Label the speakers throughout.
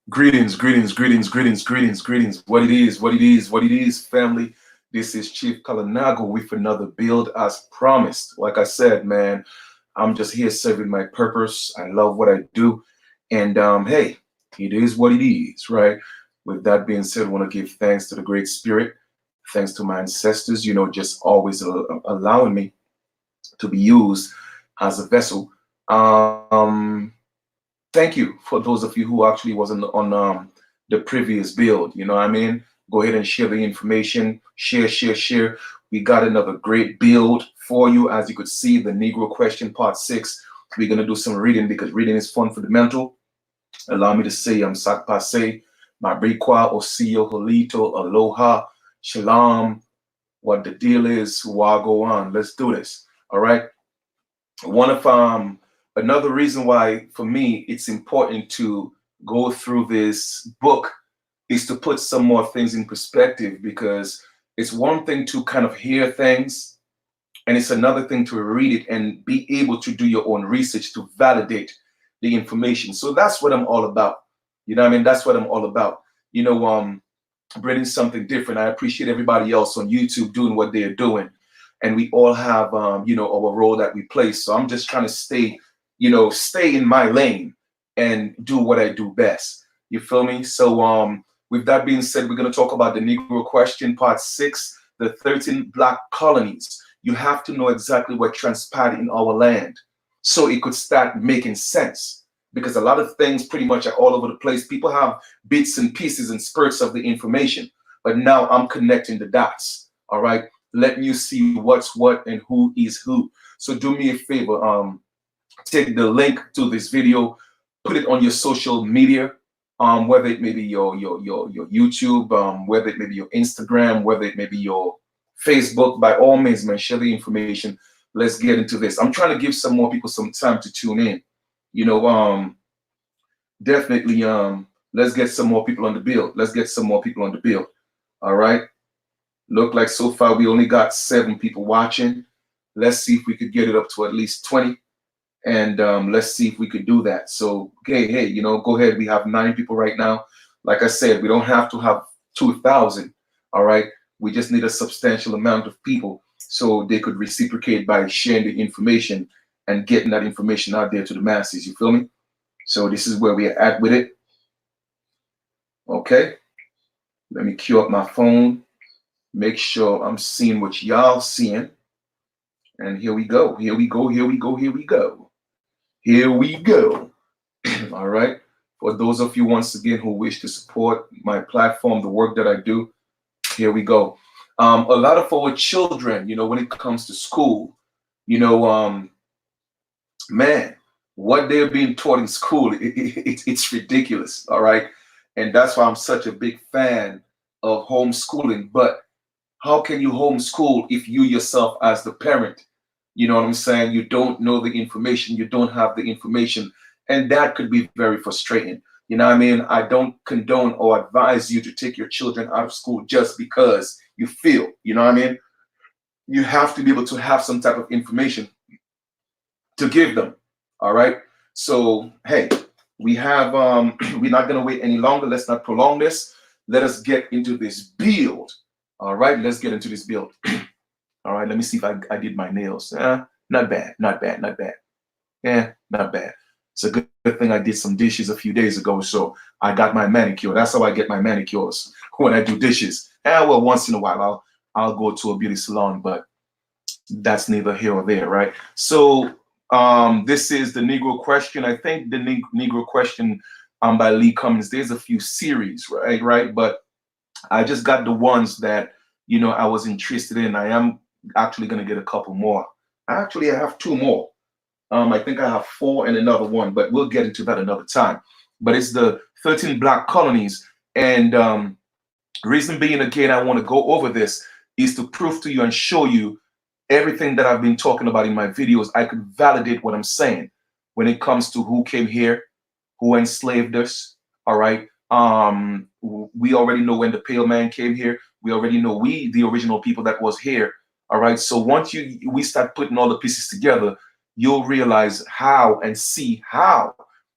Speaker 1: Greetings, greetings, greetings, greetings, greetings, greetings. What it is, what it is, what it is, family. This is Chief Colinago with another build as promised. Like I said, man, I'm just here serving my purpose. I love what I do. And hey, it is what it is, right? With that being said, I want to give thanks to the Great Spirit. Thanks to my ancestors, just always allowing me to be used as a vessel. Um, Thank you for those of you who actually wasn't on the previous build. You know what I mean? Go ahead and share the information. Share, share, share. We got another great build for you. As you could see, the Negro question part 6. We're gonna do some reading because reading is fun for the mental. Allow me to say I'm Sak Pase, Mabrikwa, Osio, Holito, Aloha, Shalom. What the deal is, go on. Let's do this. All right. One of another reason why for me it's important to go through this book is to put some more things in perspective, because it's one thing to kind of hear things and it's another thing to read it and be able to do your own research to validate the information. So that's what I'm all about. You know what I mean? That's what I'm all about. Bringing something different. I appreciate everybody else on YouTube doing what they're doing, and we all have our role that we play. So I'm just trying to stay in my lane and do what I do best. You feel me? So with that being said, we're going to talk about the Negro question part 6, the 13 black colonies. You have to know exactly what transpired in our land so it could start making sense, because a lot of things pretty much are all over the place. People have bits and pieces and spurts of the information, but now I'm connecting the dots. All right, letting you see what's what and who is who. So do me a favor, take the link to this video, put it on your social media, whether it may be your YouTube, whether it may be your Instagram, whether it may be your Facebook. By all means, man, share the information. Let's get into this. I'm trying to give some more people some time to tune in. Definitely, let's get some more people on the bill. Let's get some more people on the bill. All right. Look like so far we only got 7 people watching. Let's see if we could get it up to at least 20. And let's see if we could do that. So, hey, go ahead. We have 9 people right now. Like I said, we don't have to have 2,000. All right. We just need a substantial amount of people so they could reciprocate by sharing the information and getting that information out there to the masses. You feel me? So this is where we are at with it. Okay. Let me queue up my phone. Make sure I'm seeing what y'all seeing. And here we go. Here we go. Here we go. Here we go. Here we go. All right. For those of you, once again, who wish to support my platform, the work that I do, here we go. A lot of our children, when it comes to school, man, what they're being taught in school, it's ridiculous. All right. And that's why I'm such a big fan of homeschooling. But how can you homeschool if you yourself, as the parent, you know what I'm saying, you don't know the information, you don't have the information, and that could be very frustrating. You know what I mean? I don't condone or advise you to take your children out of school just because you feel, you know what I mean? You have to be able to have some type of information to give them. All right. So, hey, we have, we're not going to wait any longer. Let's not prolong this. Let us get into this build. All right. Let's get into this build. All right. Let me see if I did my nails. Not bad. Not bad. Not bad. Yeah, not bad. It's a good thing I did some dishes a few days ago. So I got my manicure. That's how I get my manicures when I do dishes. Well, once in a while, I'll go to a beauty salon, but that's neither here or there, right? So this is the Negro question. I think the Negro question by Lee Cummins. There's a few series, right? But I just got the ones that I was interested in. I am actually going to get a couple more. Actually, I have 2 more. I think I have 4 and another one, but we'll get into that another time. But it's the 13 black colonies, and reason being, again, I want to go over this is to prove to you and show you everything that I've been talking about in my videos. I could validate what I'm saying when it comes to who came here, who enslaved us. All right. We already know when the pale man came here. We already know the original people that was here. All right. So once we start putting all the pieces together, you'll realize how and see how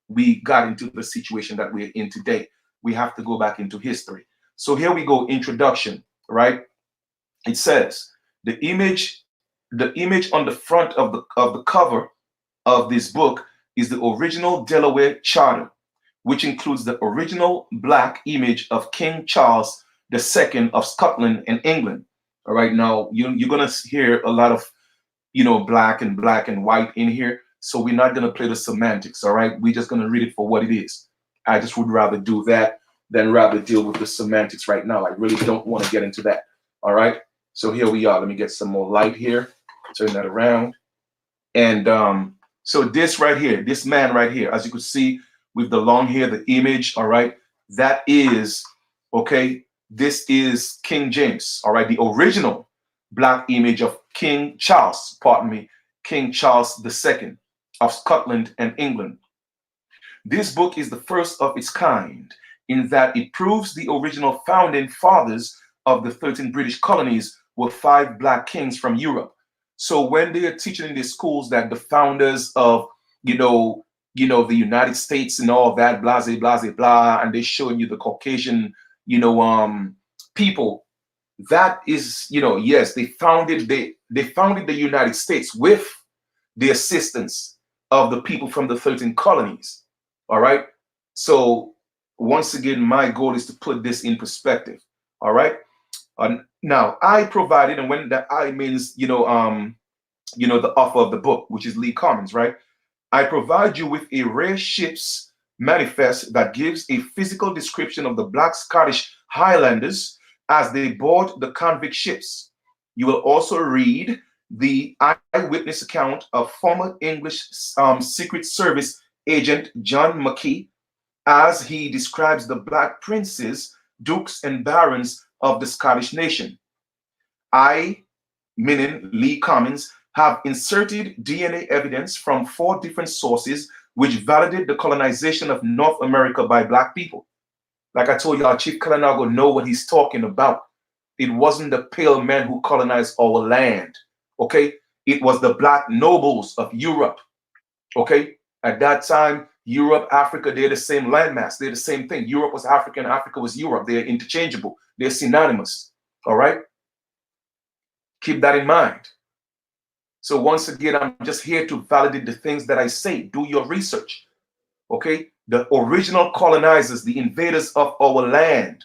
Speaker 1: we got into the situation that we're in today. we have to go back into history. So here we go, introduction, right? It says the image on the front of the cover of this book is the original Delaware Charter, which includes the original black image of King Charles II of Scotland and England. All right, now you're gonna hear a lot of black and white in here. So we're not gonna play the semantics. All right, we're just gonna read it for what it is. I just would rather do that than rather deal with the semantics right now. I really don't want to get into that. All right. So here we are. Let me get some more light here. Turn that around. And so this right here, this man right here, as you can see with the long hair, the image, all right, that is, okay, this is King James, all right, the original black image of King Charles, pardon me, King Charles II of Scotland and England. This book is the first of its kind in that it proves the original founding fathers of the 13 British colonies were 5 black kings from Europe. So when they are teaching in the schools that the founders of, the United States and all that, blah, blah, blah, blah, and they're showing you the Caucasian, people, that is, yes, they founded the United States with the assistance of the people from the 13 colonies. All right. So once again, my goal is to put this in perspective. All right. Now I provided, and when that I means, the author of the book, which is Lee Cummins, right? I provide you with a rare ship's manifest that gives a physical description of the Black Scottish Highlanders as they board the convict ships. You will also read the eyewitness account of former English Secret Service agent John Mackay as he describes the Black princes, dukes, and barons of the Scottish nation. I, meaning Lee Cummins, have inserted DNA evidence from 4 different sources which validate the colonization of North America by Black people. Like I told y'all, Chief Kalanago know what he's talking about. It wasn't the pale men who colonized our land, okay? It was the Black nobles of Europe, okay? At that time, Europe, Africa, they're the same landmass. They're the same thing. Europe was Africa and Africa was Europe. They're interchangeable. They're synonymous, all right? Keep that in mind. So once again, I'm just here to validate the things that I say. Do your research, okay? The original colonizers, the invaders of our land,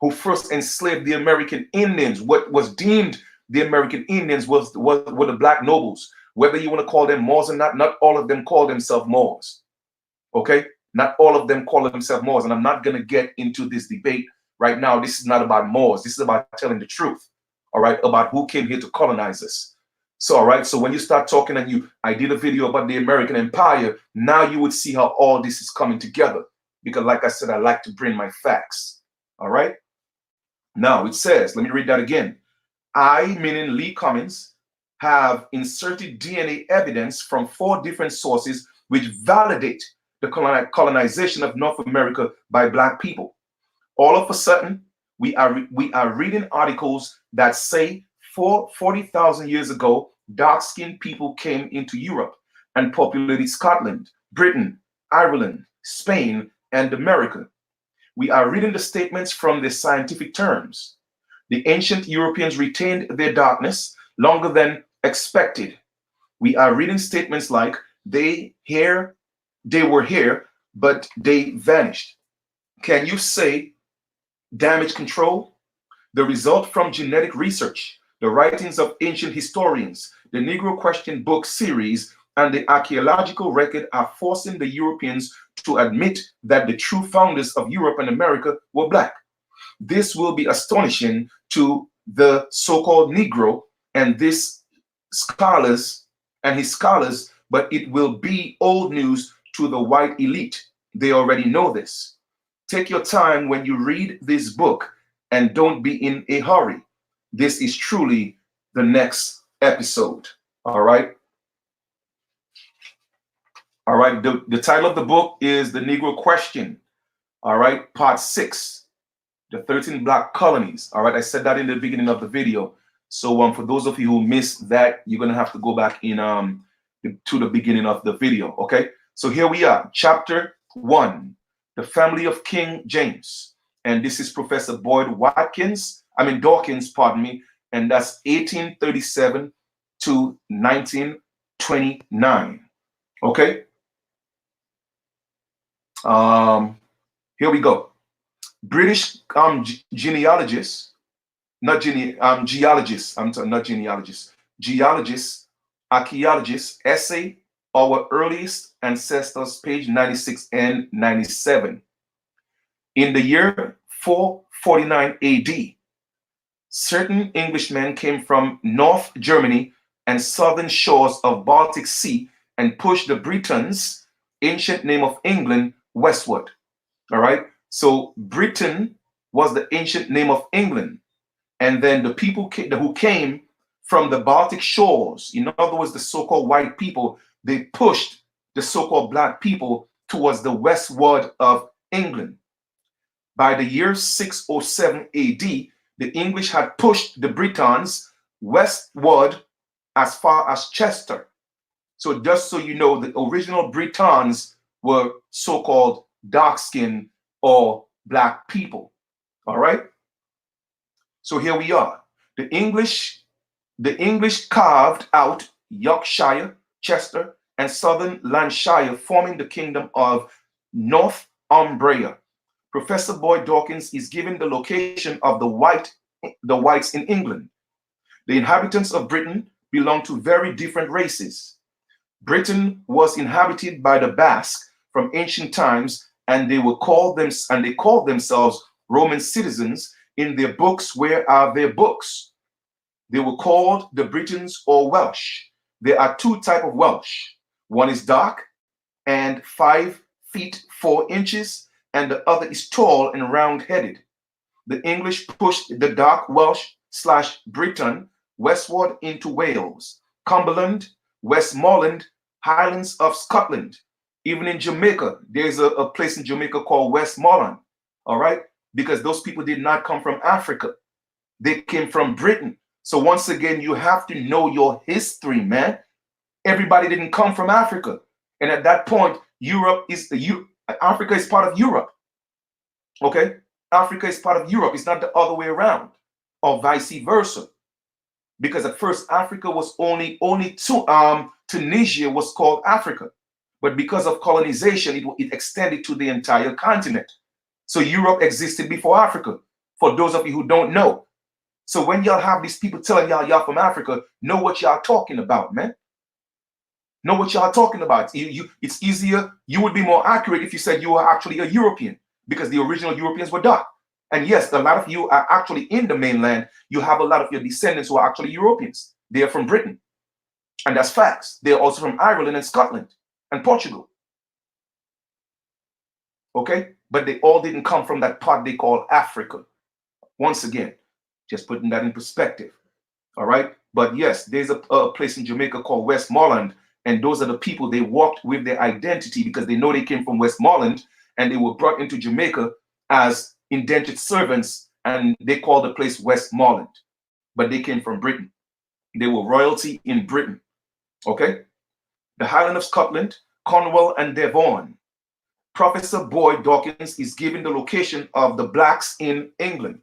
Speaker 1: who first enslaved the American Indians, what was deemed the American Indians were the Black nobles. Whether you want to call them Moors or not all of them call themselves Moors, okay? Not all of them call themselves Moors, and I'm not going to get into this debate right now. This is not about Moors. This is about telling the truth, all right, about who came here to colonize us. So, all right, so when you start talking and I did a video about the American Empire, now you would see how all this is coming together. Because like I said, I like to bring my facts, all right? Now it says, let me read that again. I, meaning Lee Cummins, have inserted DNA evidence from 4 different sources which validate the colonization of North America by Black people. All of a sudden, we are reading articles that say 40,000 years ago, dark-skinned people came into Europe and populated Scotland, Britain, Ireland, Spain, and America. We are reading the statements from the scientific terms. The ancient Europeans retained their darkness longer than expected. We are reading statements like they were here, but they vanished. Can you say damage control? The result from genetic research, the writings of ancient historians, the Negro Question book series, and the archaeological record are forcing the Europeans to admit that the true founders of Europe and America were Black. This will be astonishing to the so-called Negro and his scholars, but it will be old news to the white elite. They already know this. Take your time when you read this book and don't be in a hurry. This is truly the next episode. All right. All right. The title of the book is The Negro Question. All right. Part 6, the 13 Black colonies. All right. I said that in the beginning of the video. So for those of you who missed that, you're going to have to go back in to the beginning of the video. Okay. So here we are. Chapter 1. The Family of King James. And this is Professor Dawkins, pardon me, and that's 1837 to 1929. Okay. Here we go. British genealogists, geologists, archaeologists, essay, Our Earliest Ancestors, page 96 and 97. In the year 449 AD, certain Englishmen came from North Germany and southern shores of Baltic Sea and pushed the Britons, ancient name of England, westward. All right. So Britain was the ancient name of England. And then the people who came from the Baltic shores, in other words, the so-called white people, they pushed the so-called black people towards the westward of England. By the year 607 AD, the English had pushed the Britons westward as far as Chester. So just so you know, the original Britons were so-called dark-skinned or black people. All right. So here we are. The English carved out Yorkshire, Chester, and southern Lancashire, forming the kingdom of Northumbria. Professor Boyd Dawkins is given the location of the whites in England. The inhabitants of Britain belong to very different races. Britain was inhabited by the Basque from ancient times, and they called themselves Roman citizens. In their books, where are their books? They were called the Britons or Welsh. There are two types of Welsh. One is dark and 5 feet 4 inches, and the other is tall and round-headed. The English pushed the dark Welsh/Briton westward into Wales, Cumberland, Westmoreland, Highlands of Scotland. Even in Jamaica, there's a place in Jamaica called Westmoreland, all right? Because those people did not come from Africa. They came from Britain. So once again, you have to know your history, man. Everybody didn't come from Africa. And at that point, Africa is part of Europe. Okay? Africa is part of Europe. It's not the other way around, or vice versa. Because at first, Africa was Tunisia was called Africa. But because of colonization, it extended to the entire continent. So Europe existed before Africa, for those of you who don't know. So when y'all have these people telling y'all from Africa, know what y'all talking about, man. Know what y'all talking about. It's easier. You would be more accurate if you said you were actually a European, because the original Europeans were dark. And yes, a lot of you are actually in the mainland. You have a lot of your descendants who are actually Europeans. They are from Britain. And that's facts. They're also from Ireland and Scotland and Portugal. Okay? But they all didn't come from that part they call Africa. Once again, just putting that in perspective. All right? But yes, there's a place in Jamaica called Westmoreland, and those are the people. They walked with their identity because they know they came from Westmoreland, and they were brought into Jamaica as indentured servants, and they called the place Westmoreland. But they came from Britain. They were royalty in Britain. Okay? The Highland of Scotland, Cornwall, and Devon. Professor Boyd Dawkins is given the location of the blacks in England.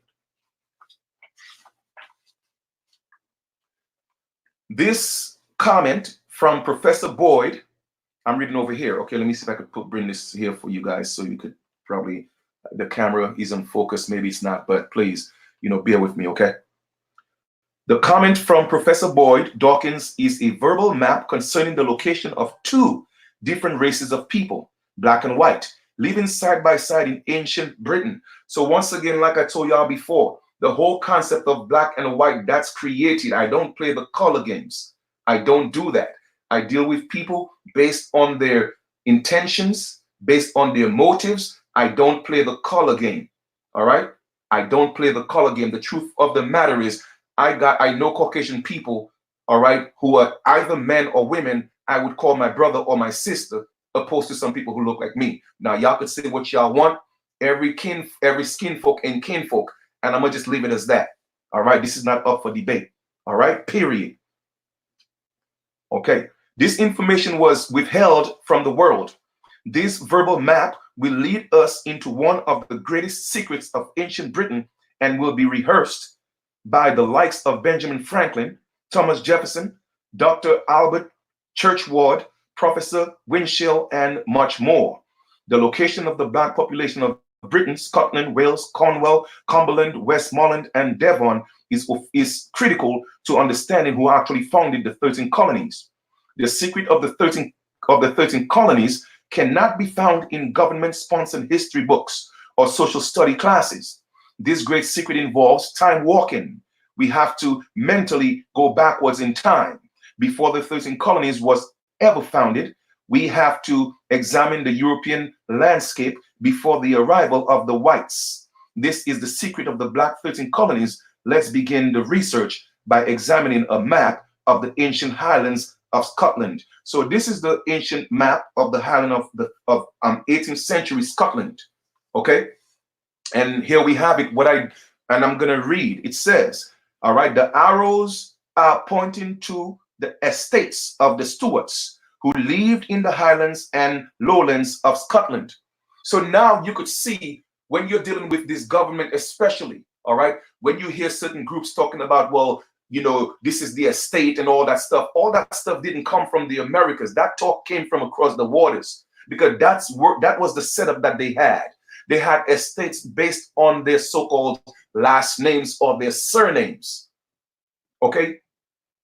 Speaker 1: This comment from Professor Boyd, I'm reading over here. Okay, let me see if I could bring this here for you guys so you could probably, the camera is in focus, maybe it's not, but please, bear with me, okay? The comment from Professor Boyd Dawkins is a verbal map concerning the location of two different races of people, black and white, living side by side in ancient Britain. So once again, like I told y'all before, the whole concept of black and white, that's created. I don't play the color games. I don't do that. I deal with people based on their intentions, based on their motives. I don't play the color game. All right? I don't play the color game. The truth of the matter is, I know Caucasian people, all right, who are either men or women. I would call my brother or my sister, opposed to some people who look like me. Now, y'all could say what y'all want. Every skin folk and kinfolk, and I'm gonna just leave it as that. All right, this is not up for debate. All right, period. Okay, this information was withheld from the world. This verbal map will lead us into one of the greatest secrets of ancient Britain and will be rehearsed by the likes of Benjamin Franklin, Thomas Jefferson, Dr. Albert Churchward, Professor Winchell, and much more. The location of the black population of Britain, Scotland, Wales, Cornwall, Cumberland, Westmoreland, and Devon is critical to understanding who actually founded the 13 colonies. The secret of the 13 colonies cannot be found in government-sponsored history books or social study classes. This great secret involves time walking. We have to mentally go backwards in time. Before the 13 colonies was ever founded, we have to examine the European landscape before the arrival of the whites. This is the secret of the black 13 colonies. Let's begin the research by examining a map of the ancient Highlands of Scotland. So this is the ancient map of the Highland of 18th century Scotland. Okay, and here we have it. I'm going to read. It says, all right, the arrows are pointing to the estates of the Stuarts who lived in the Highlands and Lowlands of Scotland. So now you could see when you're dealing with this government, especially, all right, when you hear certain groups talking about, well, you know, this is the estate and all that stuff didn't come from the Americas. That talk came from across the waters, because that was the setup that they had. They had estates based on their so-called last names or their surnames. Okay,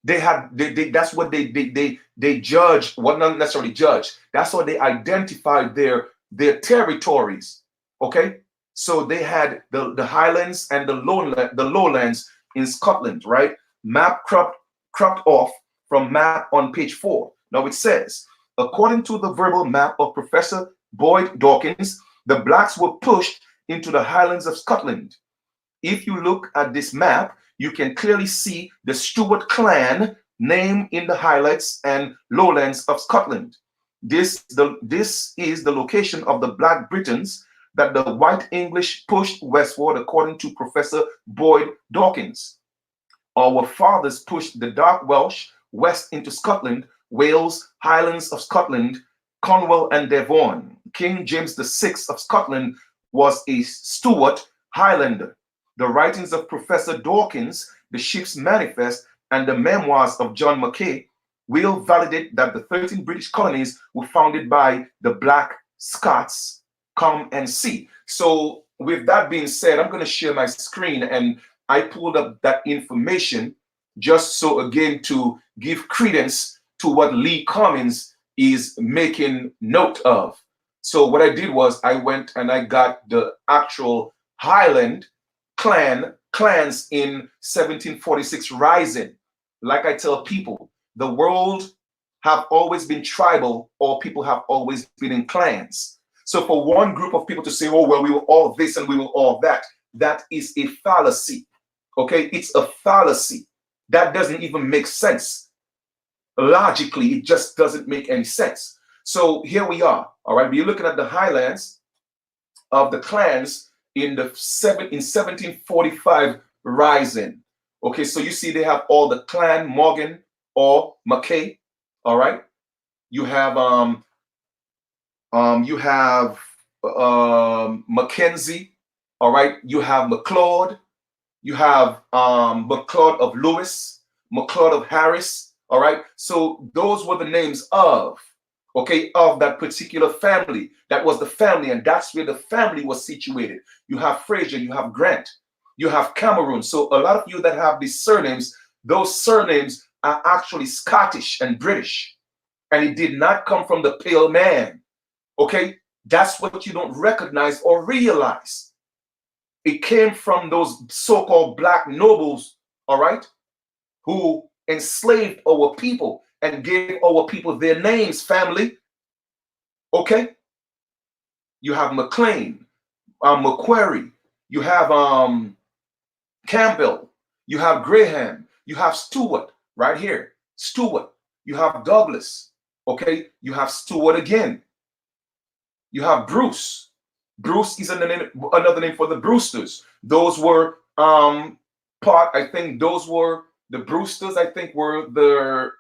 Speaker 1: that's what they judged. Well, not necessarily judge. That's what they identified their territories. Okay, so they had the Highlands and the lowlands in Scotland, right? Map cropped off from map on page 4. Now it says, according to the verbal map of Professor Boyd Dawkins, the blacks were pushed into the Highlands of Scotland. If you look at this map, you can clearly see the Stuart clan name in the highlights and lowlands of Scotland. This is the location of the black Britons that the white English pushed westward, according to Professor Boyd Dawkins. Our fathers pushed the dark Welsh west into Scotland, Wales, Highlands of Scotland, Cornwall, and Devon. King James VI of Scotland was a Stuart Highlander. The writings of Professor Dawkins, the Ship's Manifest, and the memoirs of John Mackay will validate that the 13 British colonies were founded by the Black Scots. Come and see. So with that being said, I'm going to share my screen, and I pulled up that information just so, again, to give credence to what Lee Cummins is making note of. So what I did was I went and I got the actual Highland clans in 1746 rising. Like I tell people, the world have always been tribal, or people have always been in clans. So for one group of people to say, oh, well, we were all this and we were all that, that is a fallacy. Okay, it's a fallacy. That doesn't even make sense. Logically, it just doesn't make any sense. So here we are. All right, we're looking at the Highlands of the clans in 1745 rising. Okay, so you see they have all the clan Morgan or Mackay. All right, you have Mackenzie. All right, you have MacLeod. You have MacLeod of Lewis, MacLeod of Harris. All right, so those were the names of, okay, of that particular family. That was the family, and that's where the family was situated. You have Fraser, you have Grant, you have Cameron. So a lot of you that have these surnames, those surnames are actually Scottish and British, and it did not come from the pale man. Okay, that's what you don't recognize or realize. It came from those so-called black nobles, all right, who enslaved our people and gave our people their names, family. Okay? You have McLean, Macquarie, you have Campbell, you have Graham, you have Stewart right here, Stewart, you have Douglas, okay? You have Stewart again. You have Bruce. Bruce is another name for the Brewsters. Those were I think those were the Brewsters, I think were the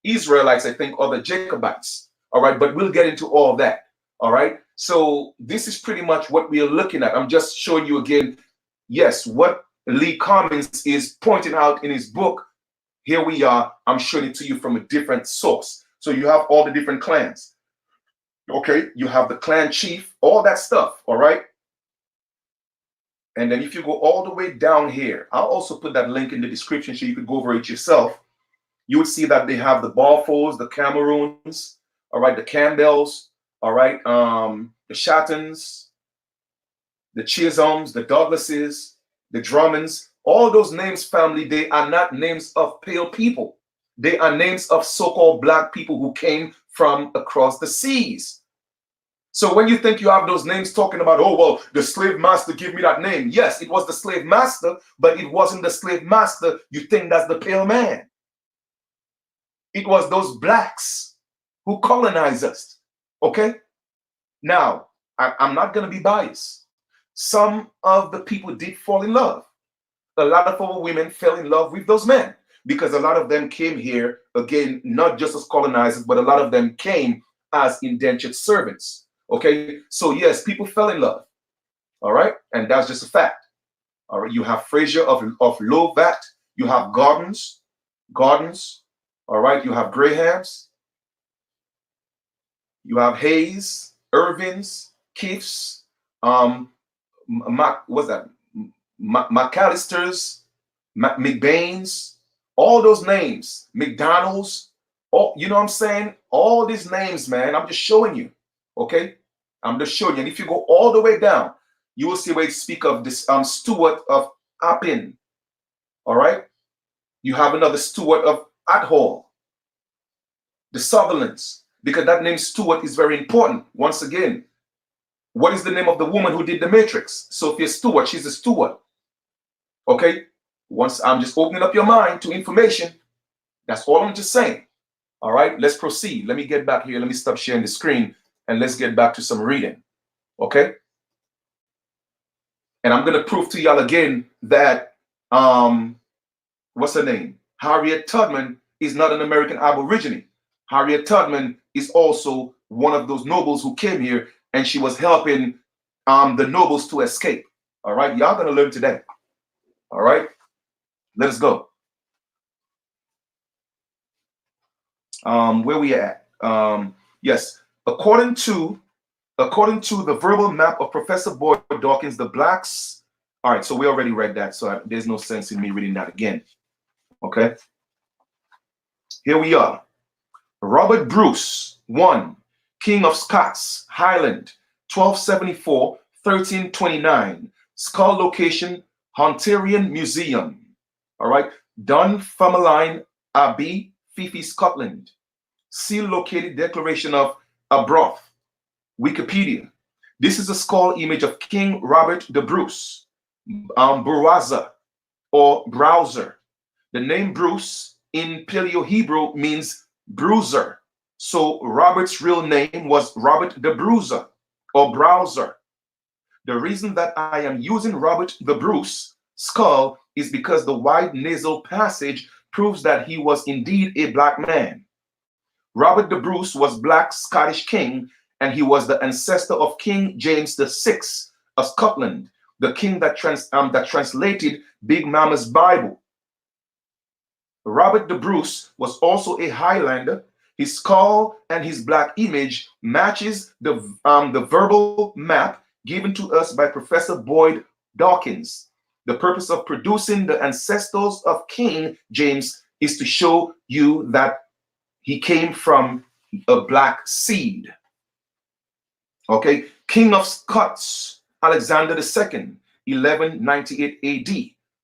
Speaker 1: Israelites, I think, or the Jacobites. All right, but we'll get into all that. All right. So this is pretty much what we are looking at. I'm just showing you again, yes, what Lee Cummins is pointing out in his book. Here we are. I'm showing it to you from a different source. So you have all the different clans. Okay, you have the clan chief, all that stuff. All right. And then if you go all the way down here, I'll also put that link in the description so you could go over it yourself. You would see that they have the Balfours, the Cameroons, all right, the Campbells, all right, the Chattons, the Chisholms, the Douglases, the Drummonds. All those names, family, they are not names of pale people. They are names of so-called black people who came from across the seas. So when you think you have those names talking about, oh, well, the slave master gave me that name. Yes, it was the slave master, but it wasn't the slave master. You think that's the pale man. It was those blacks who colonized us. Okay? Now, I'm not going to be biased. Some of the people did fall in love. A lot of our women fell in love with those men because a lot of them came here, again, not just as colonizers, but a lot of them came as indentured servants. Okay? So, yes, people fell in love. All right? And that's just a fact. All right? You have Fraser of Lovat. You have Gardens. All right? You have Grahams. You have Hayes, Irvins, Keefs, what's that? McAllisters, McBains, all those names, McDonald's, all, you know what I'm saying? All these names, man, I'm just showing you, okay? I'm just showing you. And if you go all the way down, you will see where it speak of this Stewart of Appin, all right? You have another Stewart of Athol, the Sutherlands, because that name Stewart is very important. Once again, what is the name of the woman who did the Matrix? Sophia Stewart, she's a Stewart. Okay, once I'm just opening up your mind to information. That's all I'm just saying. All right, let's proceed. Let me get back here. Let me stop sharing the screen and let's get back to some reading. Okay, and I'm gonna prove to y'all again that what's her name? Harriet Tubman is not an American Aborigine. Harriet Tubman is also one of those nobles who came here, and she was helping the nobles to escape. All right, y'all gonna learn today. All right, let us go. Where we at? Yes, according to the verbal map of Professor Boyd Dawkins, the blacks. All right, so we already read that, so there's no sense in me reading that again. Okay, here we are. Robert Bruce, 1, King of Scots, Highland, 1274-1329. Skull location, Hunterian Museum. All right, Dunfermline Abbey, Fife, Scotland. Seal located Declaration of Arbroath. Wikipedia. This is a skull image of King Robert the Bruce, Buraza or Browser. The name Bruce in Paleo-Hebrew means bruiser. So Robert's real name was Robert the Bruiser or Browser. The reason that I am using Robert the Bruce skull is because the wide nasal passage proves that he was indeed a black man. Robert the Bruce was black Scottish king, and he was the ancestor of King James VI of Scotland, the king that translated Big Mama's Bible. Robert the Bruce was also a Highlander. His skull and his black image matches the verbal map given to us by Professor Boyd Dawkins. The purpose of producing the ancestors of King James is to show you that he came from a black seed. Okay, King of Scots, Alexander II, 1198 AD,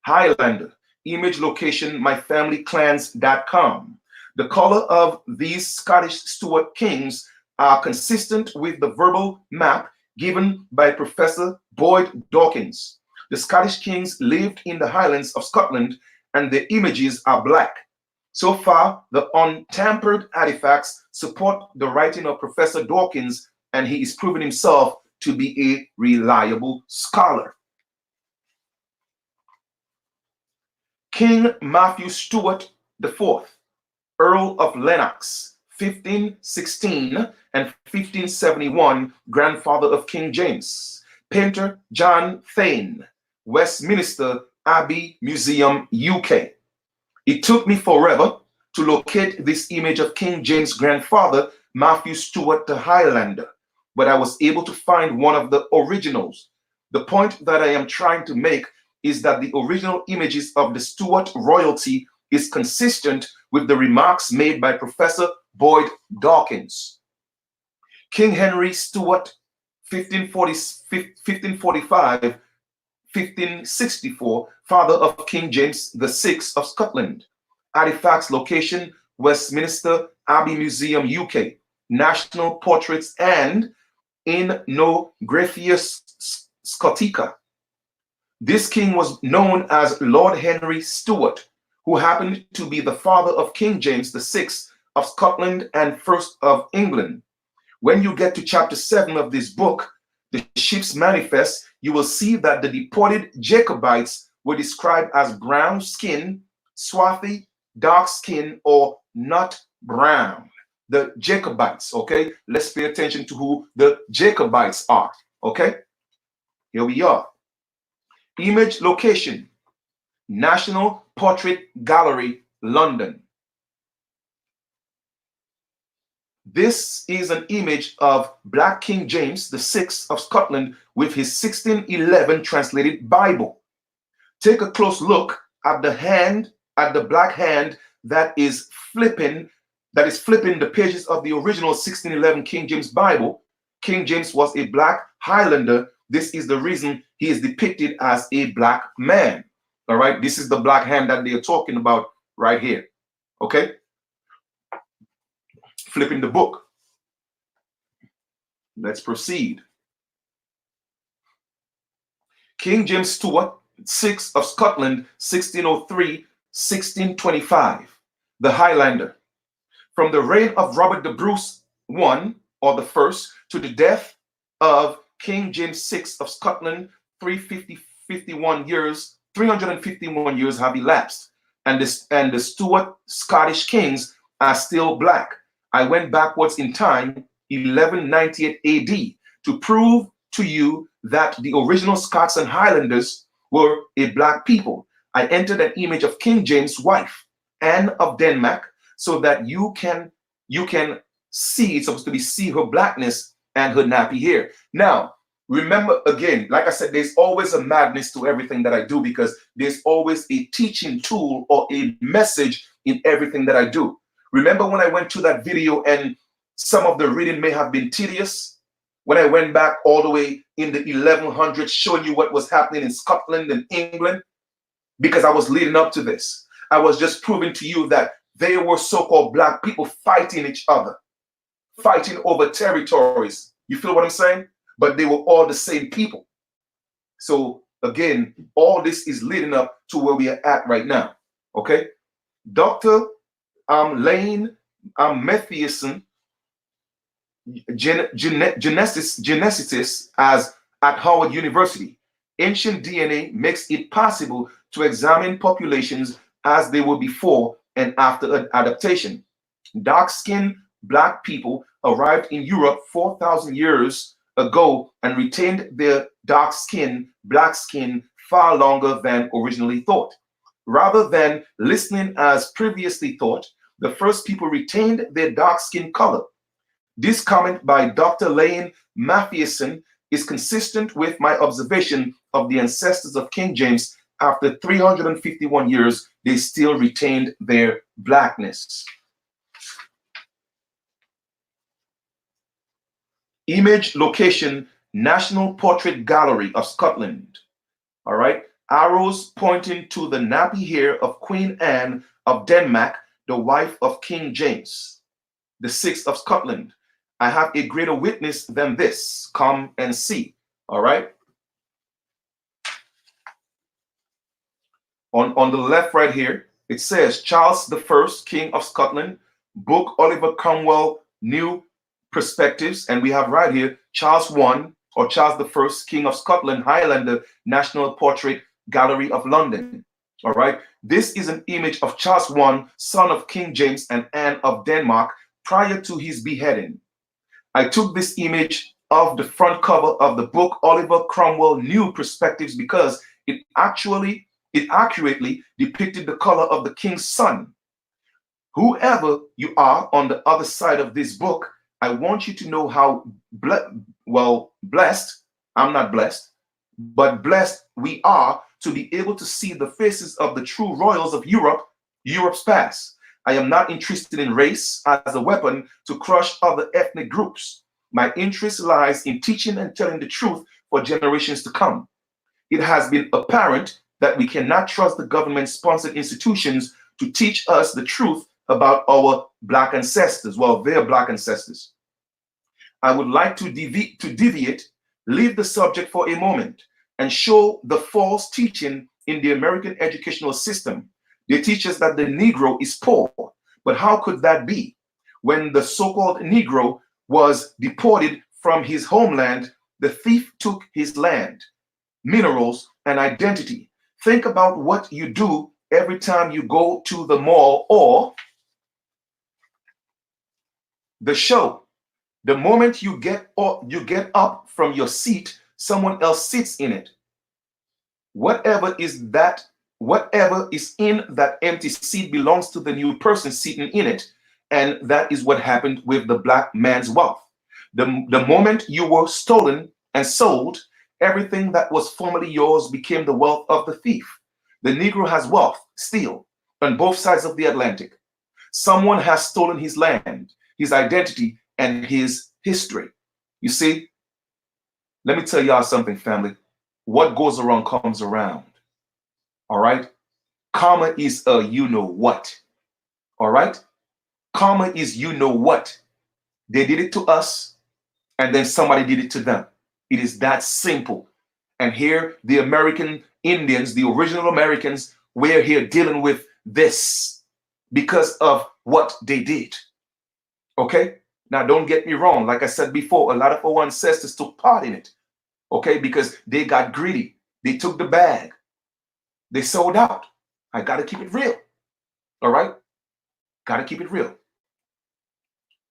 Speaker 1: Highlander. Image location, myfamilyclans.com. The color of these Scottish Stuart kings are consistent with the verbal map given by Professor Boyd Dawkins. The Scottish kings lived in the Highlands of Scotland, and their images are black. So far, the untampered artifacts support the writing of Professor Dawkins, and he is proving himself to be a reliable scholar. King Matthew Stuart IV, Earl of Lennox, 1516 and 1571, grandfather of King James. Painter John Thane, Westminster Abbey Museum, UK. It took me forever to locate this image of King James' grandfather, Matthew Stewart the Highlander, but I was able to find one of the originals. The point that I am trying to make is that the original images of the Stuart royalty is consistent with the remarks made by Professor Boyd Dawkins. King Henry Stuart, 1545, 1564, father of King James VI of Scotland. Artifacts location, Westminster Abbey Museum, UK. National Portraits and in No Graphius Scotica. This king was known as Lord Henry Stuart, who happened to be the father of King James VI of Scotland and first of England. When you get to chapter 7 of this book, The Ship's Manifest, you will see that the deported Jacobites were described as brown skin, swarthy, dark skin, or nut brown. The Jacobites, okay? Let's pay attention to who the Jacobites are, okay? Here we are. Image location, National Portrait Gallery, London. This is an image of Black King James VI of Scotland with his 1611 translated Bible. Take a close look at the hand, at the black hand that is flipping the pages of the original 1611 King James Bible. King James was a black Highlander. This is the reason he is depicted as a black man. All right, this is the black hand that they are talking about right here. Okay, flipping the book. Let's proceed. King James Stuart, 6 of Scotland, 1603, 1625, the Highlander. From the reign of Robert the Bruce I, or the first, to the death of King James VI of Scotland, 351 years have elapsed, and the Stuart Scottish kings are still black. I went backwards in time, 1198 AD, to prove to you that the original Scots and Highlanders were a black people. I entered an image of King James' wife, Anne of Denmark, so that you can see, it's supposed to be see her blackness and her nappy hair. Now, remember again, like I said, there's always a madness to everything that I do because there's always a teaching tool or a message in everything that I do. Remember when I went to that video and some of the reading may have been tedious? When I went back all the way in the 1100s showing you what was happening in Scotland and England? Because I was leading up to this. I was just proving to you that they were so-called black people fighting each other, fighting over territories. You feel what I'm saying? But they were all the same people. So again, all this is leading up to where we are at right now. Okay? Dr. Lane Mathieson, geneticist at Howard University. Ancient DNA makes it possible to examine populations as they were before and after adaptation. Dark-skinned black people arrived in Europe 4,000 years ago and retained their dark skin, black skin, far longer than originally thought. Rather than listening as previously thought, the first people retained their dark skin color. This comment by Dr. Lane Mathieson is consistent with my observation of the ancestors of King James. After 351 years, they still retained their blackness. Image location, National Portrait Gallery of Scotland. All right, arrows pointing to the nappy hair of Queen Anne of Denmark, the wife of King James VI of Scotland. I have a greater witness than this. Come and see. All right. On the left right here, it says Charles I, King of Scotland, book Oliver Cromwell, New Perspectives. And we have right here Charles I, or Charles I, King of Scotland, Highlander, National Portrait Gallery of London. All right. This is an image of Charles I, son of King James and Anne of Denmark, prior to his beheading. I took this image of the front cover of the book Oliver Cromwell New Perspectives because it accurately depicted the color of the king's son. Whoever you are on the other side of this book, I want you to know how blessed, I'm not blessed, but blessed we are to be able to see the faces of the true royals of Europe's past. I am not interested in race as a weapon to crush other ethnic groups. My interest lies in teaching and telling the truth for generations to come. It has been apparent that we cannot trust the government-sponsored institutions to teach us the truth about our Black ancestors, well, their Black ancestors. I would like to deviate, leave the subject for a moment, and show the false teaching in the American educational system. They teach us that the Negro is poor, but how could that be? When the so-called Negro was deported from his homeland, the thief took his land, minerals, and identity. Think about what you do every time you go to the mall or the show. The moment you get up from your seat, someone else sits in it. Whatever is in that empty seat belongs to the new person sitting in it. And that is what happened with the Black man's wealth. The moment you were stolen and sold, everything that was formerly yours became the wealth of the thief. The Negro has wealth still on both sides of the Atlantic. Someone has stolen his land, his identity, and his history. You see, let me tell y'all something, family. What goes around comes around. All right? Karma is a you know what. All right? Karma is you know what. They did it to us, and then somebody did it to them. It is that simple. And here, the American Indians, the original Americans, we're here dealing with this because of what they did. Okay? Now, don't get me wrong. Like I said before, a lot of our ancestors took part in it. Okay? Because they got greedy. They took the bag. They sold out. I got to keep it real. All right? Got to keep it real.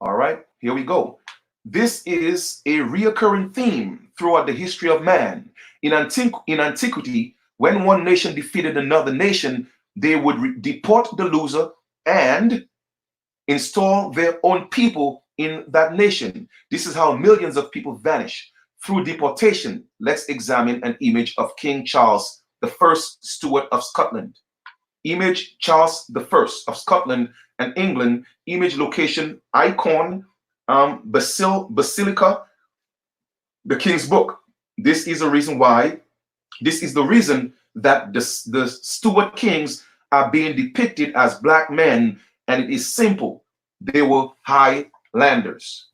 Speaker 1: All right? Here we go. This is a reoccurring theme throughout the history of man. In antiquity, when one nation defeated another nation, they would deport the loser and install their own people in that nation. This is how millions of people vanish through deportation. Let's examine an image of King Charles I, Stewart of Scotland. Image Charles I of Scotland and England. Image location icon Basilica, the King's Book. This is the reason that the Stuart kings are being depicted as Black men, and it is simple. They were Highlanders.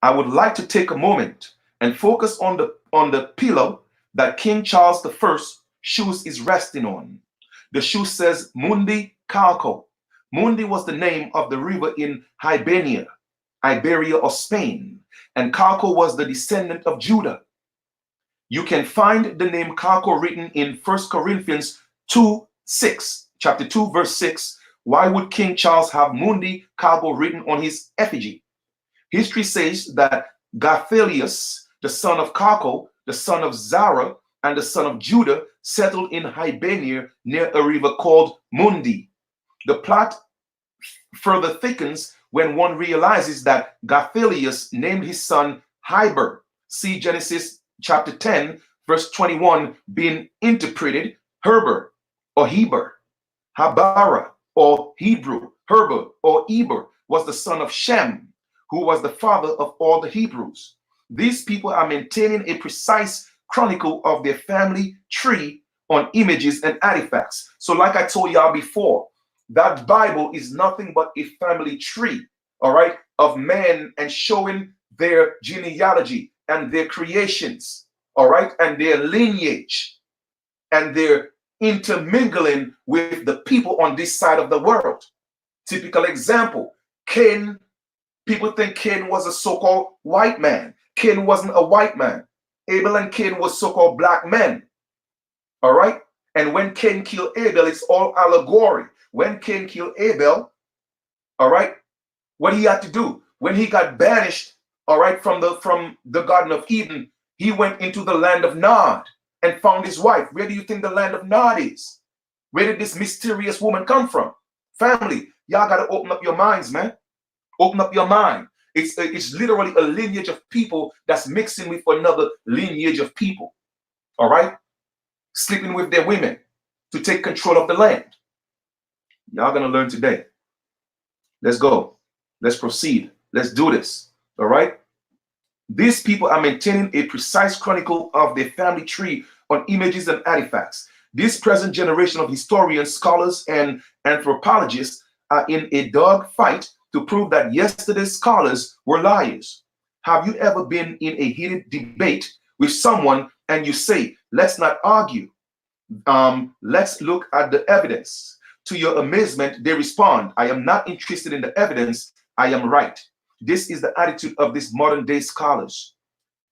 Speaker 1: I would like to take a moment and focus on the pillow that King Charles I's shoes is resting on. The shoe says Mundi Calco. Mundi was the name of the river in Iberia or Spain, and Calco was the descendant of Judah. You can find the name Calco written in 1 Corinthians 2:6, chapter 2, verse 6. Why would King Charles have Mundi Calco written on his effigy? History says that Gathalius, the son of Calco, the son of Zara, and the son of Judah, settled in Hibernia near a river called Mundi. The plot further thickens when one realizes that Gathalius named his son Hiber. See Genesis chapter 10, verse 21 being interpreted Heber or Heber. Habara or Hebrew. Heber or Eber was the son of Shem, who was the father of all the Hebrews. These people are maintaining a precise chronicle of their family tree on images and artifacts. So like I told y'all before, that Bible is nothing but a family tree, all right, of men, and showing their genealogy and their creations, all right, and their lineage, and their intermingling with the people on this side of the world. Typical example, Cain. People think Cain was a so-called white man. Cain wasn't a white man. Abel and Cain were so-called Black men, all right? And when Cain killed Abel, it's all allegory. When Cain killed Abel, all right, What he had to do when he got banished, all right, from the Garden of Eden, he went into the land of Nod and found his wife. Where do you think the land of Nod is? Where did this mysterious woman come from? Family, y'all got to open up your minds, man. Open up your mind. It's literally a lineage of people that's mixing with another lineage of people. All right? Sleeping with their women to take control of the land. Y'all gonna learn today. Let's go. Let's proceed. Let's do this. All right? These people are maintaining a precise chronicle of their family tree on images and artifacts. This present generation of historians, scholars, and anthropologists are in a dog fight to prove that yesterday's scholars were liars. Have you ever been in a heated debate with someone and you say, let's not argue, let's look at the evidence? To your amazement, they respond, I am not interested in the evidence, I am right. This is the attitude of these modern day scholars.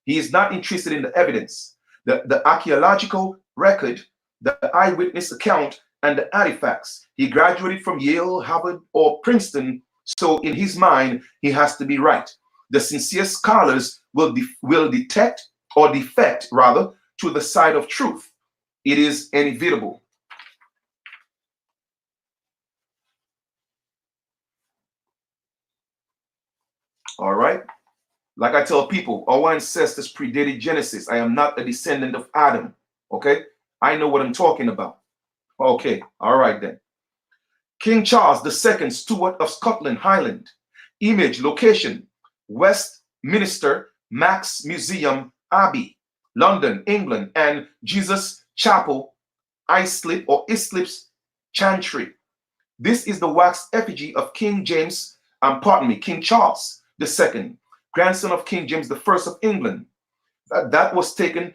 Speaker 1: He is not interested in the evidence, the archaeological record, the eyewitness account, and the artifacts. He graduated from Yale, Harvard, or Princeton, so in his mind, he has to be right. The sincere scholars will detect or defect, rather, to the side of truth. It is inevitable. All right? Like I tell people, our ancestors predated Genesis. I am not a descendant of Adam. Okay? I know what I'm talking about. Okay. All right then. King Charles II, Steward of Scotland, Highland. Image, location, Westminster Max Museum Abbey, London, England, and Jesus Chapel, Islip or Islip's Chantry. This is the wax effigy of King James, King Charles II, grandson of King James I of England. That was taken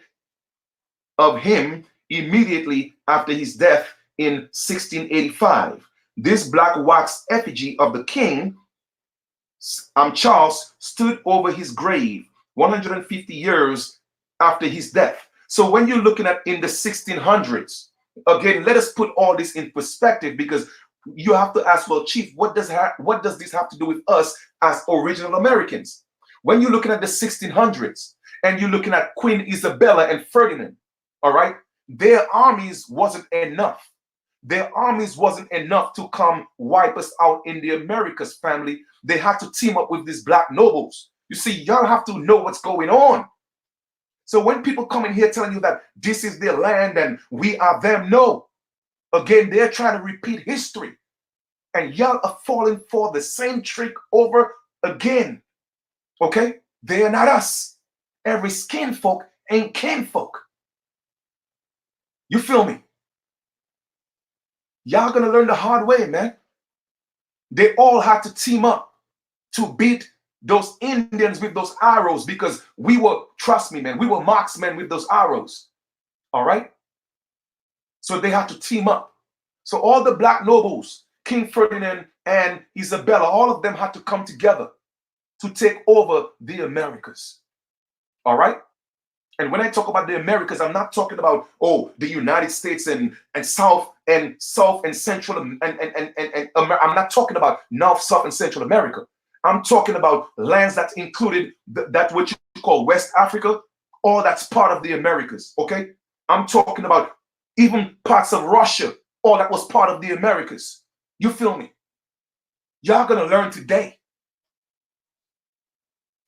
Speaker 1: of him immediately after his death in 1685. This black wax effigy of the king, Charles, stood over his grave 150 years after his death. So when you're looking at in the 1600s, again, let us put all this in perspective, because you have to ask, well, Chief, what does this have to do with us as original Americans? When you're looking at the 1600s and you're looking at Queen Isabella and Ferdinand, all right, their armies wasn't enough. Their armies wasn't enough to come wipe us out in the Americas, family. They had to team up with these black nobles. You see, y'all have to know what's going on. So when people come in here telling you that this is their land and we are them, no. Again, they're trying to repeat history. And y'all are falling for the same trick over again. Okay? They're not us. Every skin folk ain't kinfolk. You feel me? Y'all gonna learn the hard way, man. They all had to team up to beat those Indians with those arrows, because we were, trust me, man, we were marksmen with those arrows. All right? So they had to team up. So all the black nobles, King Ferdinand and Isabella, all of them had to come together to take over the Americas. All right? And when I talk about the Americas, I'm not talking about, oh, the United States and South and Central and I'm not talking about North, South, and Central America. I'm talking about lands that included that which you call West Africa, all that's part of the Americas. Okay? I'm talking about even parts of Russia, all that was part of the Americas. You feel me? Y'all gonna learn today.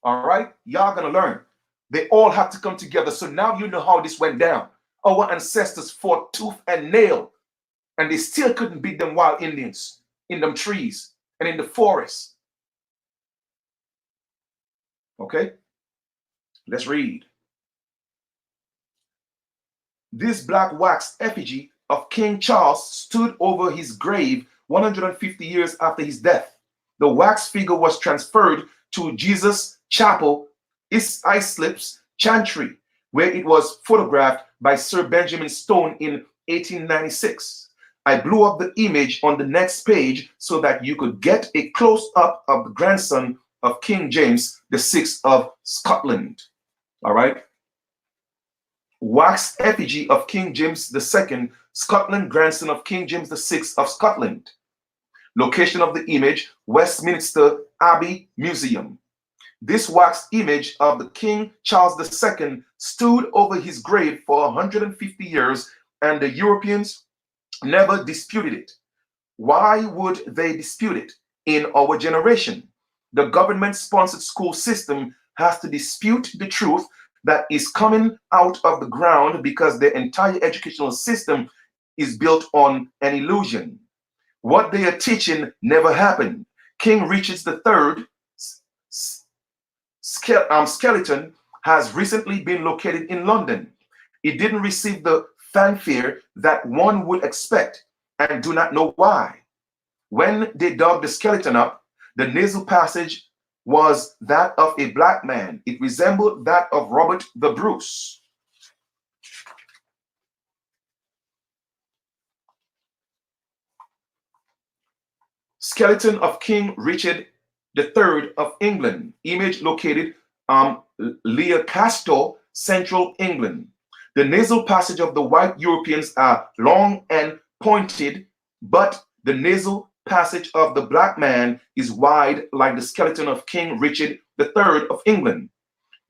Speaker 1: All right? Y'all gonna learn. They all had to come together. So now you know how this went down. Our ancestors fought tooth and nail, and they still couldn't beat them wild Indians in them trees and in the forest. Okay? Let's read. This black wax effigy of King Charles stood over his grave 150 years after his death. The wax figure was transferred to Jesus Chapel, Islip's Chantry, where it was photographed by Sir Benjamin Stone in 1896. I blew up the image on the next page so that you could get a close-up of the grandson of King James VI of Scotland. All right? Wax effigy of King James II, Scotland, grandson of King James VI of Scotland. Location of the image, Westminster Abbey Museum. This wax image of the King Charles II stood over his grave for 150 years, and the Europeans never disputed it. Why would they dispute it? In our generation, the government-sponsored school system has to dispute the truth that is coming out of the ground because their entire educational system is built on an illusion. What they are teaching never happened. King Richard III skeleton has recently been located in London. It didn't receive the fanfare that one would expect, and do not know why. When they dug the skeleton up, the nasal passage was that of a black man. It resembled that of Robert the Bruce. Skeleton of King Richard III of England. Image located Leicester, Central England. The nasal passage of the white Europeans are long and pointed, but the nasal passage of the black man is wide, like the skeleton of King Richard III of England.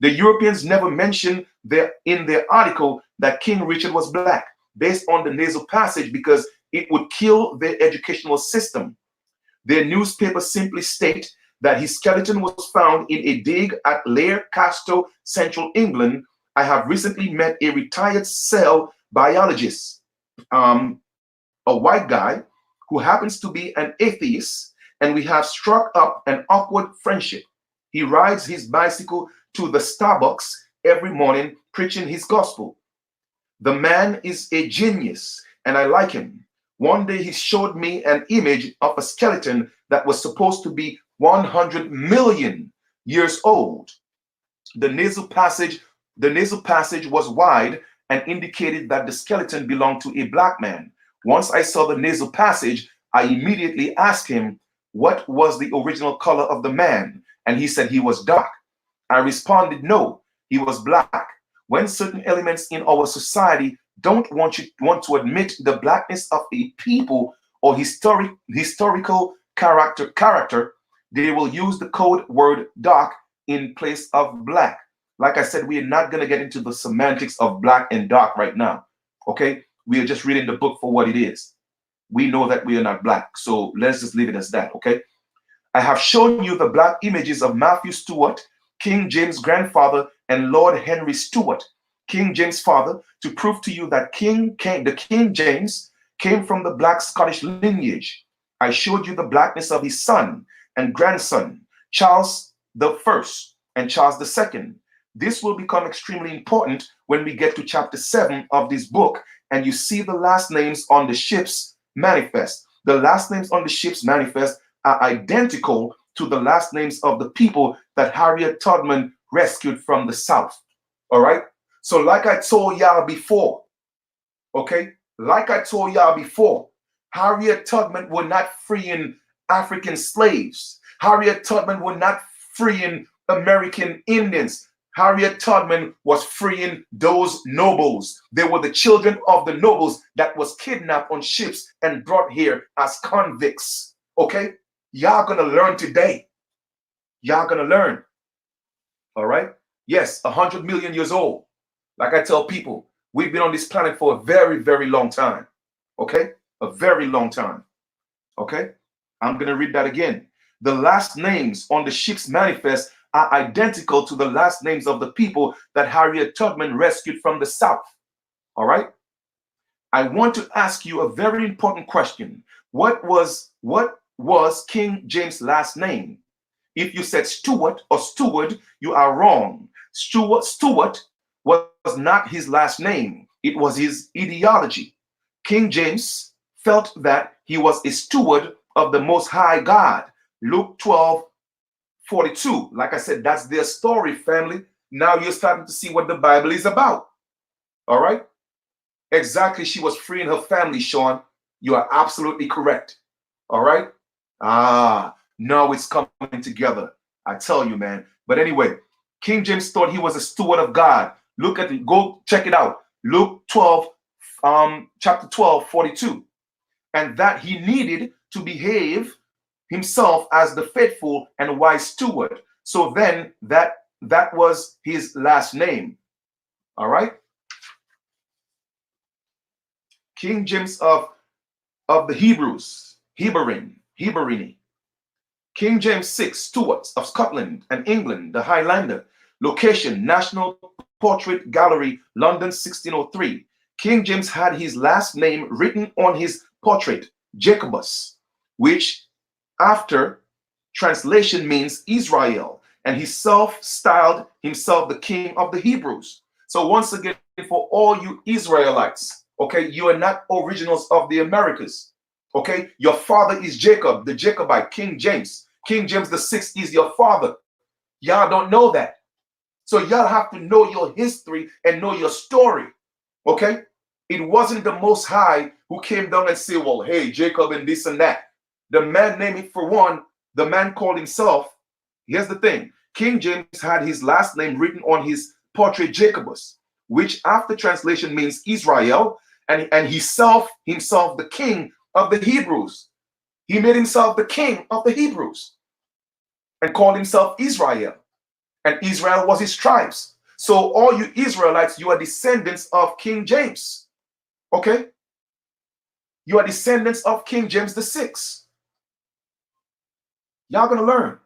Speaker 1: The Europeans never mentioned in their article that King Richard was black, based on the nasal passage, because it would kill their educational system. Their newspaper simply state that his skeleton was found in a dig at Leicester, Central England. I have recently met a retired cell biologist, a white guy who happens to be an atheist, and we have struck up an awkward friendship. He rides his bicycle to the Starbucks every morning preaching his gospel. The man is a genius, and I like him. One day he showed me an image of a skeleton that was supposed to be 100 million years old. The nasal passage was wide and indicated that the skeleton belonged to a black man. Once I saw the nasal passage, I immediately asked him what was the original color of the man, and he said he was dark. I responded, no, he was black. When certain elements in our society don't want to admit the blackness of a people or historical character, they will use the code word dark in place of black. Like I said, we are not going to get into the semantics of black and dark right now. Okay? We are just reading the book for what it is. We know that we are not black, so let's just leave it as that. Okay? I have shown you the black images of Matthew Stewart, King James' grandfather, and Lord Henry Stewart, King James' father, to prove to you that King James came from the black Scottish lineage. I showed you the blackness of his son and grandson, Charles I and Charles II. This will become extremely important when we get to chapter 7 of this book, and you see the last names on the ships manifest. The last names on the ships manifest are identical to the last names of the people that Harriet Tubman rescued from the South. All right? So like I told y'all before, okay? Like I told y'all before, Harriet Tubman were not freeing African slaves. Harriet Tubman were not freeing American Indians. Harriet Tubman was freeing those nobles. They were the children of the nobles that was kidnapped on ships and brought here as convicts. Okay? Y'all gonna learn today. Y'all gonna learn. All right? Yes, 100 million years old. Like I tell people, we've been on this planet for a very, very long time. Okay? A very long time. Okay? I'm gonna read that again. The last names on the ship's manifest are identical to the last names of the people that Harriet Tubman rescued from the South. All right? I want to ask you a very important question. What was King James' last name? If you said Stuart or Steward, you are wrong. Stuart was not his last name. It was his ideology. King James felt that he was a steward of the Most High God. Luke 12:42. Like I said, that's their story, family. Now you're starting to see what the Bible is about. All right? Exactly. She was freeing her family, Sean. You are absolutely correct. All right? No, it's coming together. I tell you, man. But anyway, King James thought he was a steward of God. Look at it. Go check it out. Luke 12, chapter 12:42. And that he needed to behave himself as the faithful and wise steward. So then that was his last name. All right. King James of the Hebrews, Hiberini. King James 6, Stuarts of Scotland and England, the Highlander. Location, National Portrait Gallery, London, 1603. King James had his last name written on his portrait, Jacobus, which after translation means Israel, and he self-styled himself the king of the Hebrews. So once again, for all you Israelites, okay, you are not originals of the Americas. Okay, your father is Jacob, the Jacobite, King James. King James the Sixth is your father. Y'all don't know that. So y'all have to know your history and know your story. Okay? It wasn't the Most High who came down and said, well, hey, Jacob and this and that. The man named it for one. The man called himself. Here's the thing. King James had his last name written on his portrait, Jacobus, which after translation means Israel, and himself the king of the Hebrews. He made himself the king of the Hebrews and called himself Israel. And Israel was his tribes. So all you Israelites, you are descendants of King James. Okay? You are descendants of King James the Sixth. Y'all gonna learn.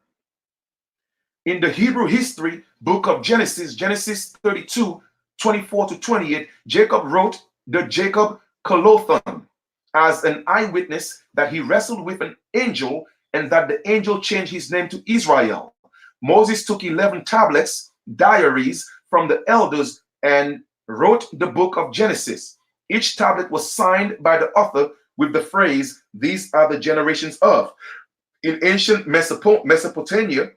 Speaker 1: In the Hebrew history book of Genesis, Genesis 32, 24 to 28, Jacob wrote the Jacob Colothon as an eyewitness that he wrestled with an angel and that the angel changed his name to Israel. Moses took 11 tablets, diaries from the elders, and wrote the book of Genesis. Each tablet was signed by the author with the phrase, "These are the generations of." In ancient Mesopotamia,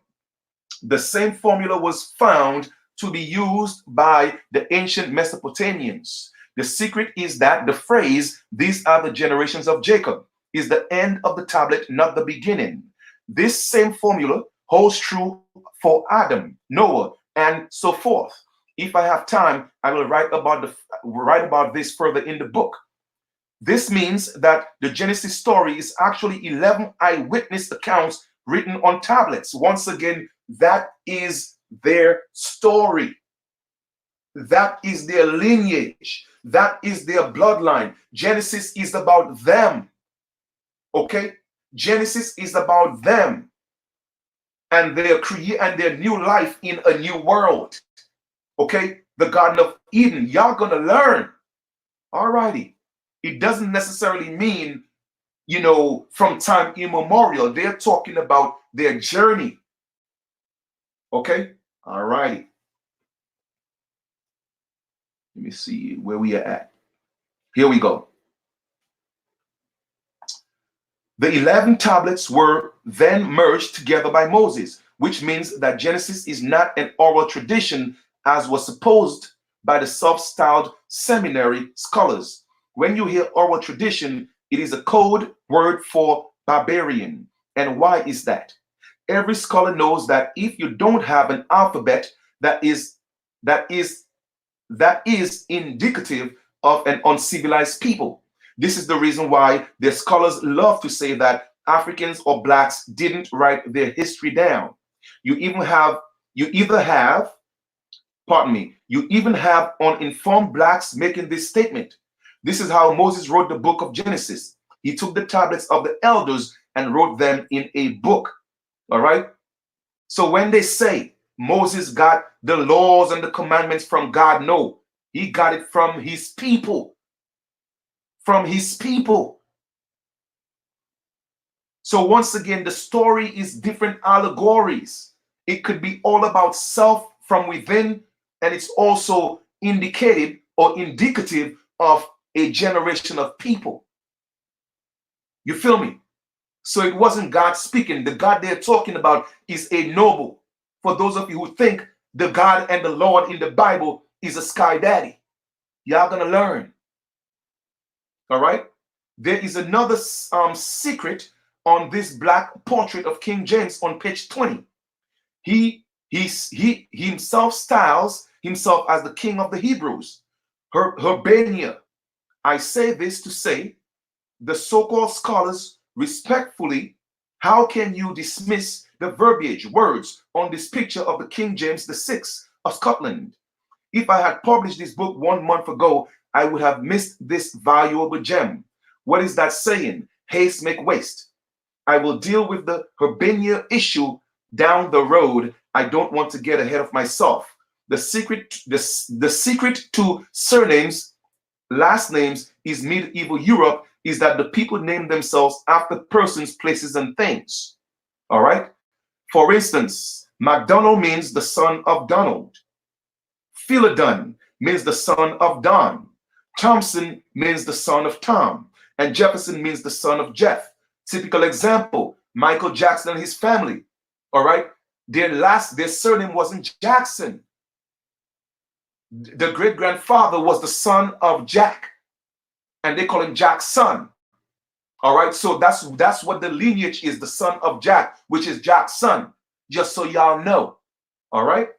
Speaker 1: the same formula was found to be used by the ancient Mesopotamians. The secret is that the phrase, "These are the generations of Jacob," is the end of the tablet, not the beginning. This same formula holds true for Adam, Noah, and so forth. If I have time, I will write about this further in the book. This means that the Genesis story is actually 11 eyewitness accounts written on tablets. Once again, that is their story. That is their lineage. That is their bloodline. Genesis is about them. Okay? Genesis is about them and their new life in a new world. Okay? The Garden of Eden. Y'all gonna learn. Alrighty. It doesn't necessarily mean, from time immemorial. They're talking about their journey. Okay? Alrighty. Let me see where we are at. Here we go. The 11 tablets were then merged together by Moses, which means that Genesis is not an oral tradition as was supposed by the self-styled seminary scholars. When you hear oral tradition, it is a code word for barbarian. And why is that? Every scholar knows that if you don't have an alphabet that is indicative of an uncivilized people. This is the reason why the scholars love to say that Africans or blacks didn't write their history down. You even have uninformed blacks making this statement. This is how Moses wrote the book of Genesis. He took the tablets of the elders and wrote them in a book. All right? So when they say Moses got the laws and the commandments from God, no, he got it from his people. From his people. So once again, the story is different allegories. It could be all about self from within, and it's also indicated or indicative of a generation of people. You feel me? So it wasn't God speaking. The God they're talking about is a noble. For those of you who think the God and the Lord in the Bible is a sky daddy, y'all gonna learn. All right? There is another secret on this black portrait of King James on page 20. He himself styles himself as the king of the Hebrews. Herbania. I say this to say the so-called scholars respectfully How can you dismiss the verbiage, words on this picture of the King James VI of Scotland? If I had published this book 1 month ago, I would have missed this valuable gem. What is that saying? Haste make waste. I will deal with the Herbinia issue down the road. I don't want to get ahead of myself. The secret to surnames, last names, is medieval Europe is that the people name themselves after persons, places, and things. All right? For instance, MacDonald means the son of Donald. Philemon means the son of Don. Thompson means the son of Tom. And Jefferson means the son of Jeff. Typical example, Michael Jackson and his family. All right? Their surname wasn't Jackson. The great-grandfather was the son of Jack. And they call him Jack's son. All right, so that's what the lineage is, the son of Jack, which is Jack's son, just so y'all know. All right.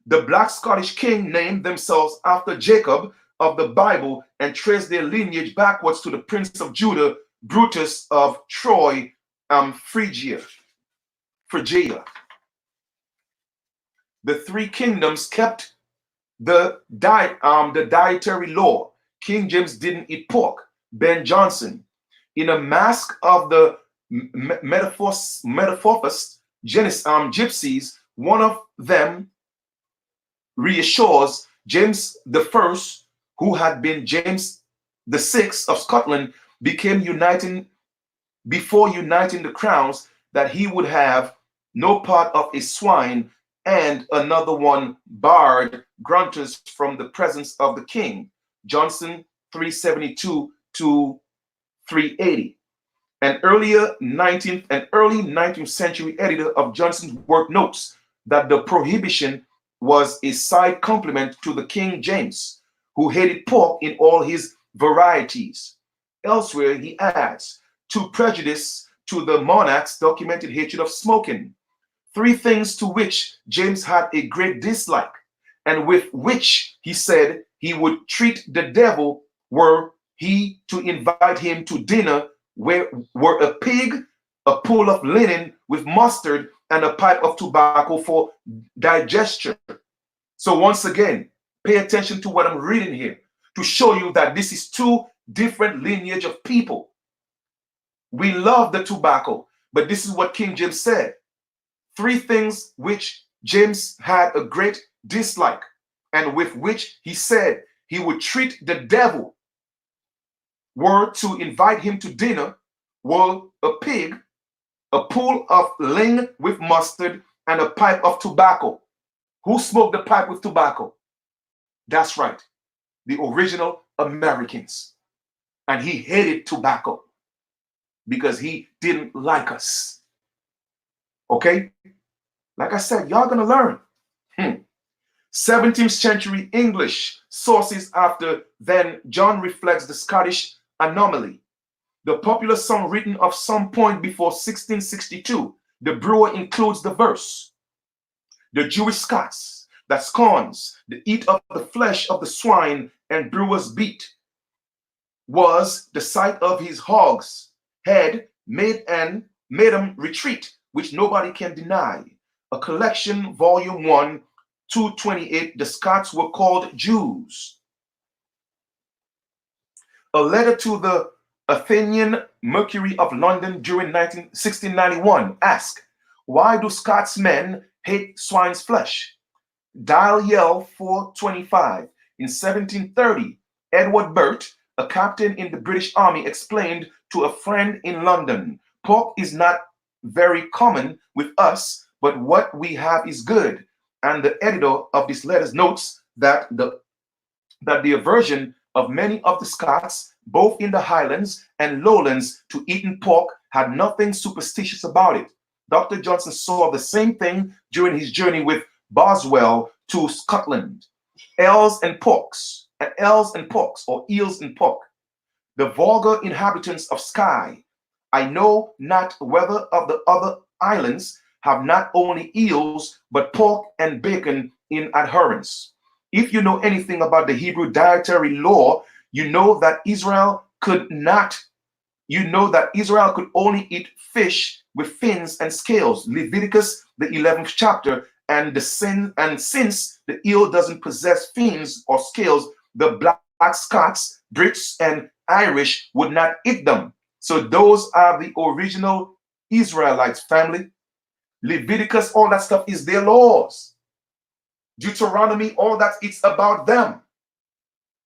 Speaker 1: The Black Scottish king named themselves after Jacob of the Bible and traced their lineage backwards to the prince of Judah, Brutus of Troy, Phrygia. The three kingdoms kept the dietary law. King James didn't eat pork. Ben Jonson. In a masque of the Metamorphosed gypsies, one of them reassures James I, who had been James VI of Scotland, before uniting the crowns, that he would have no part of a swine, and another one barred grunters from the presence of the king. Johnson 372 to 380. An early 19th century editor of Johnson's work notes that the prohibition was a side compliment to the King James, who hated pork in all his varieties. Elsewhere, he adds, to prejudice to the monarch's documented hatred of smoking. Three things to which James had a great dislike, and with which he said he would treat the devil, were he to invite him to dinner, were a pig, a pool of linen with mustard, and a pipe of tobacco for digestion. So once again, pay attention to what I'm reading here to show you that this is two different lineage of people. We love the tobacco, but this is what King James said. Three things which James had a great dislike, and with which he said he would treat the devil, were to invite him to dinner, were a pig, a pool of linen with mustard, and a pipe of tobacco. Who smoked the pipe with tobacco? That's right, the original Americans. And he hated tobacco because he didn't like us. Okay? Like I said, y'all gonna learn. 17th century English sources after then John reflects the Scottish anomaly. The popular song written of some point before 1662, the brewer includes the verse. The Jewish Scots that scorns the eat of the flesh of the swine and brewer's beat was the sight of his hog's head made him retreat, which nobody can deny. A collection, volume 1, 228, the Scots were called Jews. A letter to the Athenian Mercury of London during 1691 asked, why do Scots men hate swine's flesh? Dial Yell 425. In 1730, Edward Burt, a captain in the British Army, explained to a friend in London, pork is not very common with us, but what we have is good. And the editor of this letter notes that the aversion of many of the Scots, both in the Highlands and Lowlands, to eating pork had nothing superstitious about it. Dr. Johnson saw the same thing during his journey with Boswell to Scotland. Eels and porks, or eels and pork. The vulgar inhabitants of Skye, I know not whether of the other islands, have not only eels, but pork and bacon in adherence. If you know anything about the Hebrew dietary law, you know that Israel could not you know that Israel could only eat fish with fins and scales. Leviticus, the 11th chapter, and since the eel doesn't possess fins or scales, the black Scots, Brits, and Irish would not eat them. So those are the original Israelites, family. Leviticus, all that stuff is their laws. Deuteronomy, all that, it's about them.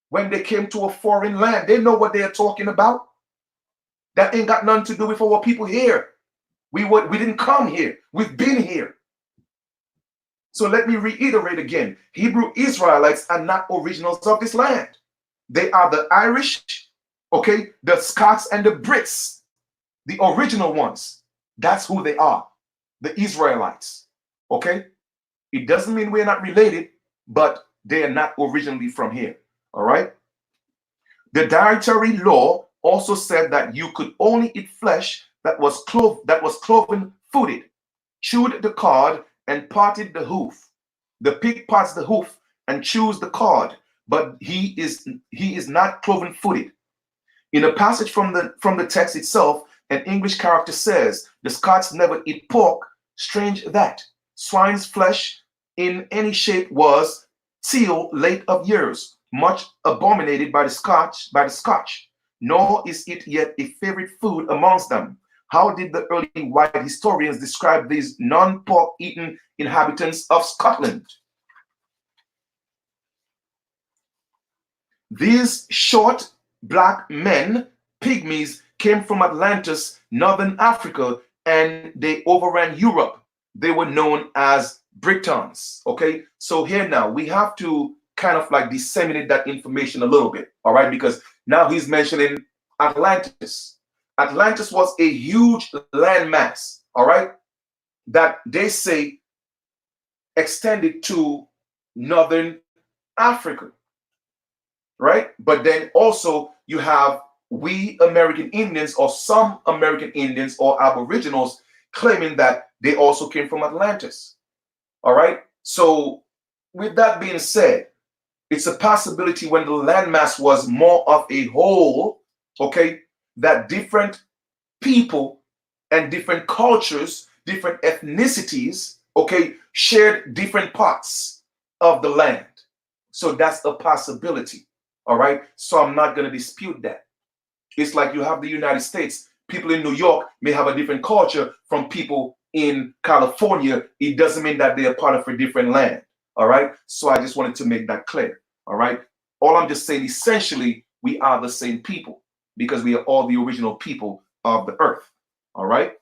Speaker 1: When they came to a foreign land, they know what they're talking about. That ain't got nothing to do with our people here. We didn't come here. We've been here. So let me reiterate again. Hebrew Israelites are not originals of this land. They are the Irish, okay, the Scots and the Brits, the original ones. That's who they are, the Israelites, okay? It doesn't mean we're not related, but they are not originally from here, all right? The dietary law also said that you could only eat flesh that was cloven-footed, chewed the card, and parted the hoof. The pig parts the hoof and chews the card, but he is not cloven-footed. In a passage from the text itself, an English character says, the Scots never eat pork. Strange that. Swine's flesh in any shape was, till late of years, much abominated by the Scotch, nor is it yet a favorite food amongst them. How did the early white historians describe these non-pork eating inhabitants of Scotland? These short black men, pygmies, came from Atlantis, northern Africa, and they overran Europe. They were known as Britons. Okay, so here now we have to kind of like disseminate that information a little bit, all right? Because now he's mentioning Atlantis. Atlantis was a huge landmass, all right, that they say extended to northern Africa, right? But then also you have we American Indians or some American Indians or Aboriginals claiming that they also came from Atlantis, all right? So with that being said, it's a possibility when the landmass was more of a whole, okay, that different people and different cultures, different ethnicities, okay, shared different parts of the land. So that's a possibility, all right? So I'm not going to dispute that. It's like you have the United States. People in New York may have a different culture from people in California. It doesn't mean that they are part of a different land, all right? So I just wanted to make that clear, all right? All I'm just saying, essentially, we are the same people because we are all the original people of the earth, all right?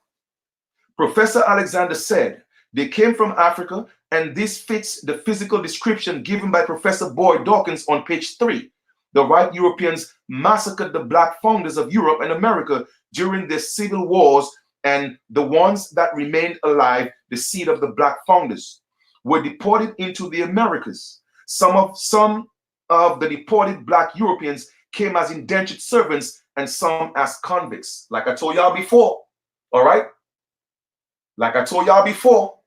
Speaker 1: Professor Alexander said, they came from Africa, and this fits the physical description given by Professor Boyd Dawkins on page 3. The white Europeans massacred the black founders of Europe and America during the civil wars, and the ones that remained alive, the seed of the black founders, were deported into the Americas. Some of the deported black Europeans came as indentured servants and some as convicts. Like I told y'all before, all right? Like I told y'all before.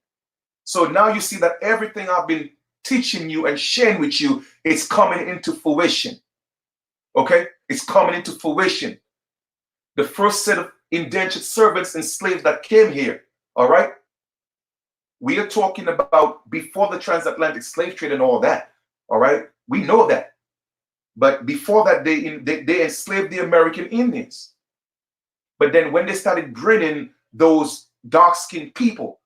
Speaker 1: So now you see that everything I've been teaching you and sharing with you, it's coming into fruition. Okay? It's coming into fruition. The first set of indentured servants and slaves that came here, all right? We are talking about before the transatlantic slave trade and all that, all right? We know that. But before that, they enslaved the American Indians. But then when they started bringing those dark-skinned people,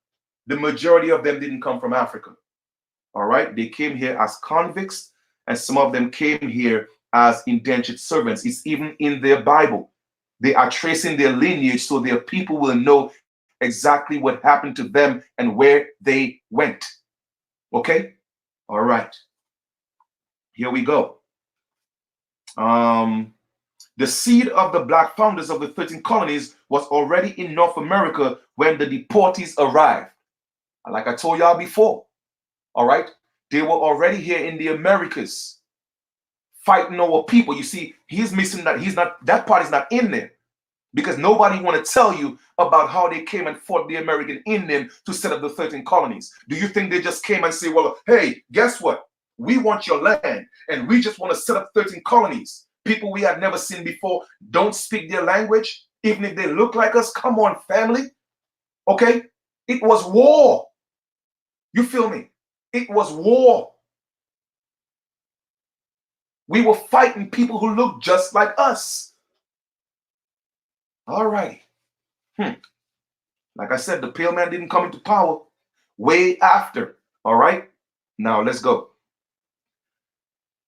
Speaker 1: the majority of them didn't come from Africa, all right? They came here as convicts, and some of them came here as indentured servants. It's even in their Bible. They are tracing their lineage so their people will know exactly what happened to them and where they went. Okay? All right. Here we go. The seed of the black founders of the 13 colonies was already in North America when the deportees arrived. Like I told y'all before, all right? They were already here in the Americas fighting our people. You see, he's missing that. That part is not in there because nobody want to tell you about how they came and fought the American Indian to set up the 13 colonies. Do you think they just came and say, well, hey, guess what? We want your land and we just want to set up 13 colonies. People we had never seen before, don't speak their language. Even if they look like us, come on, family. Okay? It was war. You feel me? It was war. We were fighting people who looked just like us. All righty. Like I said, the pale man didn't come into power way after. All right? Now let's go.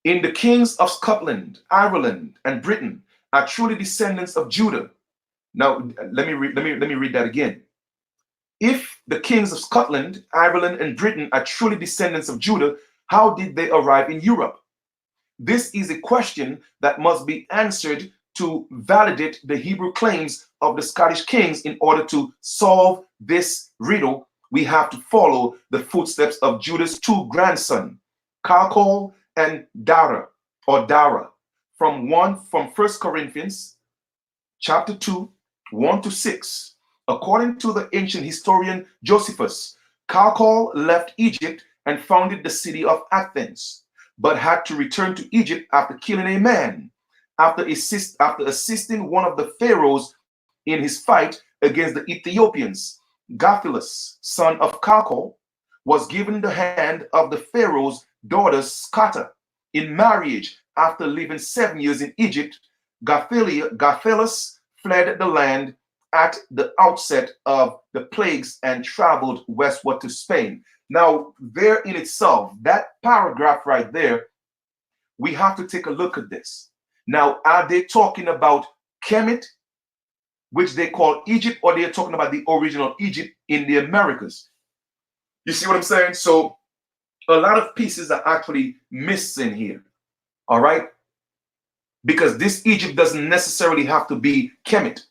Speaker 1: In the kings of Scotland, Ireland, and Britain are truly descendants of Judah. Now let me read that again. If the kings of Scotland, Ireland, and Britain are truly descendants of Judah, how did they arrive in Europe? This is a question that must be answered to validate the Hebrew claims of the Scottish kings. In order to solve this riddle, we have to follow the footsteps of Judah's two grandsons, Calcol and Dara, from 1 Corinthians chapter 2, 1-6. According to the ancient historian Josephus, Calcol left Egypt and founded the city of Athens, but had to return to Egypt after killing a man. After assisting one of the pharaohs in his fight against the Ethiopians, Gaphilas, son of Calcol, was given the hand of the pharaoh's daughter Scata in marriage. After living 7 years in Egypt, Gaphilas fled the land at the outset of the plagues and traveled westward to Spain. Now, there in itself, that paragraph right there, we have to take a look at this. Now, are they talking about Kemet, which they call Egypt, or they're talking about the original Egypt in the Americas? You see what I'm saying? So a lot of pieces are actually missing here. All right? Because this Egypt doesn't necessarily have to be Kemet.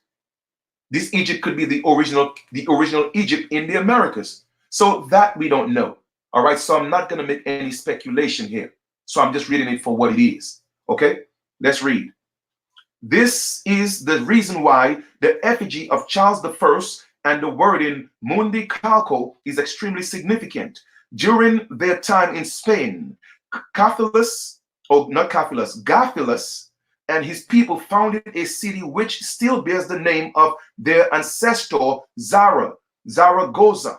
Speaker 1: This Egypt could be the original Egypt in the Americas. So that we don't know. All right. So I'm not going to make any speculation here. So I'm just reading it for what it is. Okay. Let's read. This is the reason why the effigy of Charles I and the wording Mundi Calco is extremely significant. During their time in Spain, Gaphilas and his people founded a city which still bears the name of their ancestor Zaragoza.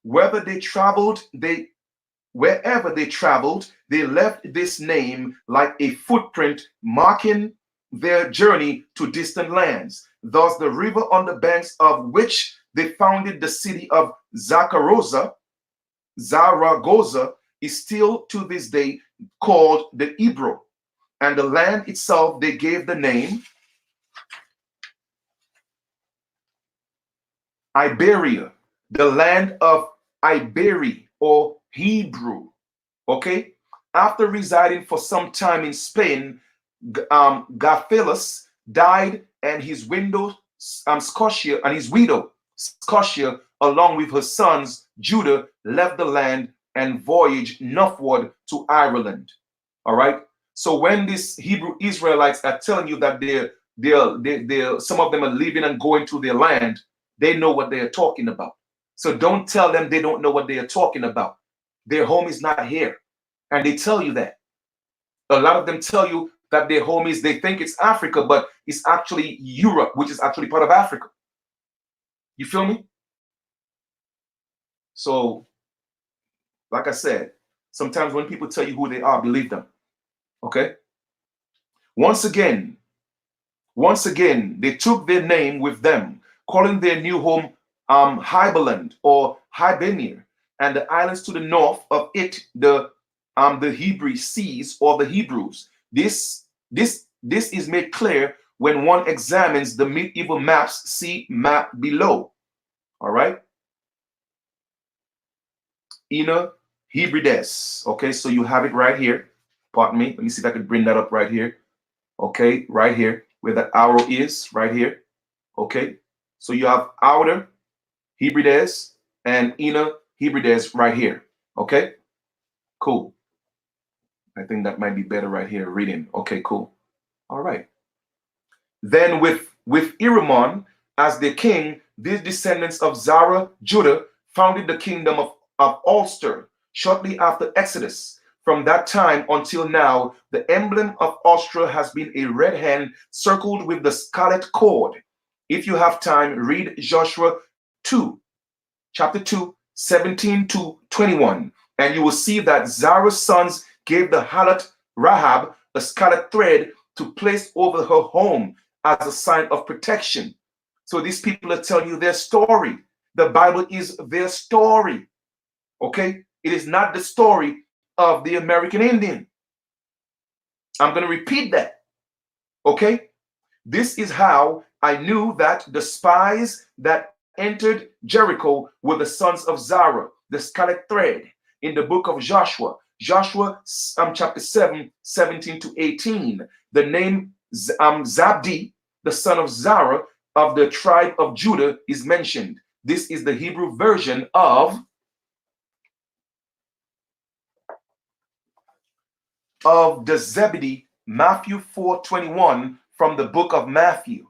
Speaker 1: Wherever they traveled, they left this name like a footprint marking their journey to distant lands. Thus, the river on the banks of which they founded the city of Zaragoza is still to this day called the Ebro. And the land itself, they gave the name Iberia, the land of Iberi or Hebrew. Okay? After residing for some time in Spain, Gaphilas died, and his widow Scotia, along with her sons Judah, left the land and voyaged northward to Ireland. All right? So when these Hebrew Israelites are telling you that they're some of them are leaving and going to their land, they know what they are talking about. So don't tell them they don't know what they are talking about. Their home is not here. And they tell you that. A lot of them tell you that their home is, they think it's Africa, but it's actually Europe, which is actually part of Africa. You feel me? So, like I said, sometimes when people tell you who they are, believe them. Okay? Once again, they took their name with them, calling their new home Hiberland or Hibernia, and the islands to the north of it, the Hebrew seas or the Hebrews. This is made clear when one examines the medieval maps. See map below. All right. Ina Hebrides. Okay, so you have it right here. Pardon me. Let me see if I can bring that up right here. Okay, right here where the arrow is, right here. Okay, so you have outer Hebrides and inner Hebrides right here. Okay, cool. I think that might be better right here reading. Okay, cool. All right. Then with Iramon as their king, these descendants of Zara, Judah, founded the kingdom of Ulster shortly after Exodus. From that time until now, the emblem of Ulster has been a red hand circled with the scarlet cord. If you have time, read Joshua 2, chapter 2, 17 to 21, and you will see that Zara's sons gave the harlot Rahab a scarlet thread to place over her home as a sign of protection. So these people are telling you their story. The Bible is their story. Okay? It is not the story of the American Indian. I'm going to repeat that. Okay? This is how I knew that the spies that entered Jericho were the sons of Zara, the scarlet thread, in the book of Joshua. Joshua chapter 7, 17 to 18. The name Zabdi, the son of Zara of the tribe of Judah, is mentioned. This is the Hebrew version of the Zebedee, Matthew 4:21, from the book of Matthew.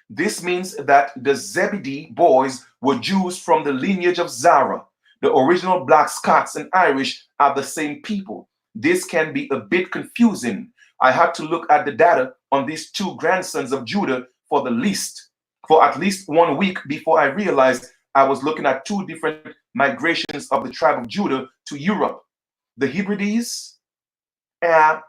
Speaker 1: This means that the Zebedee boys were Jews from the lineage of Zara. The original Black Scots and Irish are the same people. This can be a bit confusing. I had to look at the data on these two grandsons of Judah for at least 1 week before I realized I was looking at two different migrations of the tribe of Judah to Europe. The Hebrides are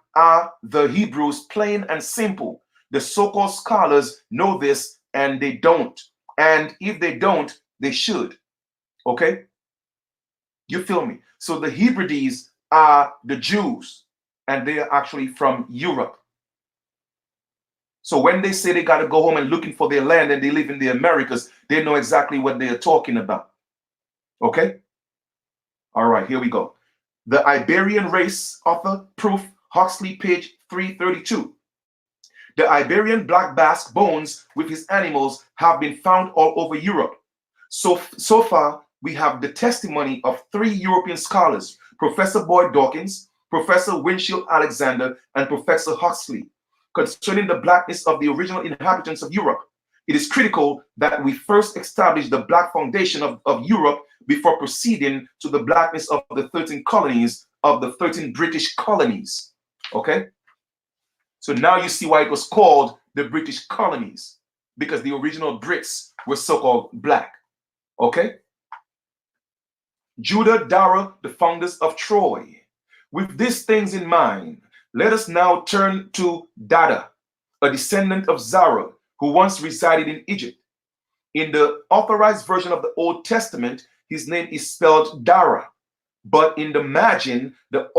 Speaker 1: the Hebrews, plain and simple. The so-called scholars know this and they don't. And if they don't, they should. Okay? You feel me? So the Hebrides are the Jews and they are actually from Europe. So when they say they got to go home and looking for their land and they live in the Americas, they know exactly what they are talking about. Okay? All right, here we go. The Iberian Race, author, proof, Huxley, page 332. The Iberian black Basque bones with his animals have been found all over Europe. So far, we have the testimony of 3 European scholars, Professor Boyd Dawkins, Professor Winchell Alexander, and Professor Huxley, concerning the blackness of the original inhabitants of Europe. It is critical that we first establish the black foundation of Europe before proceeding to the blackness of the 13 colonies of the 13 British colonies. Okay? So now you see why it was called the British colonies, because the original Brits were so-called black. Okay? Judah, Dara, the founders of Troy. With these things in mind, let us now turn to Dada, a descendant of Zara, who once resided in Egypt. In the authorized version of the Old Testament, his name is spelled Dara, but in the margin, the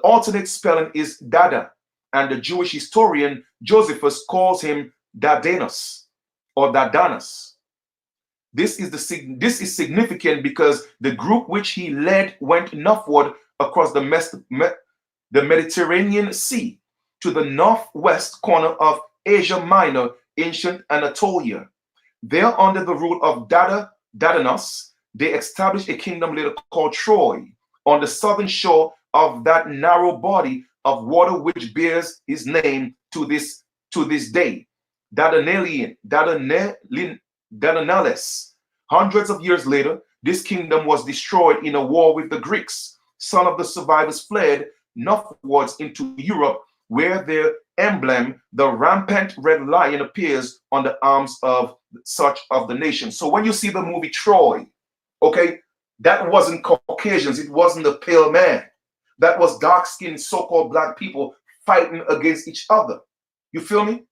Speaker 1: alternate spelling is Dada, and the Jewish historian Josephus calls him Dadanus or Dadanus. This is significant because the group which he led went northward across the Mediterranean Sea to the northwest corner of Asia Minor, ancient Anatolia. There, under the rule of Dadanus, they established a kingdom later called Troy on the southern shore of that narrow body of water which bears his name to this day. Dardanelles. Hundreds of years later, this kingdom was destroyed in a war with the Greeks. Some of the survivors fled northwards into Europe, where their emblem, the rampant red lion, appears on the arms of such of the nation. So when you see the movie Troy, okay, that wasn't Caucasians, it wasn't the pale man. That was dark-skinned so-called black people fighting against each other. You feel me?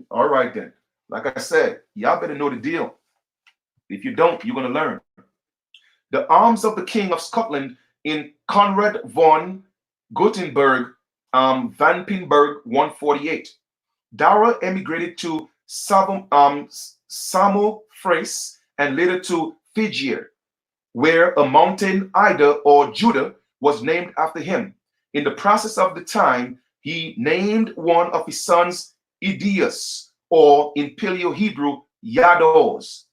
Speaker 1: All right then. Like I said, y'all better know the deal. If you don't, you're going to learn. The arms of the King of Scotland in Conrad von Gothenburg, Vanpenburg 148. Dara emigrated to Samothrace and later to Figia, where a mountain Ida or Judah was named after him. In the process of the time, he named one of his sons Idias, or in Paleo-Hebrew, Yados.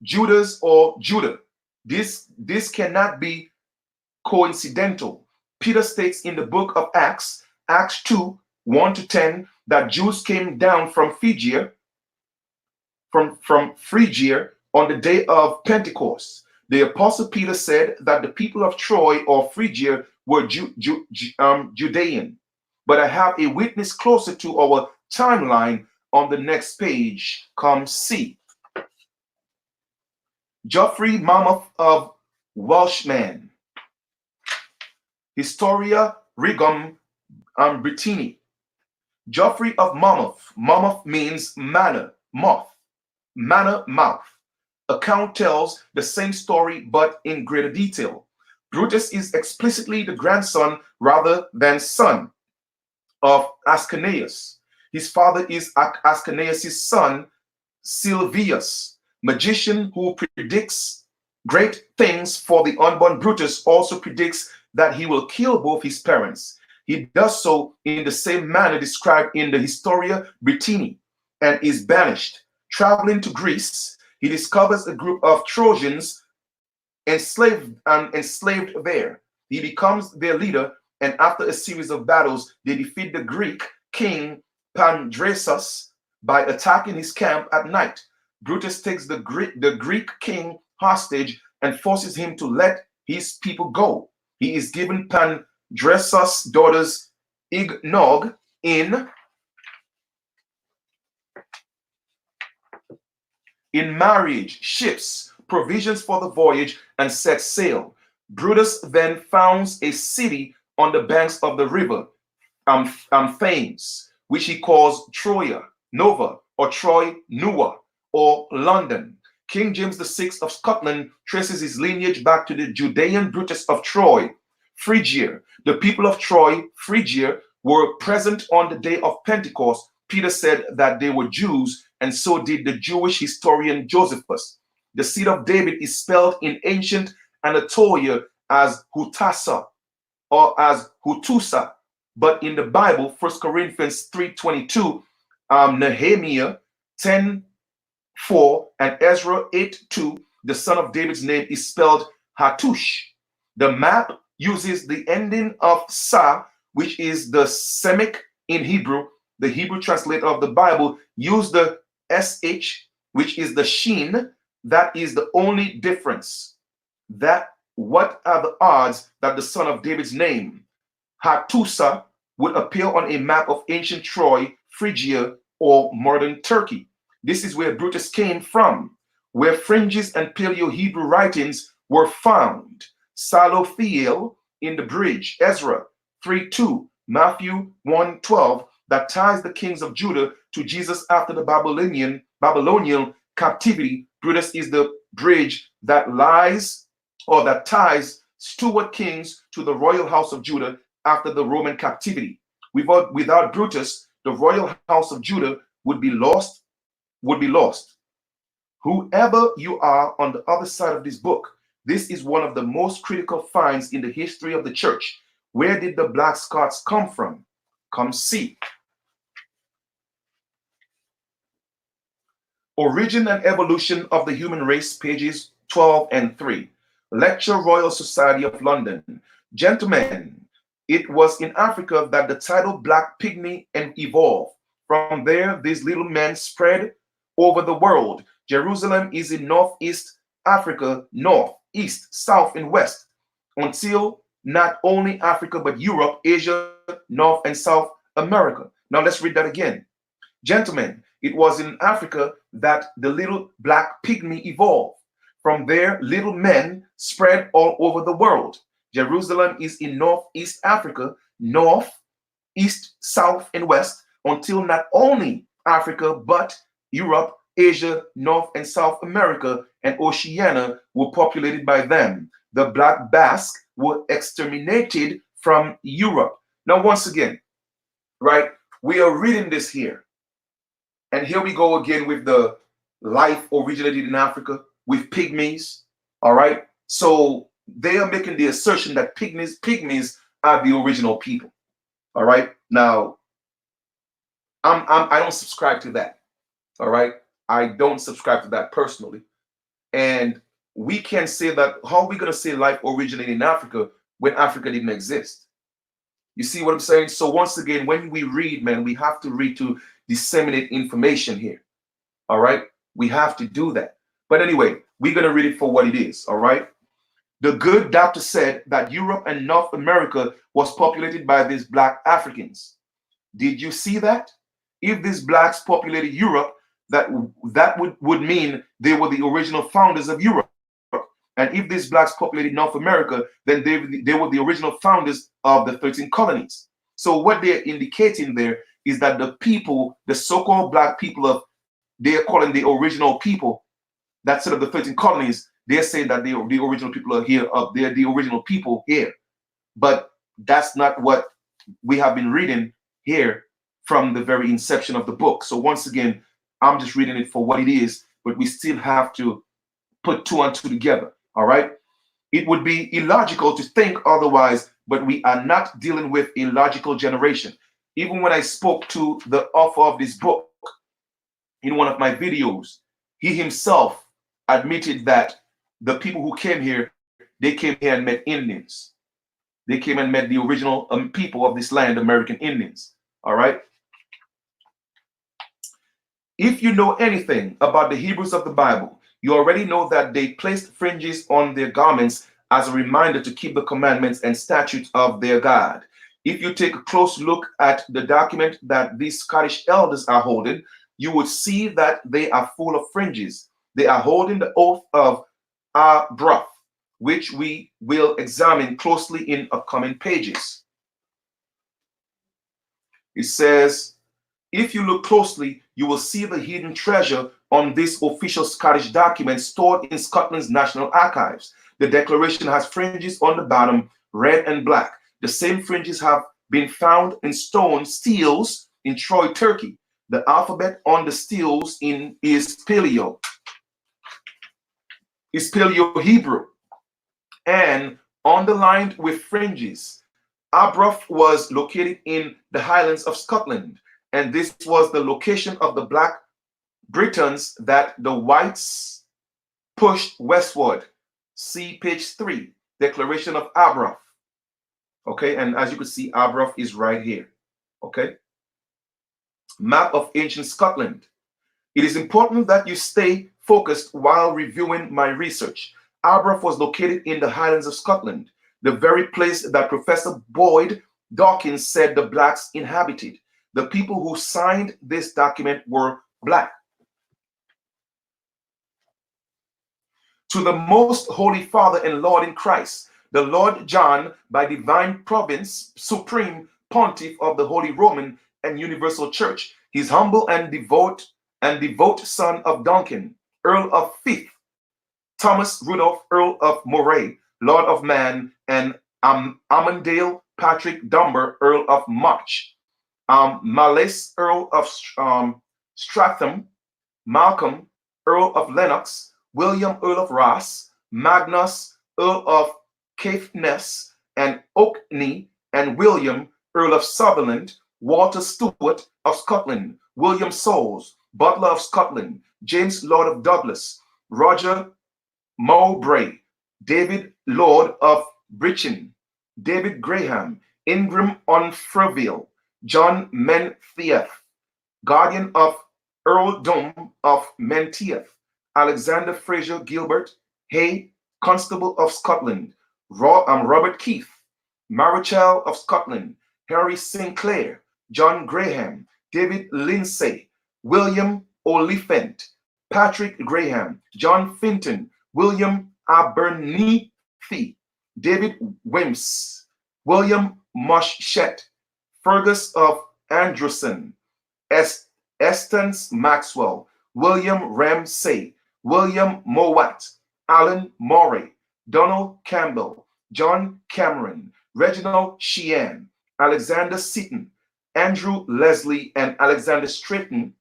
Speaker 1: Judas or Judah. This cannot be coincidental. Peter states in the book of Acts, Acts 2, 1-10, that Jews came down from Phrygia, from Phrygia on the day of Pentecost. The apostle Peter said that the people of Troy or Phrygia were Judean, but I have a witness closer to our timeline on the next page. Come see. Geoffrey Monmouth of Welshman, Historia Regum Britanniae. Geoffrey of Monmouth. Monmouth means manor, moth, manor, mouth. Account tells the same story but in greater detail. Brutus is explicitly the grandson rather than son of Ascanius. His father is Ascanius' son, Silvius, magician who predicts great things for the unborn. Brutus also predicts that he will kill both his parents. He does so in the same manner described in the Historia Britanniae and is banished. Traveling to Greece, he discovers a group of Trojans enslaved there. He becomes their leader, and after a series of battles, they defeat the Greek king Pandrasus by attacking his camp at night. Brutus takes the Greek king hostage and forces him to let his people go. He is given Pandrasus' daughters Ignog in marriage, ships, provisions for the voyage, and sets sail. Brutus then founds a city on the banks of the river Thames, which he calls Troia Nova, or Troy Nua, or London. King James VI of Scotland traces his lineage back to the Judean Brutus of Troy, Phrygia. The people of Troy, Phrygia, were present on the day of Pentecost. Peter said that they were Jews, and so did the Jewish historian Josephus. The seed of David is spelled in ancient Anatolia as Hutasa or as Hutusa, but in the Bible, 1 Corinthians 3:22, Nehemiah 10:4, and Ezra 8:2, the son of David's name is spelled Hatush. The map uses the ending of Sa, which is the Semitic in Hebrew. The Hebrew translator of the Bible used the SH, which is the Shin. That is the only difference. What are the odds that the son of David's name, Hatusa, would appear on a map of ancient Troy, Phrygia, or modern Turkey? This is where Brutus came from, where Fringes and Paleo-Hebrew writings were found. Salothiel in the bridge, Ezra 3:2, Matthew 1:12, that ties the kings of Judah to Jesus after the Babylonian captivity. Brutus is the bridge that ties Stuart kings to the royal house of Judah after the Roman captivity. Without Brutus, the royal house of Judah would be lost. Whoever you are on the other side of this book, this is one of the most critical finds in the history of the church. Where did the Black Scots come from? Come see. Origin and Evolution of the Human Race, pages 12 and 3. Lecture, Royal Society of London. Gentlemen, it was in Africa that the title Black Pygmy evolved. From there, these little men spread over the world. Jerusalem is in Northeast Africa, North, East, South, and West, until not only Africa, but Europe, Asia, North, and South America. Now let's read that again. Gentlemen, it was in Africa that the little black pygmy evolved. From there, little men spread all over the world. Jerusalem is in Northeast Africa, North, East, South, and West, until not only Africa, but Europe, Asia, North and South America, and Oceania were populated by them. The Black Basque were exterminated from Europe. Now, once again, right, we are reading this here. And here we go again with the life originated in Africa with pygmies. All right. So they are making the assertion that pygmies are the original people. All right. Now, I don't subscribe to that. All right. I don't subscribe to that personally. And we can say that, how are we going to say life originated in Africa when Africa didn't exist? You see what I'm saying? So once again, when we read, man, we have to read to disseminate information here. All right. We have to do that. But anyway, we're going to read it for what it is. All right. The good doctor said that Europe and North America was populated by these black Africans. Did you see that? If these blacks populated Europe, that would mean they were the original founders of Europe. And if these blacks populated North America, then they were the original founders of the 13 colonies. So what they're indicating there is that the people, the so-called black people of, they're calling the original people that set up the 13 colonies, they're saying that the original people are here, they're the original people here. But that's not what we have been reading here from the very inception of the book. So once again, I'm just reading it for what it is, but we still have to put two and two together, all right? It would be illogical to think otherwise, but we are not dealing with illogical generation. Even when I spoke to the author of this book in one of my videos, he himself admitted that the people who came here, they came here and met Indians. They came and met the original people of this land, American Indians, all right? If you know anything about the Hebrews of the Bible, you already know that they placed fringes on their garments as a reminder to keep the commandments and statutes of their God. If you take a close look at the document that these Scottish elders are holding, you would see that they are full of fringes. They are holding the oath of Arbroath, which we will examine closely in upcoming pages. It says, if you look closely, you will see the hidden treasure on this official Scottish document stored in Scotland's National Archives. The declaration has fringes on the bottom, red and black. The same fringes have been found in stone steels in Troy, Turkey. The alphabet on the steels is Paleo-Hebrew and underlined with fringes. Arbroath was located in the Highlands of Scotland, and this was the location of the Black Britons that the whites pushed westward. See page 3, Declaration of Arbroath. Okay, and as you can see, Arbroath is right here. Okay, map of ancient Scotland. It is important that you stay focused while reviewing my research. Arbroath was located in the Highlands of Scotland, the very place that Professor Boyd Dawkins said the blacks inhabited. The people who signed this document were black. To the most holy Father and Lord in Christ, the Lord John, by divine providence, supreme pontiff of the Holy Roman and Universal Church, his humble and devout son of Duncan, Earl of Fife, Thomas Rudolph, Earl of Moray, Lord of Man, and Amandale Patrick Dumber, Earl of March, Malles, Earl of Stratham, Malcolm, Earl of Lennox, William, Earl of Ross, Magnus, Earl of Caithness and Orkney, and William, Earl of Sutherland, Walter Stewart of Scotland, William Soules, Butler of Scotland, James, Lord of Douglas, Roger Mowbray, David, Lord of Britchen, David Graham, Ingram on Freville, John Menteith, Guardian of Earldom of Menteith, Alexander Fraser Gilbert, Hay, Constable of Scotland, Robert Keith, Marichal of Scotland, Harry Sinclair, John Graham, David Lindsay, William Oliphant, Patrick Graham, John Finton, William Abernethy, David Wimps, William Muschett, Fergus of Andrewson, Estance Maxwell, William Ramsay, William Mowat, Alan Morey, Donald Campbell, John Cameron, Reginald Sheehan, Alexander Seaton, Andrew Leslie, and Alexander Stratton,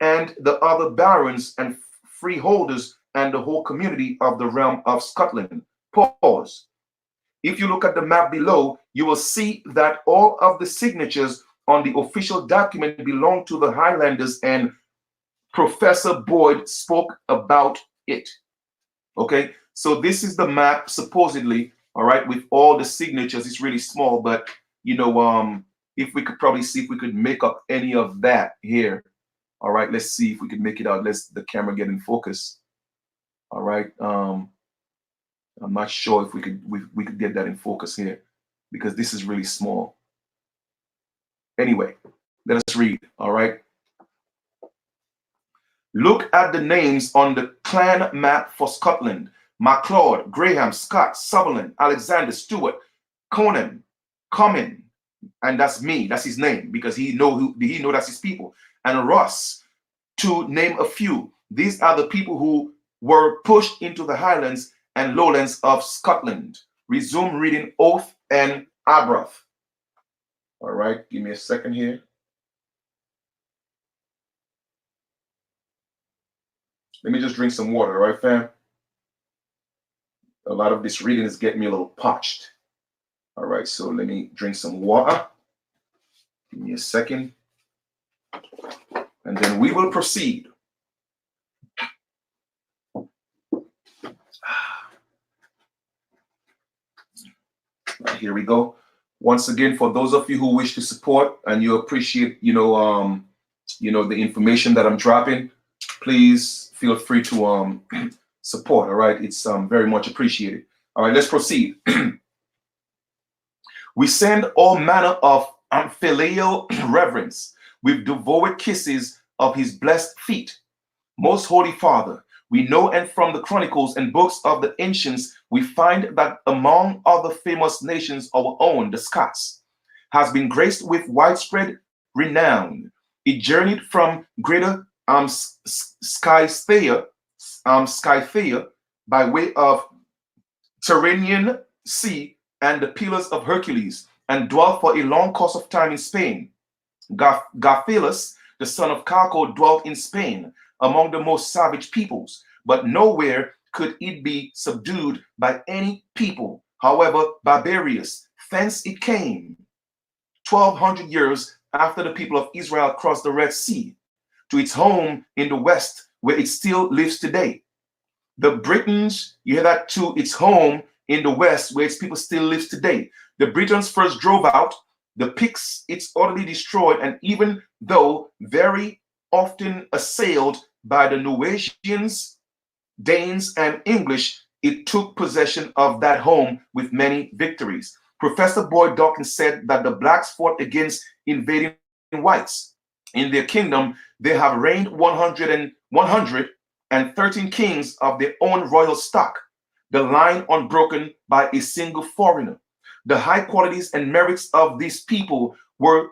Speaker 1: and the other barons and freeholders and the whole community of the realm of Scotland. Pause. If you look at the map below, you will see that all of the signatures on the official document belong to the Highlanders, and Professor Boyd spoke about it. Okay, so this is the map supposedly, all right, with all the signatures. It's really small, but you know, if we could probably see if we could make up any of that here. All right, let's see if we can make it out. Let's the camera get in focus. All right, I'm not sure if we could get that in focus here because this is really small. Anyway, Let us read, all right? Look at the names on the clan map for Scotland. MacLeod, Graham, Scott, Sutherland, Alexander, Stewart, Conan, Comyn, and that's me. That's his name because he know that's his people. And Ross, to name a few. These are the people who were pushed into the Highlands and Lowlands of Scotland. Resume reading Oath and Arbroath. All right, give me a second here. Let me just drink some water, all right, fam? A lot of this reading is getting me a little parched. All right, so let me drink some water. Give me a second. And then we will proceed. Right, here we go. Once again, for those of you who wish to support and you appreciate, the information that I'm dropping, please feel free to support. All right, it's very much appreciated. All right, let's proceed. We send all manner of filial reverence with devoted kisses of his blessed feet. Most Holy Father, we know, and from the chronicles and books of the ancients, we find that among other famous nations, our own, the Scots, has been graced with widespread renown. It journeyed from greater Scythia by way of Tyrrhenian Sea and the Pillars of Hercules, and dwelt for a long course of time in Spain. Garthilus, the son of Calco, dwelt in Spain among the most savage peoples, but nowhere could it be subdued by any people, however barbarous. Thence it came, 1200 years after the people of Israel crossed the Red Sea, to its home in the west, where it still lives today. The Britons, you hear that, to its home in the west, where its people still lives today. The Britons first drove out, the Picts it's utterly destroyed, and even though very often assailed by the Norwegians, Danes, and English, it took possession of that home with many victories. Professor Boyd Dawkins said that the blacks fought against invading whites. In their kingdom, they have reigned 113 kings of their own royal stock, the line unbroken by a single foreigner. The high qualities and merits of these people were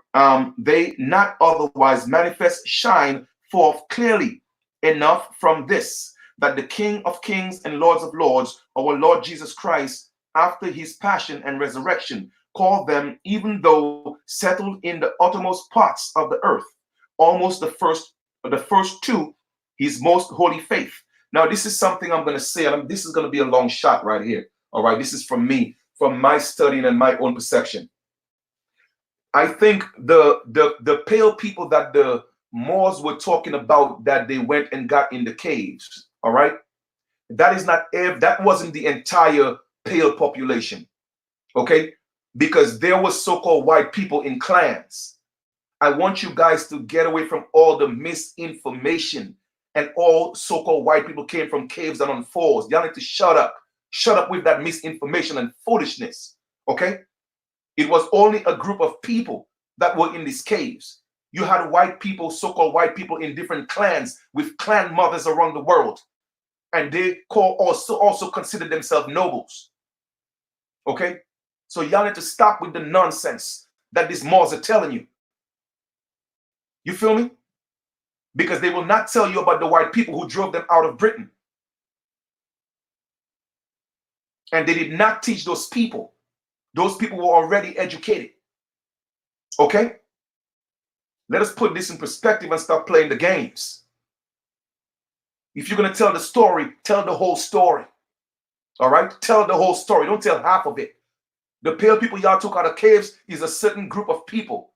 Speaker 1: they not otherwise manifest shine forth clearly enough from this, that the King of kings and Lords of lords, our Lord Jesus Christ, after his passion and resurrection, called them, even though settled in the uttermost parts of the earth, almost the first two, his most holy faith. Now, this is something I'm going to say, and this is going to be a long shot right here. All right, this is from me, from my studying and my own perception. I think the pale people that the Moors were talking about, that they went and got in the caves, all right, that wasn't the entire pale population, okay, because there was so-called white people in clans. I want you guys to get away from all the misinformation, and all so-called white people came from caves and on falls. Y'all need to shut up with that misinformation and foolishness, okay? It was only a group of people that were in these caves. You had white people, so-called white people, in different clans with clan mothers around the world, and they also consider themselves nobles. Okay, so y'all need to stop with the nonsense that these Moors are telling you. You feel me? Because they will not tell you about the white people who drove them out of Britain, and they did not teach those people. Those people were already educated. Okay? Let us put this in perspective and stop playing the games. If you're going to tell the story, tell the whole story. All right? Tell the whole story. Don't tell half of it. The pale people y'all took out of caves is a certain group of people.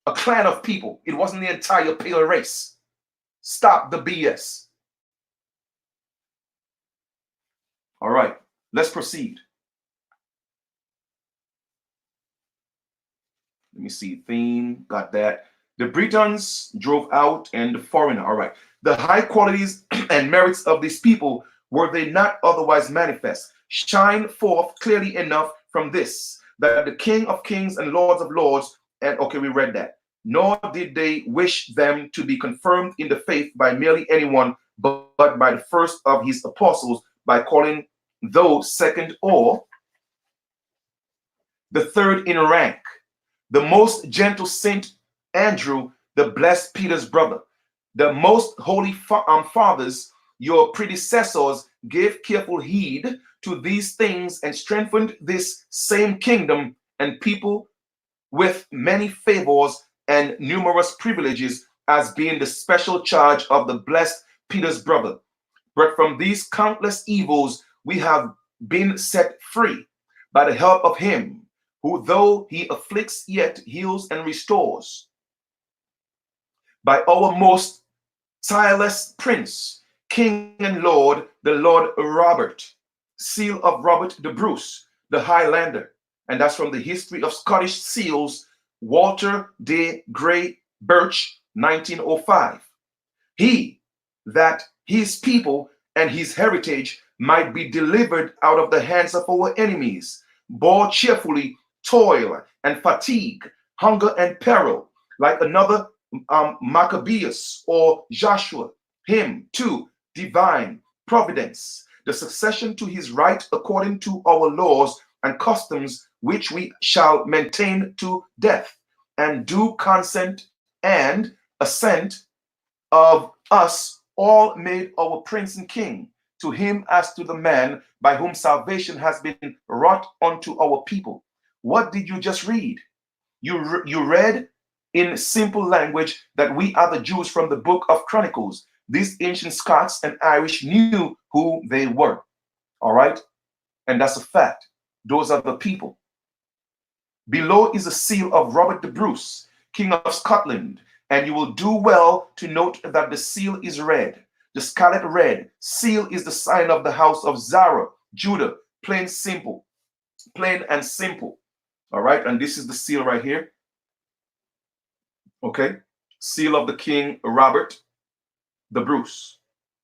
Speaker 1: A clan of people. It wasn't the entire pale race. Stop the BS. All right. Let's proceed. Let me see. Theme. Got that. The Britons drove out, and the foreigner. All right. The high qualities and merits of these people, were they not otherwise manifest, shine forth clearly enough from this, that the King of kings and Lords of lords, and okay, we read that. Nor did they wish them to be confirmed in the faith by merely anyone, but by the first of his apostles, by calling those second or the third in rank, the most gentle Saint Andrew, the blessed Peter's brother. The most holy fathers, your predecessors, gave careful heed to these things and strengthened this same kingdom and people with many favors and numerous privileges, as being the special charge of the blessed Peter's brother. But from these countless evils we have been set free by the help of him who, though he afflicts, yet heals and restores. By our most tireless prince, king and lord, the Lord Robert, seal of Robert de Bruce, the Highlander. And that's from the History of Scottish Seals, Walter de Grey Birch, 1905. He, that his people and his heritage might be delivered out of the hands of our enemies, bore cheerfully toil and fatigue, hunger and peril, like another Maccabeus or Joshua. Him, too, divine providence, the succession to his right according to our laws and customs, which we shall maintain to death, and due consent and assent of us all made our prince and king, to him as to the man by whom salvation has been wrought unto our people. What did you just read? You read in simple language that we are the Jews from the book of Chronicles. These ancient Scots and Irish knew who they were. All right? And that's a fact. Those are the people. Below is a seal of Robert de Bruce, King of Scotland, and you will do well to note that the seal is red. The scarlet red seal is the sign of the house of Zara, Judah, plain and simple. All right, and this is the seal right here. Okay, seal of the King Robert the Bruce.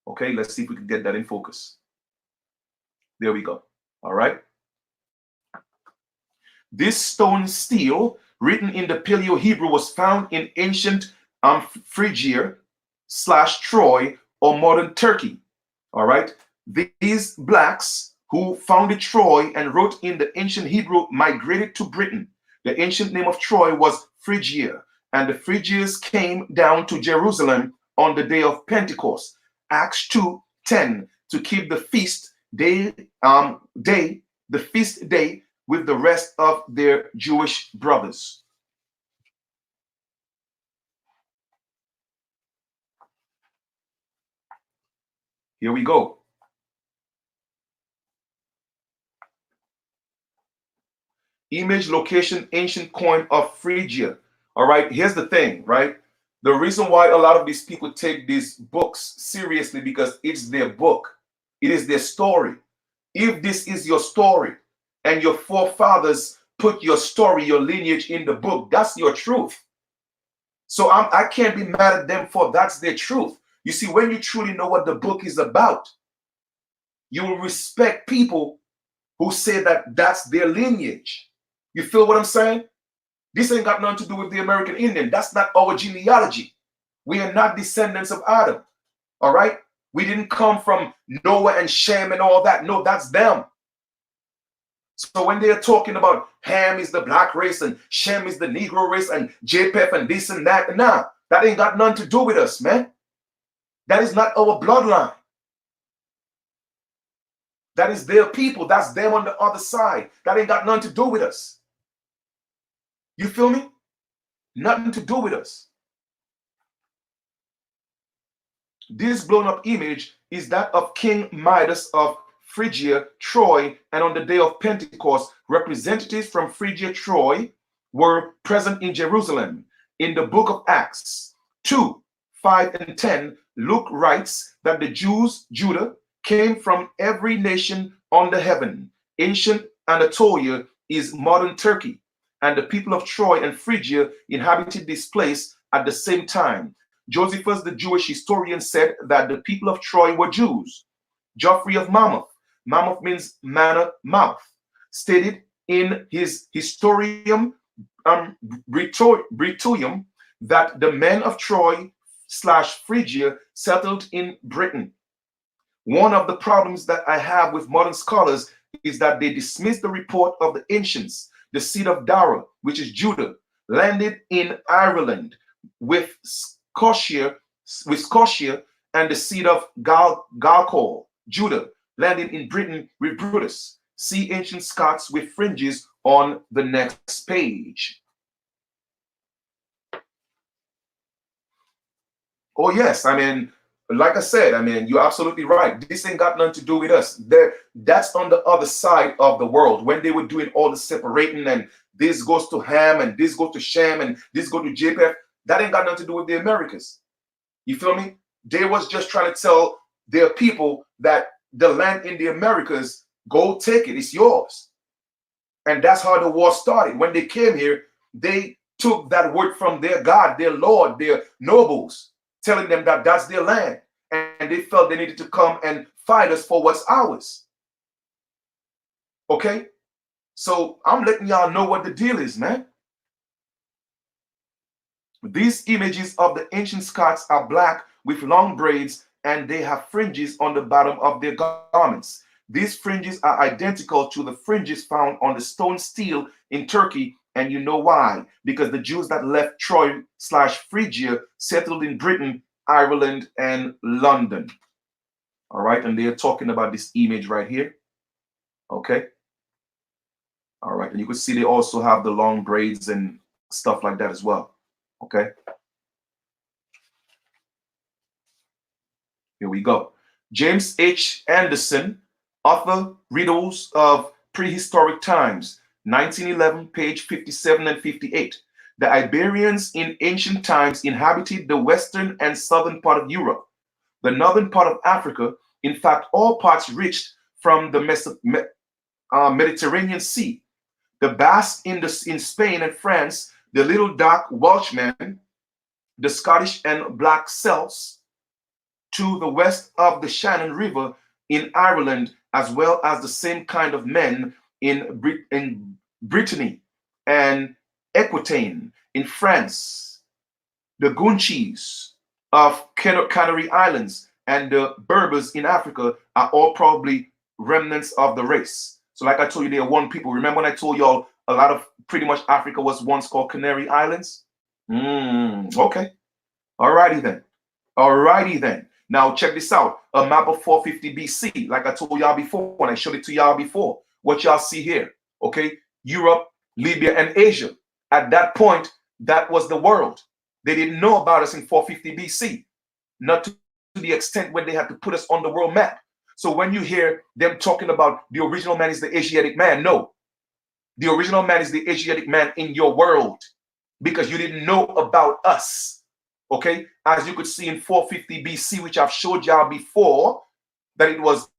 Speaker 1: Okay, let's see if we can get that in focus. There we go. All right. This stone stele, written in the Paleo Hebrew, was found in ancient Phrygia / Troy or modern Turkey. All right. These blacks who founded Troy and wrote in the ancient Hebrew migrated to Britain. The ancient name of Troy was Phrygia, and the Phrygians came down to Jerusalem on the day of Pentecost, Acts 2:10, to keep the feast day, the feast day with the rest of their Jewish brothers. Here we go. Image, location, ancient coin of Phrygia. All right, here's the thing, right? The reason why a lot of these people take these books seriously, because it's their book. It is their story. If this is your story and your forefathers put your story, your lineage in the book, that's your truth. So I can't be mad at them for that's their truth. You see, when you truly know what the book is about, you will respect people who say that that's their lineage. You feel what I'm saying? This ain't got nothing to do with the American Indian. That's not our genealogy. We are not descendants of Adam. All right? We didn't come from Noah and Shem and all that. No, that's them. So when they're talking about Ham is the black race and Shem is the Negro race and Japheth and this and that, nah, that ain't got nothing to do with us, man. That is not our bloodline. That is their people. That's them on the other side. That ain't got nothing to do with us. You feel me? Nothing to do with us. This blown up image is that of King Midas of Phrygia, Troy, and on the day of Pentecost, representatives from Phrygia, Troy were present in Jerusalem. In the book of Acts 2:5 and 10, Luke writes that the Jews, Judah, came from every nation under heaven. Ancient Anatolia is modern Turkey, and the people of Troy and Phrygia inhabited this place at the same time. Josephus, the Jewish historian, said that the people of Troy were Jews. Geoffrey of Monmouth, Monmouth means manor, mouth, stated in his Historium Britoium, that the men of Troy / Phrygia settled in Britain. One of the problems that I have with modern scholars is that they dismiss the report of the ancients. The seed of Dara, which is Judah, landed in Ireland with Scotia, and the seed of Galcol, Judah, landed in Britain with Brutus. See ancient Scots with fringes on the next page. Oh, yes. I mean, like I said, I mean, you're absolutely right. This ain't got nothing to do with us. That's on the other side of the world. When they were doing all the separating and this goes to Ham and this goes to Shem and this goes to Japheth, that ain't got nothing to do with the Americas. You feel me? They was just trying to tell their people that the land in the Americas, go take it. It's yours. And that's how the war started. When they came here, they took that word from their God, their Lord, their nobles, telling them that that's their land. And they felt they needed to come and fight us for what's ours. Okay? So I'm letting y'all know what the deal is, man. These images of the ancient Scots are black with long braids, and they have fringes on the bottom of their garments. These fringes are identical to the fringes found on the stone stele in Turkey, and you know why? Because the Jews that left Troy / Phrygia settled in Britain, Ireland, and London. All right, and they're talking about this image right here. Okay. All right, and you can see they also have the long braids and stuff like that as well. Okay. Here we go. James H. Anderson, author, Riddles of Prehistoric Times, 1911, page 57 and 58. The Iberians in ancient times inhabited the western and southern part of Europe. The northern part of Africa, in fact, all parts reached from the Mediterranean Sea. The Basque in Spain and France, the little dark Welshmen, the Scottish and black Celts, to the west of the Shannon River in Ireland, as well as the same kind of men in Brittany and Aquitaine in France, the Gunchis of Canary Islands and the Berbers in Africa are all probably remnants of the race. So like I told you, they are one people. Remember when I told y'all a lot of pretty much Africa was once called Canary Islands? Okay. Alrighty then. Alrighty then. Now check this out. A map of 450 BC, like I told y'all before, when I showed it to y'all before. What y'all see here, okay? Europe, Libya, and Asia. At that point, that was the world. They didn't know about us in 450 BC, not to the extent when they had to put us on the world map. So when you hear them talking about the original man is the Asiatic man, no. The original man is the Asiatic man in your world because you didn't know about us. Okay, as you could see in 450 BC, which I've showed y'all before, that it was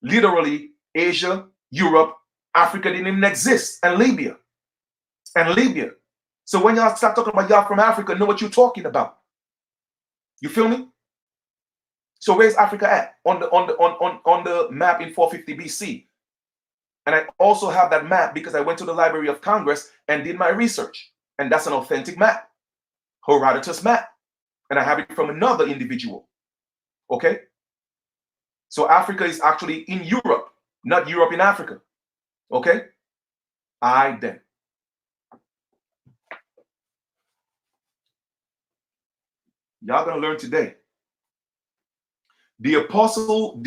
Speaker 1: literally Asia, Europe, Africa didn't even exist, and Libya. So when y'all start talking about y'all from Africa, know what you're talking about. You feel me? So where's Africa at on the map in 450 BC? And I also have that map because I went to the Library of Congress and did my research, and that's an authentic map, Herodotus map. And I have it from another individual. Okay? So Africa is actually in Europe, not Europe in Africa. Okay? Then. Y'all gonna learn today. The apostle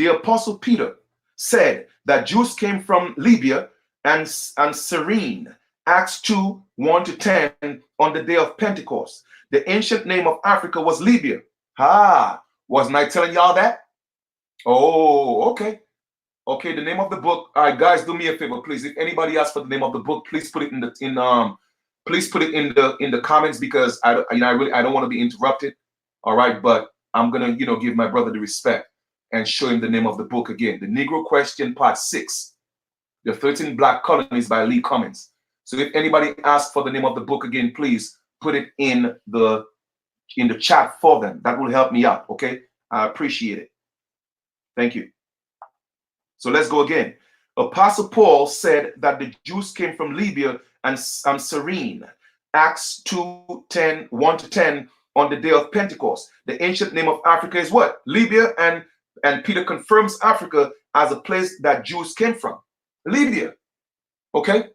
Speaker 1: Peter said that Jews came from Libya and Cyrene, Acts 2, 1-10, on the day of Pentecost. The ancient name of Africa was Libya. Wasn't I telling y'all that? Oh, okay. Okay, the name of the book. All right, guys, do me a favor, please. If anybody asks for the name of the book, please put it in the comments because I don't want to be interrupted. All right, but I'm gonna give my brother the respect and show him the name of the book again. The Negro Question, Part 6. The 13 Black Colonies by Lee Cummins. So if anybody asks for the name of the book again, please put it in the chat for them. That will help me out. Okay, I appreciate it. Thank you. So let's go again. Apostle Paul said that the Jews came from Libya and Cyrene. Acts 2:10, 1-10, on the day of Pentecost. The ancient name of Africa is what? Libya, and Peter confirms Africa as a place that Jews came from. Libya. Okay?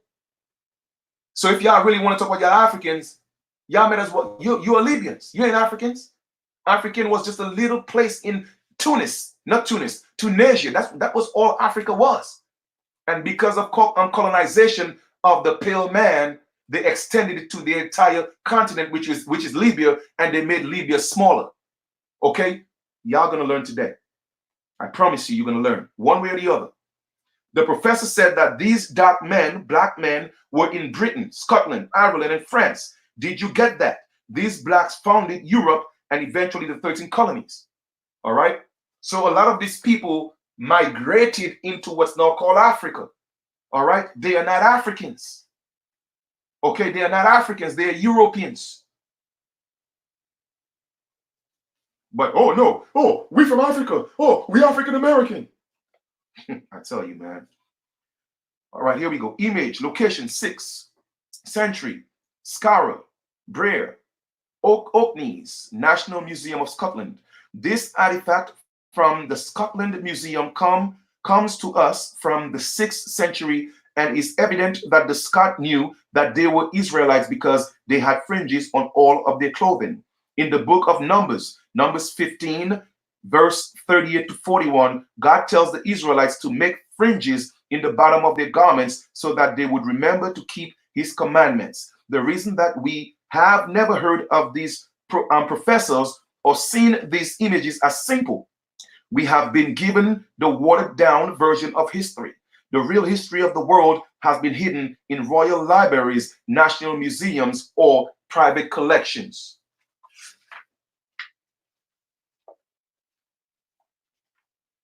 Speaker 1: So if y'all really want to talk about y'all Africans, y'all might as well, you are Libyans. You ain't Africans. African was just a little place in Tunisia. That was all Africa was. And because of colonization of the pale man, they extended it to the entire continent, which is Libya, and they made Libya smaller. Okay? Y'all gonna learn today. I promise you, you're gonna learn one way or the other. The professor said that these dark men, black men, were in Britain, Scotland, Ireland, and France. Did you get that? These blacks founded Europe and eventually the 13 colonies. All right? So a lot of these people migrated into what's now called Africa. All right? They are not Africans. Okay, they are not Africans, they are Europeans. But, oh no, oh, we from Africa. Oh, we African American. I tell you, man. All right, here we go. Image, location, 6th century, Skara, Brer, Orkneys, National Museum of Scotland. This artifact from the Scotland Museum comes to us from the 6th century, and is evident that the Scot knew that they were Israelites because they had fringes on all of their clothing. In the book of Numbers 15, verse 38 to 41, God tells the Israelites to make fringes in the bottom of their garments so that they would remember to keep his commandments. The reason that we have never heard of these professors or seen these images as simple, we have been given the watered down version of history. The real history of the world has been hidden in royal libraries, national museums, or private collections.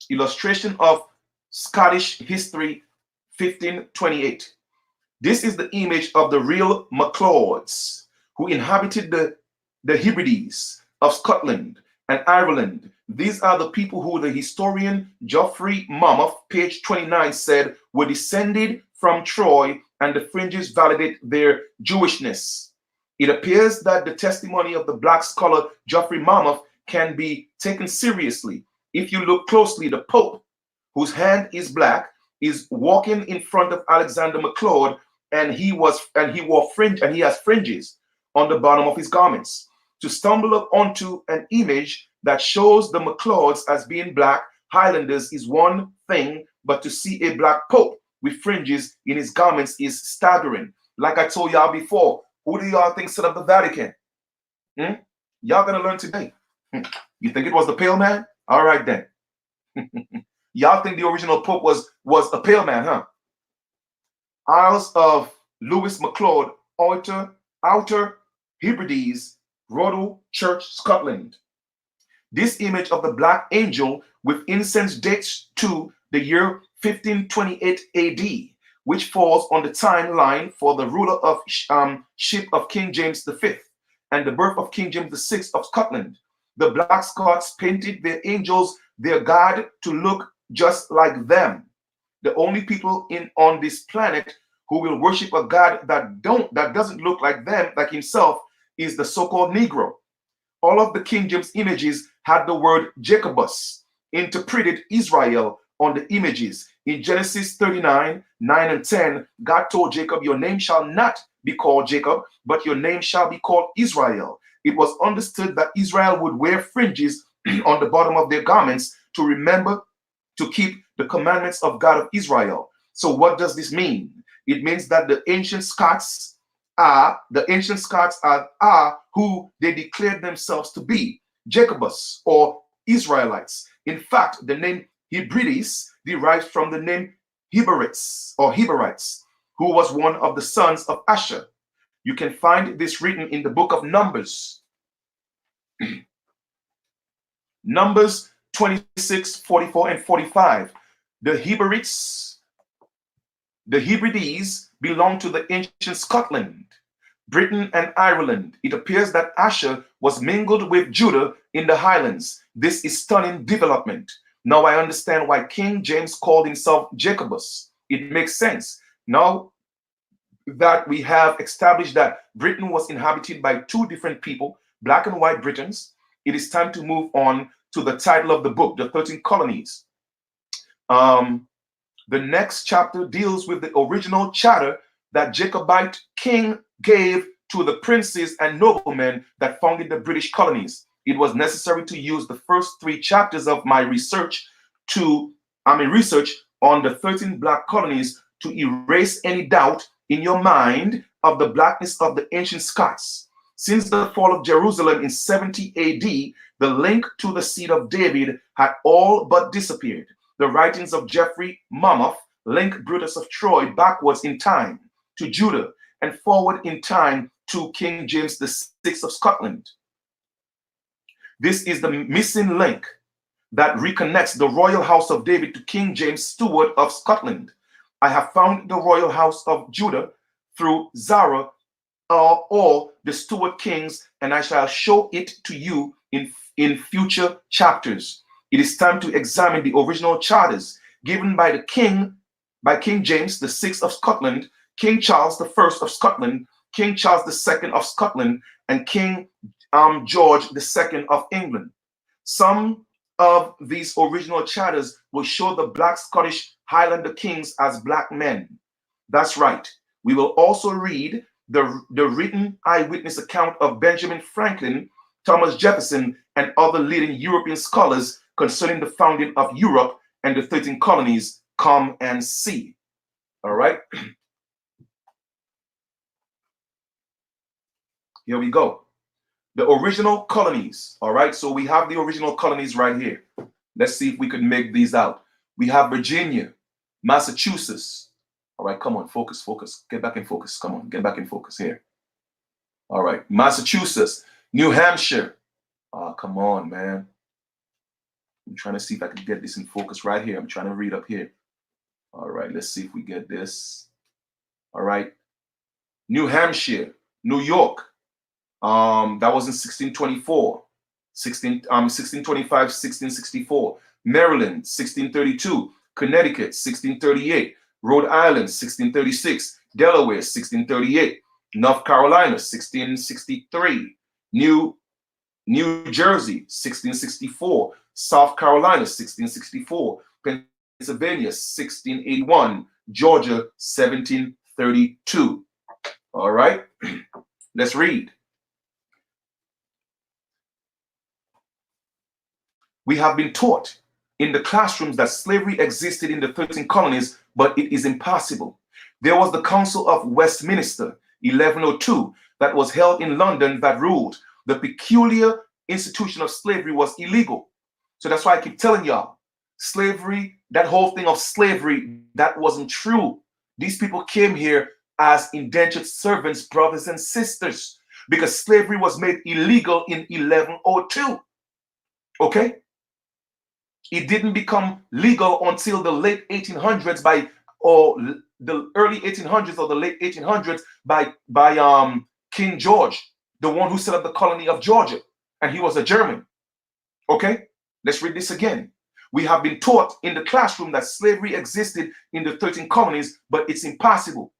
Speaker 1: Illustration of Scottish history, 1528. This is the image of the real MacLeods who inhabited the Hebrides of Scotland and Ireland. These are the people who the historian Geoffrey Monmouth, page 29, said were descended from Troy, and the fringes validate their Jewishness. It appears that the testimony of the black scholar Geoffrey Monmouth can be taken seriously. If you look closely, the Pope, whose hand is black, is walking in front of Alexander MacLeod, and he wore fringe, and he has fringes on the bottom of his garments. To stumble up onto an image that shows the MacLeods as being black Highlanders is one thing, but to see a black Pope with fringes in his garments is staggering. Like I told y'all before, who do y'all think set up the Vatican? Y'all gonna learn today. You think it was the pale man? All right then. Y'all think the original Pope was a pale man, huh? Isles of Lewis MacLeod, Outer Hebrides, Rodel Church, Scotland. This image of the black angel with incense dates to the year 1528 AD, which falls on the timeline for the ruler of ship of King James V and the birth of King James VI of Scotland. The black Scots painted their angels, their god, to look just like them. The only people on this planet who will worship a god that doesn't look like them, like himself, is the so-called Negro. All of the King James images had the word Jacobus, interpreted Israel, on the images. In Genesis 39, 9 and 10, God told Jacob, your name shall not be called Jacob, but your name shall be called Israel. It was understood that Israel would wear fringes on the bottom of their garments to remember to keep the commandments of God of Israel. So what does this mean? It means that the ancient Scots are who they declared themselves to be, Jacobus or Israelites. In fact, the name Hebrides derives from the name Heberites or Heberites, who was one of the sons of Asher. You can find this written in the book of Numbers. Numbers 26, 44, and 45. The Hebrides belong to the ancient Scotland, Britain, and Ireland. It appears that Asher was mingled with Judah in the Highlands. This is stunning development. Now I understand why King James called himself Jacobus. It makes sense. Now, that we have established that Britain was inhabited by two different people, black and white Britons, it is time to move on to the title of the book, The 13 Colonies. The next chapter deals with the original charter that Jacobite king gave to the princes and noblemen that founded the British colonies. It was necessary to use the first 3 chapters of my research on the 13 black colonies to erase any doubt in your mind of the blackness of the ancient Scots. Since the fall of Jerusalem in 70 AD, the link to the seed of David had all but disappeared. The writings of Geoffrey Monmouth link Brutus of Troy backwards in time to Judah and forward in time to King James VI of Scotland. This is the missing link that reconnects the royal house of David to King James Stewart of Scotland. I have found the royal house of Judah through Zara or the Stuart kings, and I shall show it to you in future chapters. It is time to examine the original charters given by King James VI of Scotland, King Charles I of Scotland, King Charles II of Scotland, and King George II of England. Some of these original charters will show the black Scottish Highlander kings as black men. That's right. We will also read the written eyewitness account of Benjamin Franklin, Thomas Jefferson, and other leading European scholars concerning the founding of Europe and the 13 colonies. Come and see. All right. Here we go. The original colonies. All right. So we have the original colonies right here. Let's see if we can make these out. We have Virginia, Massachusetts. All right. Come on. Focus, focus. Get back in focus. Come on. Get back in focus here. All right. Massachusetts, New Hampshire. Come on, man. I'm trying to see if I can get this in focus right here. I'm trying to read up here. All right. Let's see if we get this. All right. New Hampshire, New York. That was in 1624, 1625, 1664. Maryland, 1632. Connecticut, 1638. Rhode Island, 1636. Delaware, 1638. North Carolina, 1663. New Jersey, 1664. South Carolina, 1664. Pennsylvania, 1681. Georgia, 1732. All right, let's read. We have been taught in the classrooms that slavery existed in the 13 colonies, but it is impossible. There was the Council of Westminster, 1102, that was held in London that ruled the peculiar institution of slavery was illegal. So that's why I keep telling y'all, slavery, that whole thing of slavery, that wasn't true. These people came here as indentured servants, brothers and sisters, because slavery was made illegal in 1102. Okay? It didn't become legal until the late 1800s or the early 1800s or the late 1800s by King George, the one who set up the colony of Georgia, and he was a German. Okay, let's read this again. We have been taught in the classroom that slavery existed in the 13 colonies, but it's impossible.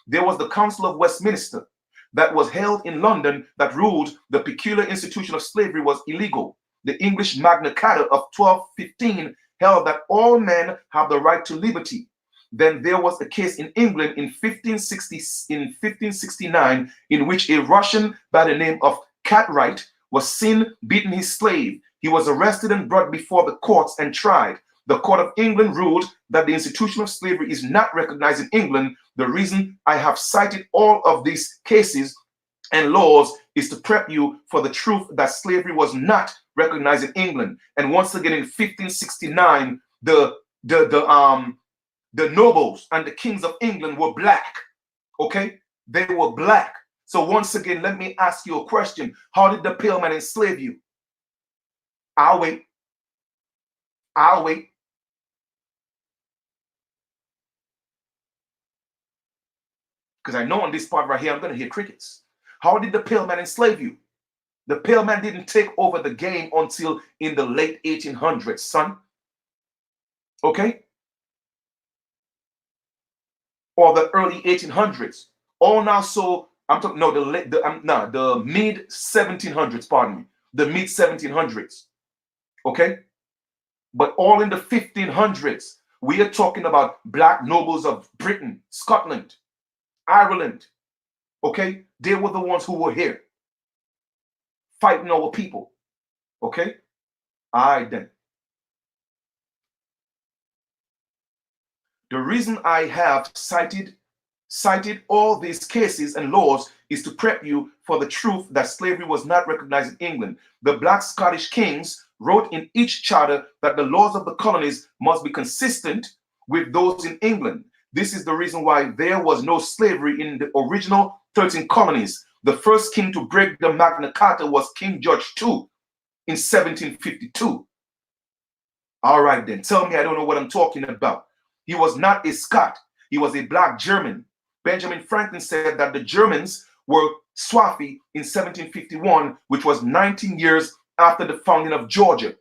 Speaker 1: There was the Council of Westminster that was held in London that ruled the peculiar institution of slavery was illegal. The English Magna Carta of 1215 held that all men have the right to liberty. Then there was a case in England in 1569 in which a Russian by the name of Cartwright was seen beating his slave. He was arrested and brought before the courts and tried. The Court of England ruled that the institution of slavery is not recognized in England. The reason I have cited all of these cases and laws is to prep you for the truth that slavery was not recognized in England. And once again in 1569, the nobles and the kings of England were black. Okay, they were black. So once again, let me ask you a question. How did the pale man enslave you? I'll wait. Because I know on this part right here, I'm going to hear crickets. How did the pale man enslave you? The pale man didn't take over the game until in the late 1800s, son. Okay? Or the early 1800s. All now, so I'm talking, no, the mid 1700s, pardon me, the mid 1700s, okay? But all in the 1500s, we are talking about black nobles of Britain, Scotland, Ireland, okay? They were the ones who were here fighting our people, okay? All right, then. The reason I have cited all these cases and laws is to prep you for the truth that slavery was not recognized in England. The black Scottish kings wrote in each charter that the laws of the colonies must be consistent with those in England. This is the reason why there was no slavery in the original 13 colonies. The first king to break the Magna Carta was King George II in 1752. All right, then. Tell me I don't know what I'm talking about. He was not a Scot. He was a black German. Benjamin Franklin said that the Germans were swampy in 1751, which was 19 years after the founding of Georgia.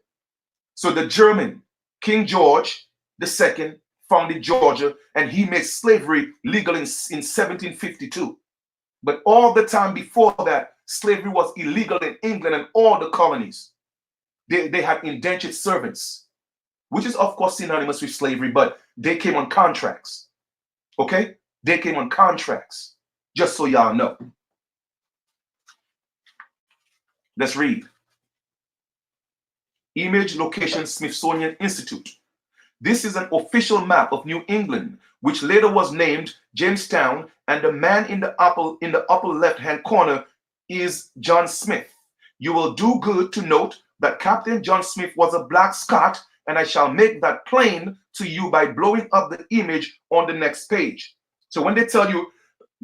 Speaker 1: So the German, King George II, founded Georgia, and he made slavery legal in 1752. But all the time before that, slavery was illegal in England and all the colonies. They had indentured servants, which is of course synonymous with slavery, but they came on contracts. Okay? They came on contracts, just so y'all know. Let's read. Image Location Smithsonian Institute. This is an official map of New England, which later was named Jamestown, and the man in the upper left-hand corner is John Smith. You will do good to note that Captain John Smith was a black Scot, and I shall make that plain to you by blowing up the image on the next page. So when they tell you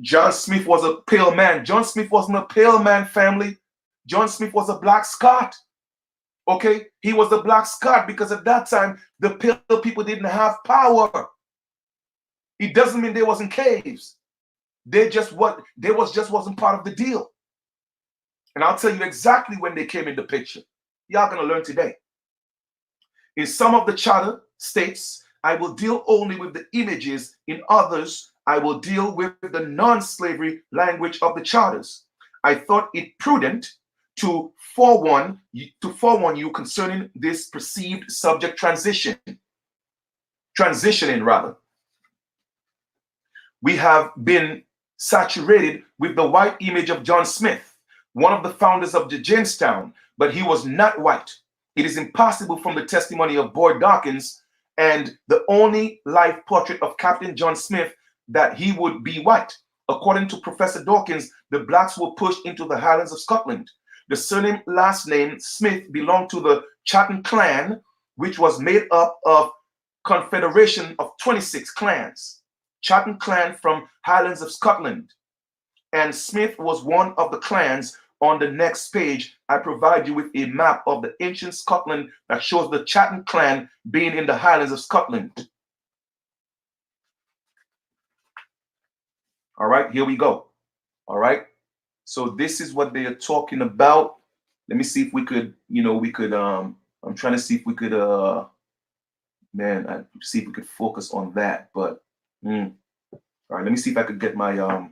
Speaker 1: John Smith was a pale man, John Smith wasn't a pale man, family. John Smith was a black Scot. Okay, he was a black Scot because at that time the pale people didn't have power. It doesn't mean they wasn't caves. They just wasn't part of the deal. And I'll tell you exactly when they came in the picture. Y'all gonna learn today. In some of the charter states, I will deal only with the images. In others, I will deal with the non-slavery language of the charters. I thought it prudent to forewarn you concerning this perceived subject transitioning rather. We have been saturated with the white image of John Smith, one of the founders of the Jamestown, but he was not white. It is impossible from the testimony of Boyd Dawkins and the only life portrait of Captain John Smith that he would be white. According to Professor Dawkins, the blacks were pushed into the Highlands of Scotland. The surname last name Smith belonged to the Chatham clan, which was made up of confederation of 26 clans. Chatham clan from Highlands of Scotland. And Smith was one of the clans. On the next page, I provide you with a map of the ancient Scotland that shows the Chatham clan being in the Highlands of Scotland. All right, here we go. All right. So this is what they are talking about. Let me see if we could, I'm trying to see if we could, see if we could focus on that. But, all right, let me see if I could get my,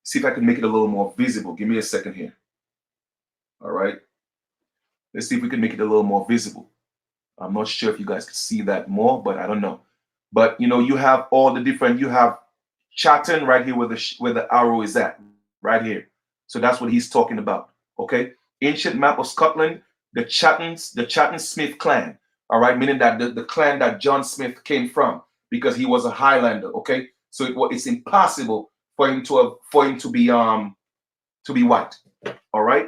Speaker 1: see if I can make it a little more visible. Give me a second here. All right. Let's see if we can make it a little more visible. I'm not sure if you guys can see that more, but I don't know. But, you have all the different, you have Chatham right here where the arrow is at, right here. So that's what he's talking about. Okay. Ancient map of Scotland, the Chatham Smith clan. All right. Meaning that the clan that John Smith came from, because he was a Highlander. Okay. So it's impossible for him to be white. All right.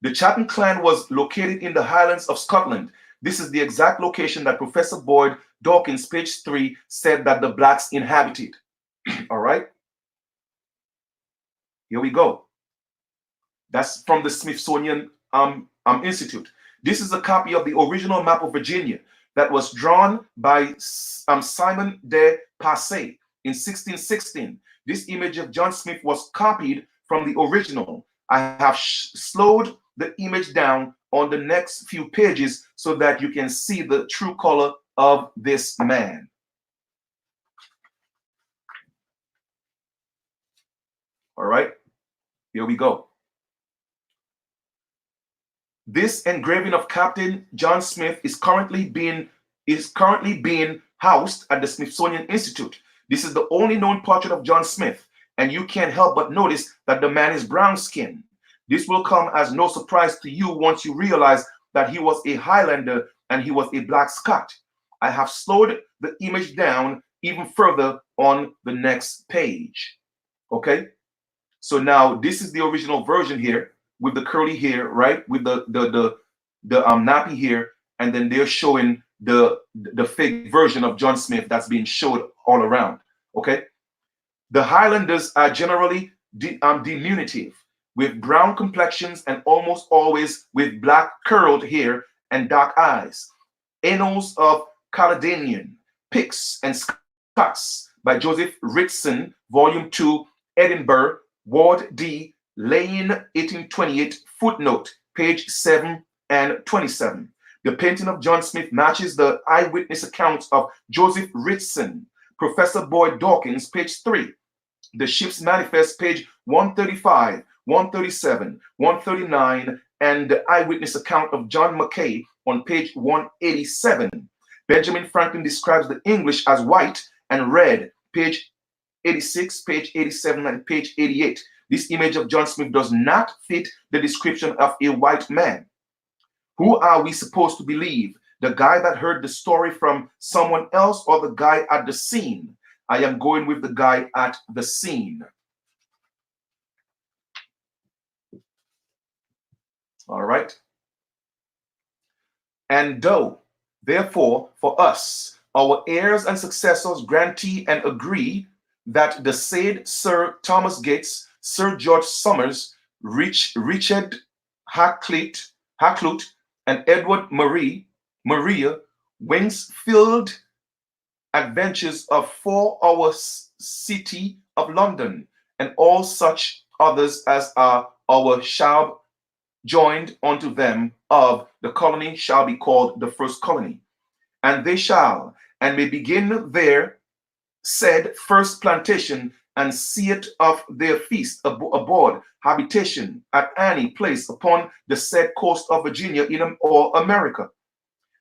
Speaker 1: The Chatham clan was located in the Highlands of Scotland. This is the exact location that Professor Boyd Dawkins, page 3, said that the blacks inhabited. All right. Here we go. That's from the Smithsonian Institute. This is a copy of the original map of Virginia that was drawn by Simon de Passé in 1616. This image of John Smith was copied from the original. I have slowed the image down on the next few pages so that you can see the true color of this man. All right, here we go. This engraving of Captain John Smith is currently being housed at the Smithsonian Institute. This is the only known portrait of John Smith, and you can't help but notice that the man is brown skinned. This will come as no surprise to you once you realize that he was a Highlander and he was a black Scot. I have slowed the image down even further on the next page. Okay, so now this is the original version here with the curly hair, right? With the nappy hair, and then they're showing the fake version of John Smith that's being showed all around. Okay, the Highlanders are generally diminutive, with brown complexions and almost always with black curled hair and dark eyes. Annals of Caledonian, Picts and Scots by Joseph Ritson, Volume 2, Edinburgh, Ward D, Lane, 1828, footnote, page 7 and 27. The painting of John Smith matches the eyewitness accounts of Joseph Ritson. Professor Boyd Dawkins, page 3. The Ship's Manifest, page 135, 137, 139, and the eyewitness account of John Mackay on page 187. Benjamin Franklin describes the English as white and red, page 86, page 87, and page 88. This image of John Smith does not fit the description of a white man. Who are we supposed to believe? The guy that heard the story from someone else or the guy at the scene? I am going with the guy at the scene. All right. And though, therefore, for us, our heirs and successors grantee and agree that the said Sir Thomas Gates, Sir George Somers, Richard Hakluyt, and Edward Maria Wingsfield adventures of 4 hours city of London, and all such others as are our shall joined unto them of the colony shall be called the first colony. And they shall, and may begin their said first plantation, and see it of their feast aboard habitation at any place upon the said coast of Virginia or America.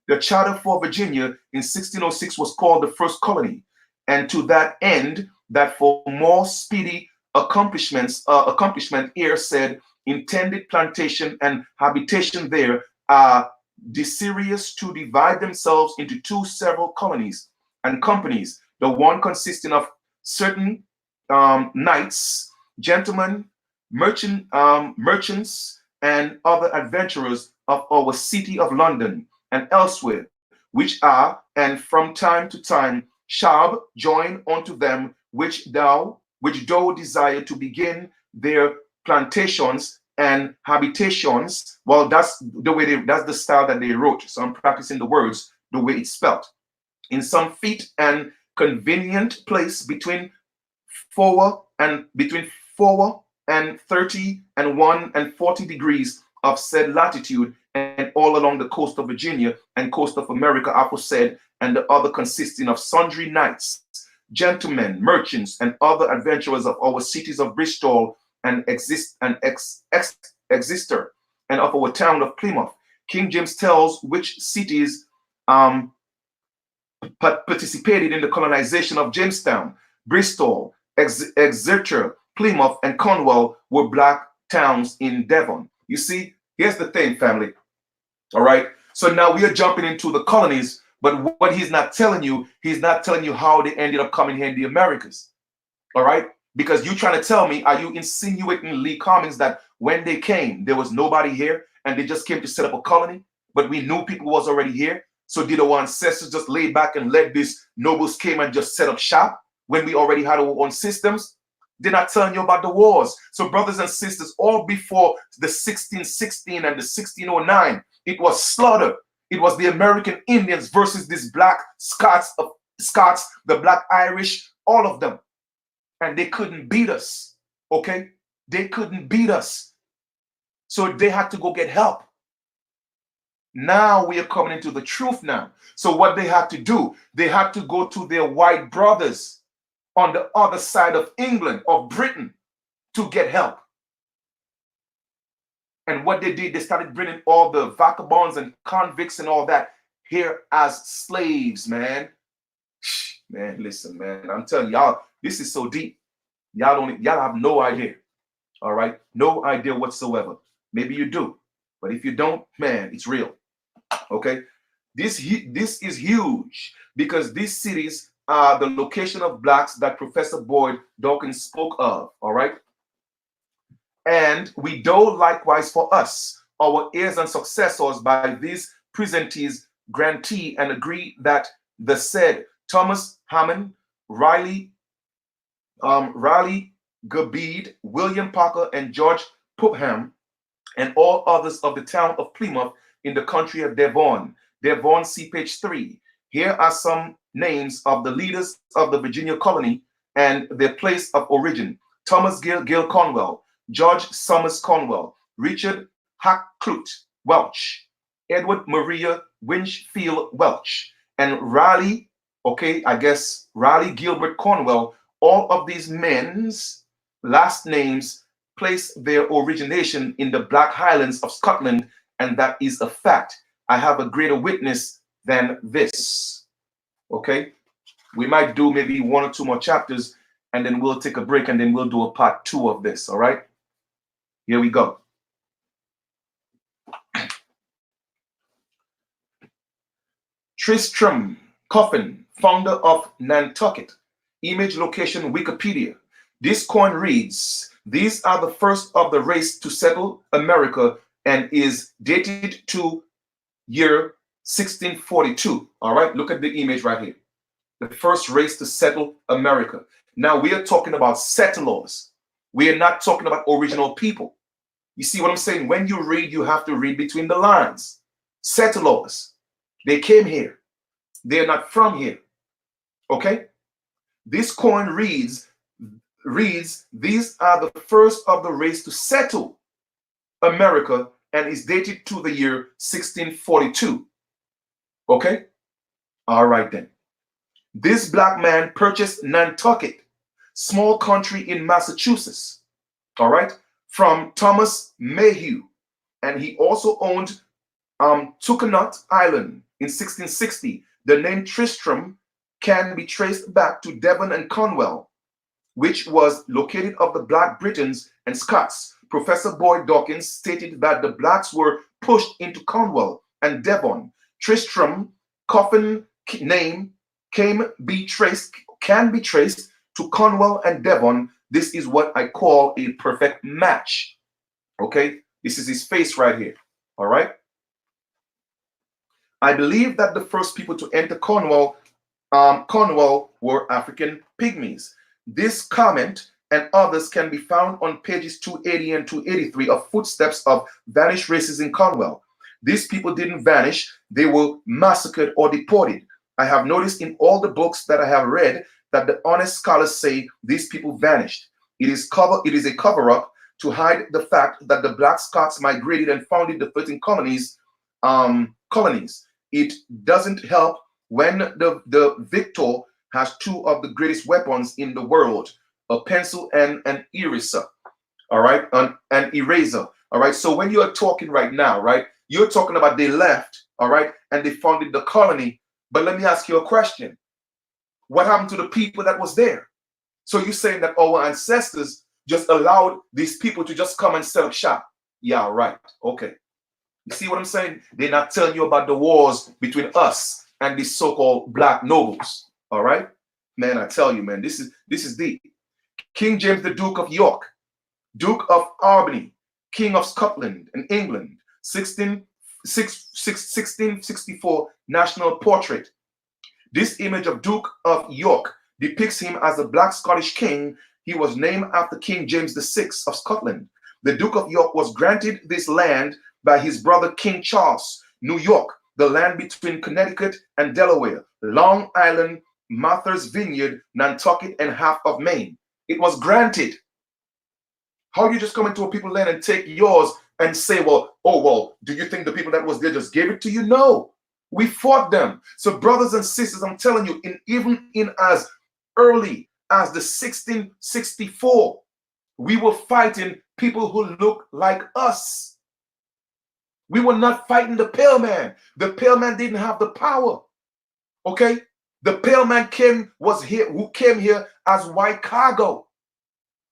Speaker 1: The charter for Virginia in 1606 was called the first colony, and to that end, that for more speedy accomplishment ere said intended plantation and habitation there are desirous to divide themselves into 2 several colonies and companies, the one consisting of certain knights, gentlemen, merchants, and other adventurers of our city of London and elsewhere, which are, and from time to time shall join unto them, which do desire to begin their plantations and habitations. Well, that's the style that they wrote. So I'm practicing the words the way it's spelled. In some fit and convenient place between 4 and 30 and 1 and 40 degrees of said latitude, and all along the coast of Virginia and coast of America aforesaid, and the other consisting of sundry knights, gentlemen, merchants, and other adventurers of our cities of Bristol and Exeter, and of our town of Plymouth. King James tells which cities participated in the colonization of Jamestown. Bristol, Exeter, Plymouth, and Cornwall were black towns in Devon. You see, here's the thing, family. All right. So now we are jumping into the colonies, but what he's not telling you how they ended up coming here in the Americas. All right. Because you're trying to tell me, are you insinuating, Lee Cummings, that when they came, there was nobody here and they just came to set up a colony, but we knew people was already here? So did our ancestors just lay back and let these nobles came and just set up shop when we already had our own systems? They're not telling you about the wars. So brothers and sisters, all before the 1616 and the 1609, it was slaughter. It was the American Indians versus these black Scots, the black Irish, all of them. And they couldn't beat us, okay? They couldn't beat us. So they had to go get help. Now we are coming into the truth now. So what they had to do, they had to go to their white brothers on the other side of England, of Britain, to get help. And what they did, they started bringing all the vagabonds and convicts and all that here as slaves, man. Man, listen, man, I'm telling y'all, this is so deep. Y'all have no idea. All right, no idea whatsoever. Maybe you do, but if you don't, man, it's real. Okay, this is huge because these cities are the location of blacks that Professor Boyd Dawkins spoke of. All right, and we do likewise for us, our heirs and successors, by these presentees grantee, and agree that the said Thomas Hammond, Riley Gabede, William Parker, and George Popham, and all others of the town of Plymouth in the country of Devon. Devon, see page 3. Here are some names of the leaders of the Virginia colony and their place of origin. Thomas Gill Conwell, George Summers Conwell, Richard Hakluyt Welch, Edward Maria Winchfield Welch, and Raleigh, okay, I guess Raleigh Gilbert Conwell. All of these men's last names place their origination in the Black Highlands of Scotland, and that is a fact. I have a greater witness than this. Okay, we might do maybe 1 or 2 more chapters, and then we'll take a break, and then we'll do a part 2 of this. All right, here we go. Tristram Coffin, founder of Nantucket. Image location Wikipedia. This coin reads, these are the first of the race to settle America, and is dated to year 1642. All right, look at the image right here. The first race to settle America. Now we are talking about settlers. We are not talking about original people. You see what I'm saying? When you read, you have to read between the lines. Settlers. They came here. They're not from here. Okay? This coin reads, these are the first of the race to settle America, and is dated to the year 1642. Okay? All right then. This black man purchased Nantucket, small country in Massachusetts, all right, from Thomas Mayhew. And he also owned Tucanut Island in 1660. The name Tristram can be traced back to Devon and Cornwall, which was located of the Black Britons and Scots. Professor Boyd Dawkins stated that the blacks were pushed into Cornwall and Devon. Tristram Coffin name can be traced to Cornwall and Devon. This is what I call a perfect match. Okay, this is his face right here. All right. I believe that the first people to enter Cornwall were African pygmies. This comment and others can be found on pages 280 and 283 of Footsteps of Vanished Races in Cornwall. These people didn't vanish, they were massacred or deported. I have noticed in all the books that I have read that the honest scholars say these people vanished. It is a cover-up to hide the fact that the Black Scots migrated and founded the 13 colonies. It doesn't help when the victor has 2 of the greatest weapons in the world, a pencil and an eraser, all right, an eraser, all right. So when you are talking right now, right, you're talking about they left, all right, and they founded the colony. But let me ask you a question. What happened to the people that was there? So you're saying that our ancestors just allowed these people to just come and set up shop? Yeah, right. Okay. You see what I'm saying? They're not telling you about the wars between us and these so-called black nobles. All right, man. I tell you, man, this is deep. King James, the Duke of York, Duke of Albany, King of Scotland and England, 1664 national portrait. This image of Duke of York depicts him as a black Scottish king. He was named after King James VI of Scotland. The Duke of York was granted this land by his brother King Charles. New York, the land between Connecticut and Delaware, Long Island, Martha's Vineyard, Nantucket, and half of Maine. It was granted. How you just come into a people's land and take yours and say, well, oh, well, do you think the people that was there just gave it to you? No, we fought them. So brothers and sisters, I'm telling you, even in as early as the 1664, We were fighting people who look like us. We were not fighting the pale man. The pale man didn't have the power. Okay? The pale man came here as white cargo.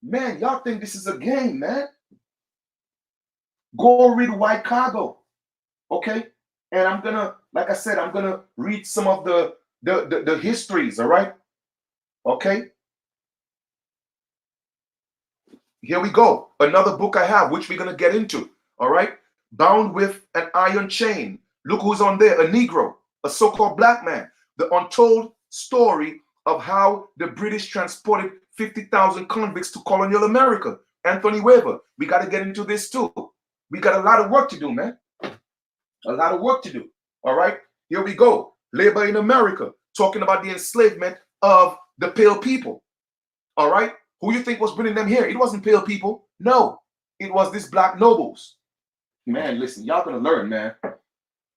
Speaker 1: Man, y'all think this is a game, man. Go read White Cargo. Okay? And I'm gonna, like I said, I'm gonna read some of the histories, all right? Okay. Here we go. Another book I have, which we're gonna get into. All right. Bound with an Iron Chain. Look who's on there. A Negro, a so-called black man. The untold story of how the British transported 50,000 convicts to colonial America. Anthony Weber. We got to get into this too. We got a lot of work to do, man. A lot of work to do. All right. Here we go. Labor in America. Talking about the enslavement of the pale people. All right. Who you think was bringing them here? It wasn't pale people. No. It was these black nobles. Man, listen, y'all gonna learn, man.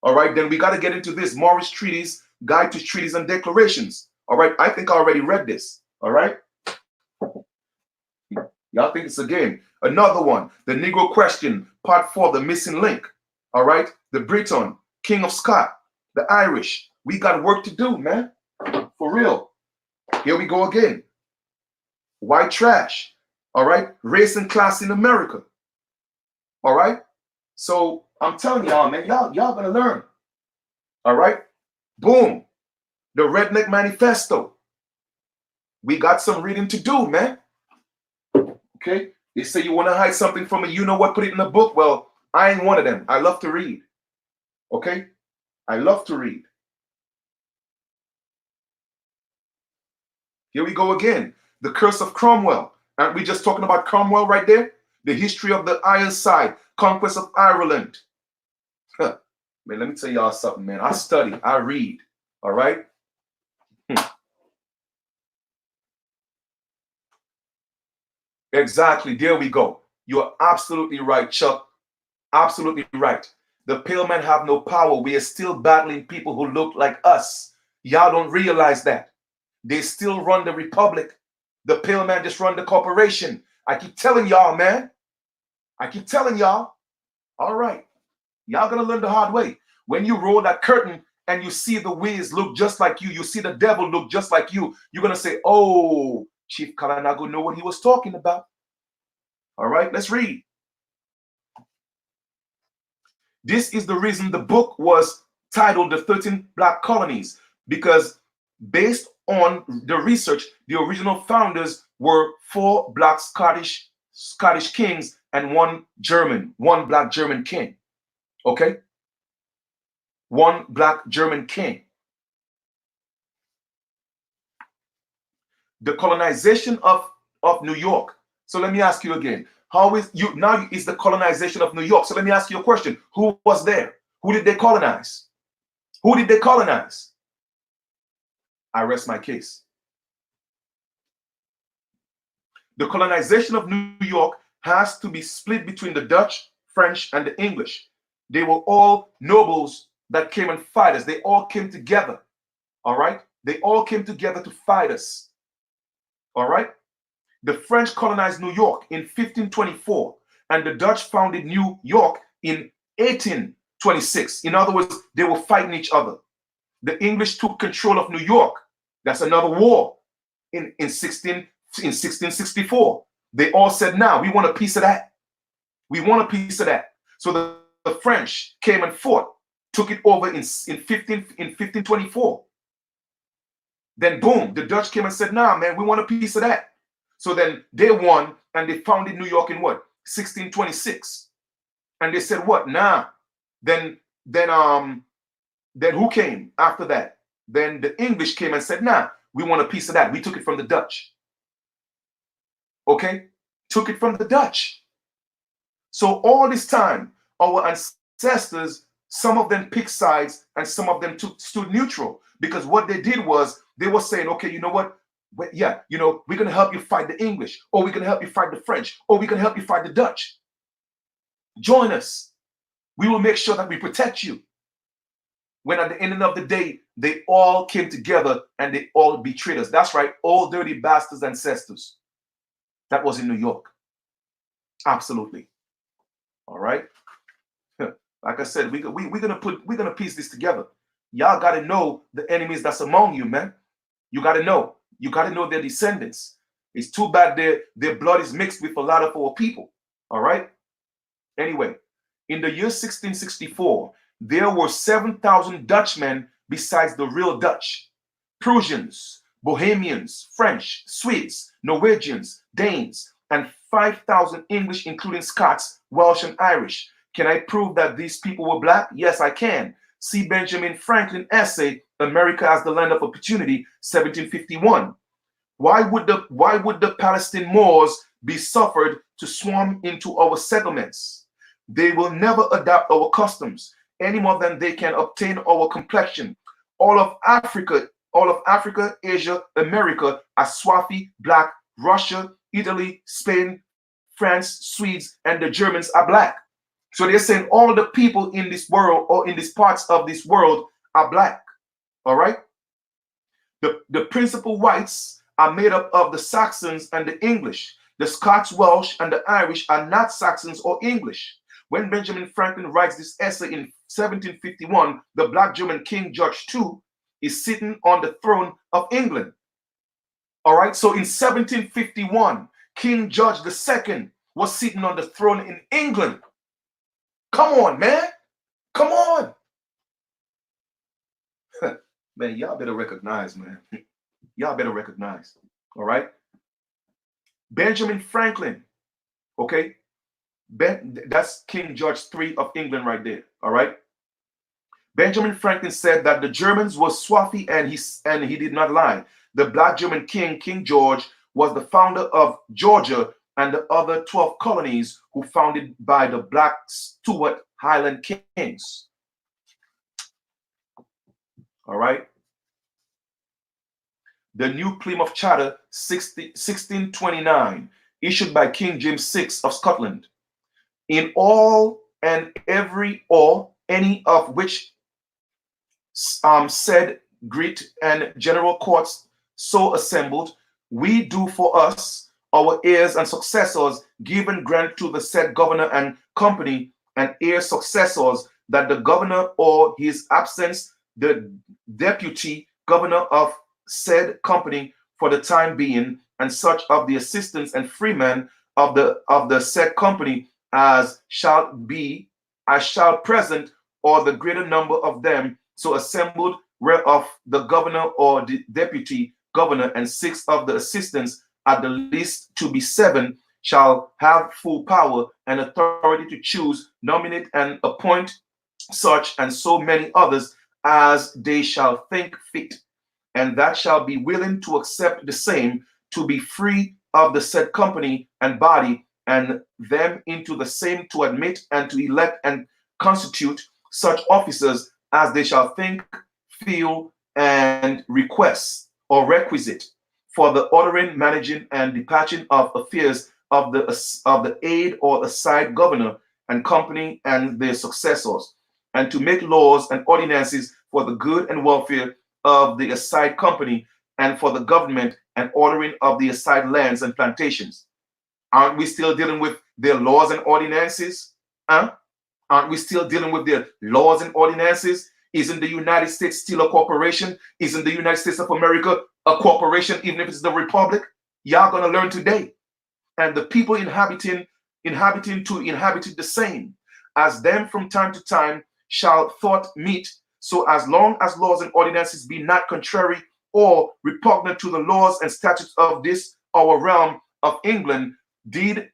Speaker 1: All right. Then we got to get into this Moorish treaties, guide to treaties and declarations. All right. I think I already read this. All right. Y'all think it's a game. Another one. The Negro Question, Part 4, the missing link. All right. The Briton, King of Scott, the Irish. We got work to do, man. For real. Here we go again. White trash. All right. Race and class in America. All right. So I'm telling y'all, man, y'all gonna learn. All right. Boom. The Redneck Manifesto. We got some reading to do, man. Okay. They say you want to hide something from me, you know what, put it in a book. Well, I ain't one of them. I love to read. Okay. I love to read. Here we go again. The Curse of Cromwell. Aren't we just talking about Cromwell right there? The history of the Ironside, conquest of Ireland. Huh. Man, let me tell y'all something, man. I study, I read. All right. Exactly. There we go. You're absolutely right, Chuck. Absolutely right. The pale men have no power. We are still battling people who look like us. Y'all don't realize that. They still run the republic. The pale man just run the corporation. I keep telling y'all, man. I keep telling y'all. All right. Y'all gonna learn the hard way. When you roll that curtain and you see the Wiz look just like you see the devil look just like you're gonna say, oh, Chief Kalanago know what he was talking about. All right, let's read. This is the reason the book was titled The 13 Black Colonies, because based on the research, the original founders were 4 black Scottish kings and 1 black German king. Okay? 1 black German king. The colonization of New York. So let me ask you again. How is you now is the colonization of New York? So let me ask you a question. Who was there? Who did they colonize? Who did they colonize? I rest my case. The colonization of New York has to be split between the Dutch, French, and the English. They were all nobles that came and fight us. They all came together. All right? They all came together to fight us. All right? The French colonized New York in 1524, and the Dutch founded New York in 1826. In other words, they were fighting each other. The English took control of New York. That's another war in 1664. They all said, now we want a piece of that. We want a piece of that. So the French came and fought, took it over in 1524. Then boom, the Dutch came and said, nah, man, we want a piece of that. So then they won and they founded New York in what? 1626. And they said, what? Nah. Then who came after that? Then the English came and said, nah, we want a piece of that. We took it from the Dutch. Okay? Took it from the Dutch. So all this time, our ancestors, some of them picked sides and some of them stood neutral, because what they did was they were saying, okay, you know what? Yeah, you know, we're going to help you fight the English, or we're going to help you fight the French, or we're going to help you fight the Dutch. Join us. We will make sure that we protect you. When at the end of the day, they all came together and they all betrayed us. That's right, all dirty bastards ancestors. That was in New York. Absolutely. All right. Like I said, we're gonna piece this together. Y'all gotta know the enemies that's among you, man. You gotta know. You gotta know their descendants. It's too bad their blood is mixed with a lot of our people. All right. Anyway, in the year 1664, there were 7,000 Dutchmen besides the real Dutch. Prussians, Bohemians, French, Swedes, Norwegians, Danes, and 5,000 English, including Scots, Welsh, and Irish. Can I prove that these people were black? Yes, I can. See Benjamin Franklin essay, America as the Land of Opportunity, 1751. Why would the Palestinian Moors be suffered to swarm into our settlements? They will never adopt our customs any more than they can obtain our complexion. All of Africa, Asia, America are swarthy, black. Russia, Italy, Spain, France, Swedes, and the Germans are black. So they're saying all the people in this world or in these parts of this world are black. All right. The principal whites are made up of the Saxons and the English. The Scots, Welsh, and the Irish are not Saxons or English. When Benjamin Franklin writes this essay in 1751, the black German King George II is sitting on the throne of England. All right, so in 1751, King George II was sitting on the throne in England. Come on, man. Come on. Man, y'all better recognize, man. Y'all better recognize. All right. Benjamin Franklin. Okay. That's King George III of England right there. All right. Benjamin Franklin said that the Germans were swarthy, and he did not lie. The black German king, King George, was the founder of Georgia and the other 12 colonies who founded by the black Stuart Highland kings. All right. The New Plymouth Charter 1629, issued by King James VI of Scotland. In all and every or any of which said great and general courts so assembled, we do for us, our heirs and successors, give and grant to the said governor and company and heir successors, that the governor or his absence, the deputy governor of said company for the time being, and such of the assistants and freemen of the said company as shall present, or the greater number of them so assembled, whereof the governor or the deputy governor and 6 of the assistants, at the least to be 7, shall have full power and authority to choose, nominate, and appoint such and so many others as they shall think fit, and that shall be willing to accept the same, to be free of the said company and body, and them into the same to admit and to elect and constitute such officers as they shall think, feel, and request or requisite for the ordering, managing, and dispatching of affairs of the aid or aside governor and company and their successors, and to make laws and ordinances for the good and welfare of the aside company and for the government and ordering of the aside lands and plantations. Aren't we still dealing with their laws and ordinances? Huh? Aren't we still dealing with their laws and ordinances? Isn't the United States still a corporation? Isn't the United States of America a corporation, even if it's the Republic? Y'all gonna learn today. And the people inhabiting to inhabit it the same, as them from time to time shall thought meet, so as long as laws and ordinances be not contrary or repugnant to the laws and statutes of this our realm of England. Did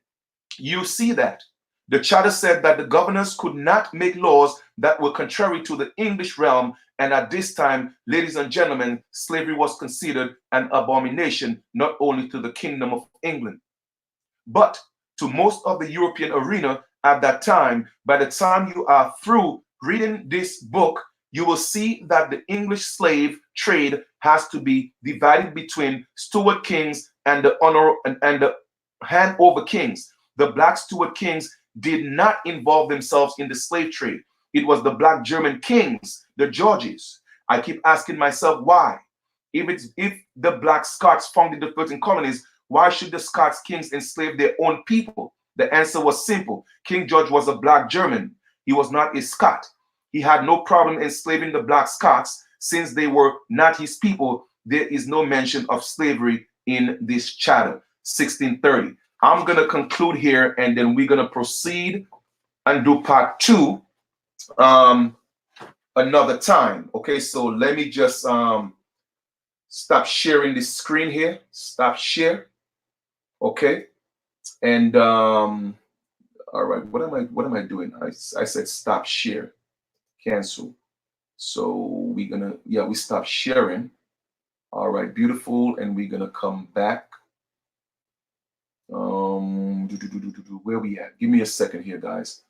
Speaker 1: you see that? The charter said that the governors could not make laws that were contrary to the English realm, and at this time, ladies and gentlemen, slavery was considered an abomination not only to the kingdom of England, but to most of the European arena at that time. By the time you are through reading this book, you will see that the English slave trade has to be divided between Stuart kings and the handover kings. The black Stuart kings did not involve themselves in the slave trade. It was the black German kings, the Georges. I keep asking myself why. If the black Scots founded the 13 colonies, why should the Scots kings enslave their own people? The answer was simple. King George was a black German. He was not a Scot. He had no problem enslaving the black Scots. Since they were not his people, there is no mention of slavery in this charter. 1630. I'm going to conclude here, and then we're going to proceed and do part 2 another time. Okay, so let me just stop sharing this screen here. Stop share. Okay, and all right, what am I doing? I said stop share, cancel. So we're gonna, yeah, we stop sharing. All right, beautiful, and we're gonna come back. Where we at? Give me a second here, guys.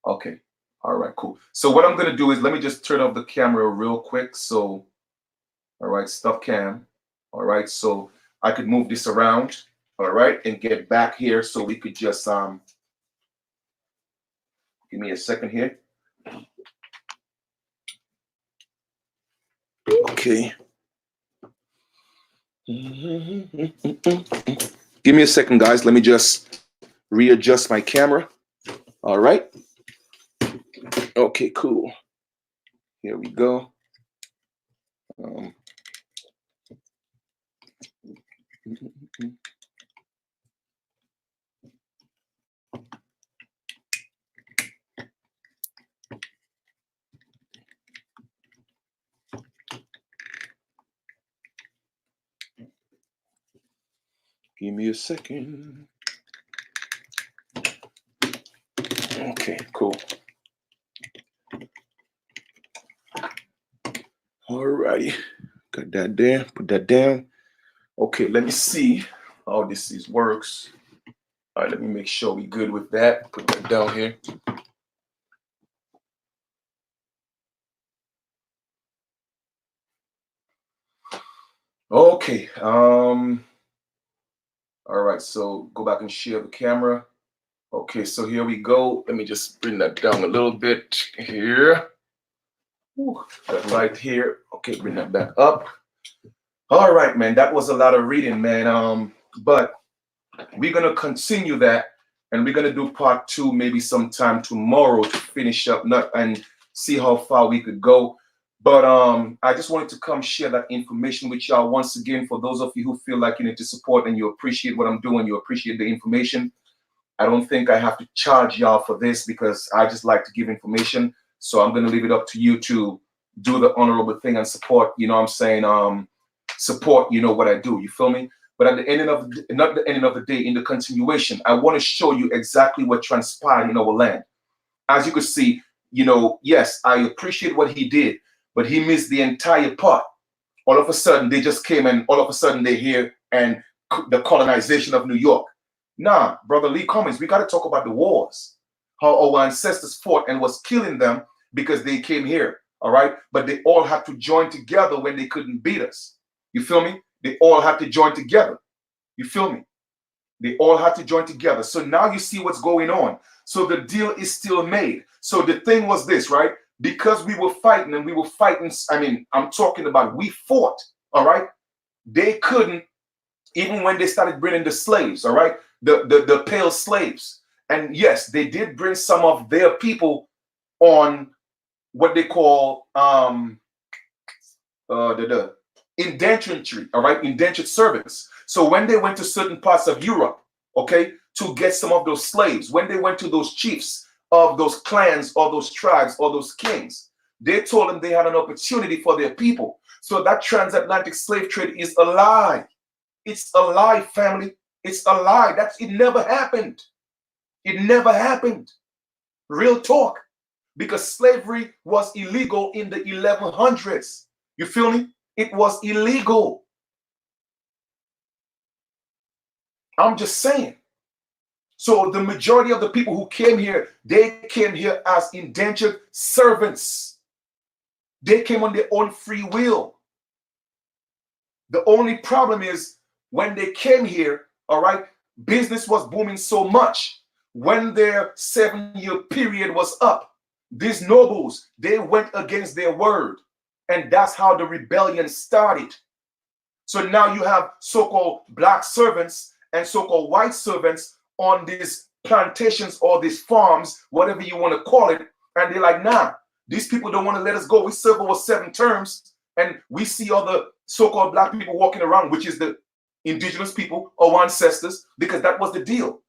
Speaker 1: Okay, all right, cool. So what I'm gonna do is, let me just turn off the camera real quick. So, all right, stop cam. All right, so I could move this around, all right, and get back here, so we could just give me a second here. Okay. Give me a second, guys. Let me just readjust my camera. All right. Okay, cool. Here we go. Give me a second. Okay, cool. All righty. Got that there. Put that down. Okay, let me see how this works. All right, let me make sure we're good with that. Put that down here. Okay. All right, so go back and share the camera. Okay, so here we go. Let me just bring that down a little bit here. Ooh, that right here. Okay, bring that back up. All right, man, that was a lot of reading, man. But we're gonna continue that, and we're gonna do part 2 maybe sometime tomorrow to finish up and see how far we could go. But I just wanted to come share that information with y'all once again. For those of you who feel like you need to support and you appreciate what I'm doing, you appreciate the information, I don't think I have to charge y'all for this, because I just like to give information. So I'm going to leave it up to you to do the honorable thing and support, you know what I'm saying, support, you know, what I do, you feel me? But at the ending of not the ending of the day, in the continuation, I want to show you exactly what transpired in our land. As you could see, you know, yes, I appreciate what he did, but he missed the entire part. All of a sudden, they just came, and all of a sudden they're here, and the colonization of New York. Nah, brother Lee Cummings, we got to talk about the wars, how our ancestors fought and was killing them because they came here, all right? But they all had to join together when they couldn't beat us. You feel me? They all had to join together. You feel me? They all had to join together. So now you see what's going on. So the deal is still made. So the thing was this, right? Because we were fighting, and we were fighting, I mean, I'm talking about we fought, all right? They couldn't, even when they started bringing the slaves, all right? The pale slaves. And yes, they did bring some of their people on what they call the indentured, all right, indentured servants. So when they went to certain parts of Europe, okay, to get some of those slaves, when they went to those chiefs of those clans or those tribes or those kings, they told them they had an opportunity for their people. So that transatlantic slave trade is a lie. It's a lie, family. It's a lie. It never happened. It never happened. Real talk. Because slavery was illegal in the 1100s. You feel me? It was illegal. I'm just saying. So the majority of the people who came here, they came here as indentured servants. They came on their own free will. The only problem is, when they came here, all right, business was booming so much. When their 7-year period was up, these nobles, they went against their word. And that's how the rebellion started. So now you have so-called black servants and so-called white servants on this plantations or these farms, whatever you want to call it, and they're like, nah, these people don't want to let us go. We serve over 7 terms, and we see all the so-called black people walking around, which is the indigenous people or ancestors, because that was the deal.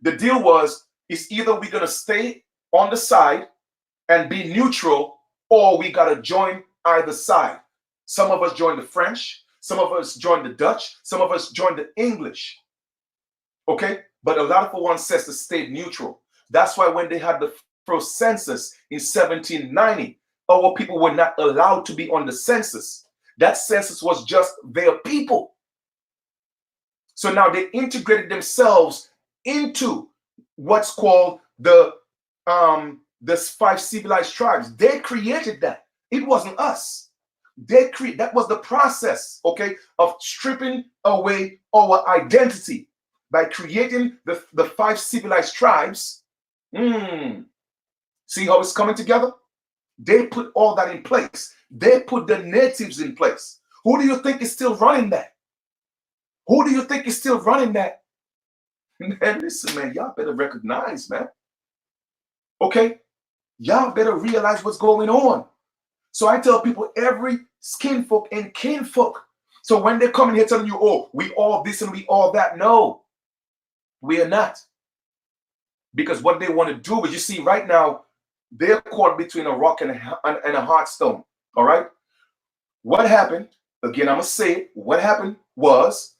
Speaker 1: The deal was, it's either we're going to stay on the side and be neutral, or we got to join either side. Some of us joined the French, some of us joined the Dutch, some of us joined the English. Okay? But a lot of our ancestors stayed neutral. That's why when they had the first census in 1790, our people were not allowed to be on the census. That census was just their people. So now they integrated themselves into what's called the 5 civilized tribes. They created that. It wasn't us. That was the process, okay, of stripping away our identity by creating the 5 civilized tribes. See how it's coming together? They put all that in place. They put the natives in place. Who do you think is still running that? Who do you think is still running that? Man, listen, man, y'all better recognize, man. Okay? Y'all better realize what's going on. So I tell people, every skinfolk and kinfolk. So when they come in here telling you, oh, we all this and we all that, no, we are not. Because what they want to do is, you see, right now, they're caught between a rock and a hard stone. All right? What happened, again, I'm going to say it, what happened was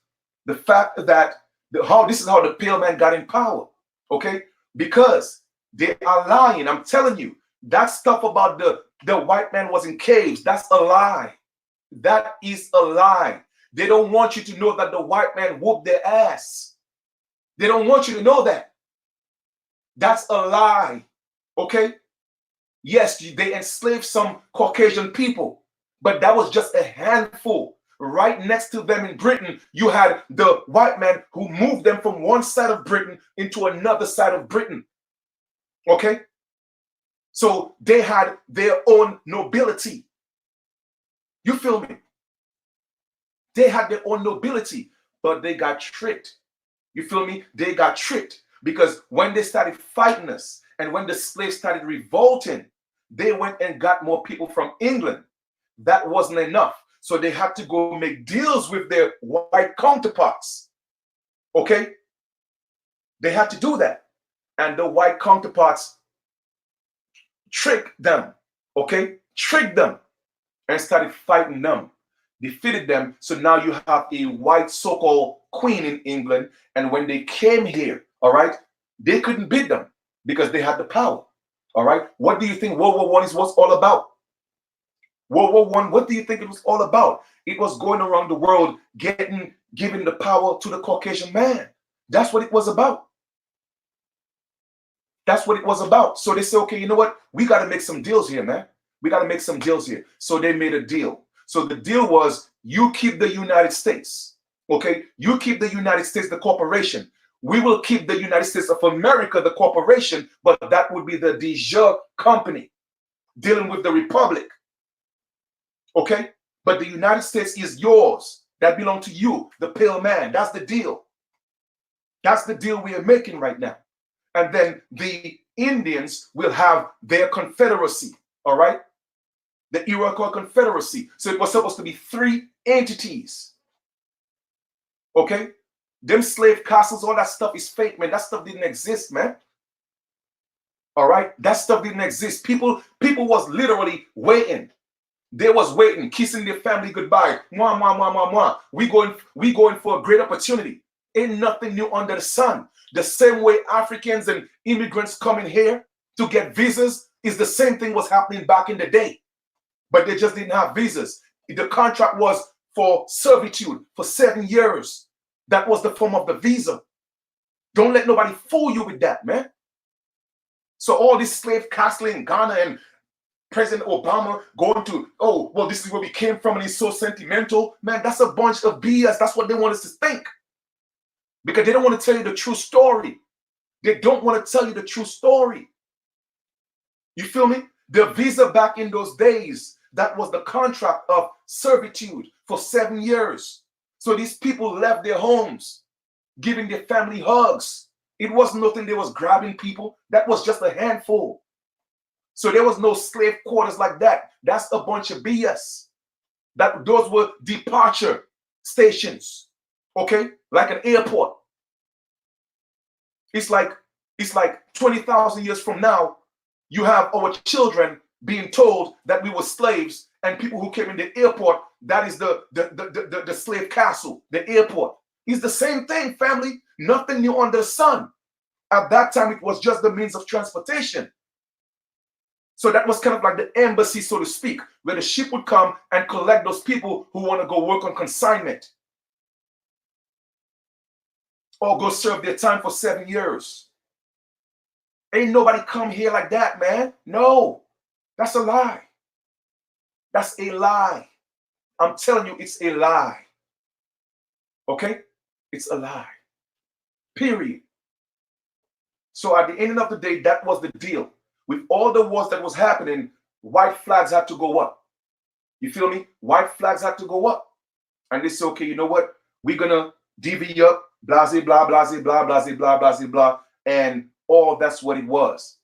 Speaker 1: the fact that this is how the pale man got in power. Okay? Because they are lying. I'm telling you, that stuff about the white man was in caves, that's a lie. That is a lie. They don't want you to know that the white man whooped their ass. They don't want you to know that. That's a lie. Okay? Yes, they enslaved some Caucasian people, but that was just a handful. Right next to them in Britain, you had the white man who moved them from one side of Britain into another side of Britain. Okay? So they had their own nobility. You feel me? They had their own nobility, but they got tricked. You feel me? They got tricked because when they started fighting us and when the slaves started revolting, they went and got more people from England. That wasn't enough. So they had to go make deals with their white counterparts. Okay? They had to do that. And the white counterparts tricked them. Okay? Tricked them and started fighting them. Defeated them. So now you have a white so-called queen in England. And when they came here, all right, they couldn't beat them because they had the power. All right? What do you think World War I was all about? World War I, what do you think it was all about? It was going around the world giving the power to the Caucasian man. That's what it was about. That's what it was about. So they say, okay, you know what? We got to make some deals here, man. We got to make some deals here. So they made a deal. So the deal was, you keep the United States. Okay? You keep the United States, the corporation. We will keep the United States of America, the corporation, but that would be the de jure company dealing with the republic. Okay? But the United States is yours. That belongs to you, the pale man. That's the deal. That's the deal we are making right now. And then the Indians will have their confederacy. All right? The Iroquois Confederacy. So it was supposed to be 3 entities. Okay? Them slave castles, all that stuff is fake, man. That stuff didn't exist, man. All right? That stuff didn't exist. People was literally waiting. They was waiting, kissing their family goodbye. Mwah, mwah, mwah, mwah, mwah. We going for a great opportunity. Ain't nothing new under the sun. The same way Africans and immigrants coming here to get visas is the same thing was happening back in the day. But they just didn't have visas. The contract was for servitude for 7 years. That was the form of the visa. Don't let nobody fool you with that, man. So all this slave castle in Ghana and President Obama going to, oh, well, this is where we came from and it's so sentimental. Man, that's a bunch of BS. That's what they want us to think. Because they don't want to tell you the true story. They don't want to tell you the true story. You feel me? The visa back in those days, that was the contract of servitude for 7 years. So these people left their homes, giving their family hugs, It wasn't nothing they was grabbing people. That was just a handful. So there was no slave quarters like that. That's a bunch of BS. Those were departure stations, okay? Like an airport. It's like 20,000 years from now, you have our children being told that we were slaves, and people who came in the airport, that is the slave castle, the airport. It's the same thing, family. Nothing new under the sun. At that time, it was just the means of transportation. So that was kind of like the embassy, so to speak, where the ship would come and collect those people who want to go work on consignment or go serve their time for 7 years. Ain't nobody come here like that, man. No, that's a lie. That's a lie. I'm telling you, it's a lie. Okay? It's a lie. Period. So at the end of the day, that was the deal. With all the wars that was happening, white flags had to go up. You feel me? White flags had to go up. And they say, okay, you know what? We're going to divvy up, blah, blah, blah, blah, blah, blah, blah, blah, blah. And all that's what it was.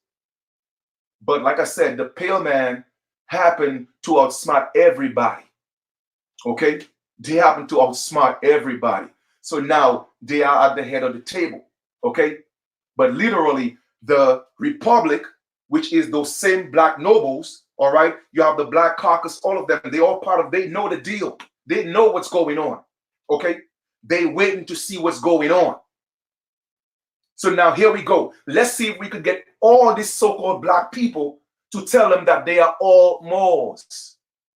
Speaker 1: But like I said, the pale man happened to outsmart everybody. Okay? They happened to outsmart everybody. So now they are at the head of the table. Okay? But literally, the Republic, which is those same black nobles, all right? You have the black caucus, all of them, they know the deal. They know what's going on, okay? They waiting to see what's going on. So now here we go. Let's see if we could get all these so-called black people to tell them that they are all Moors.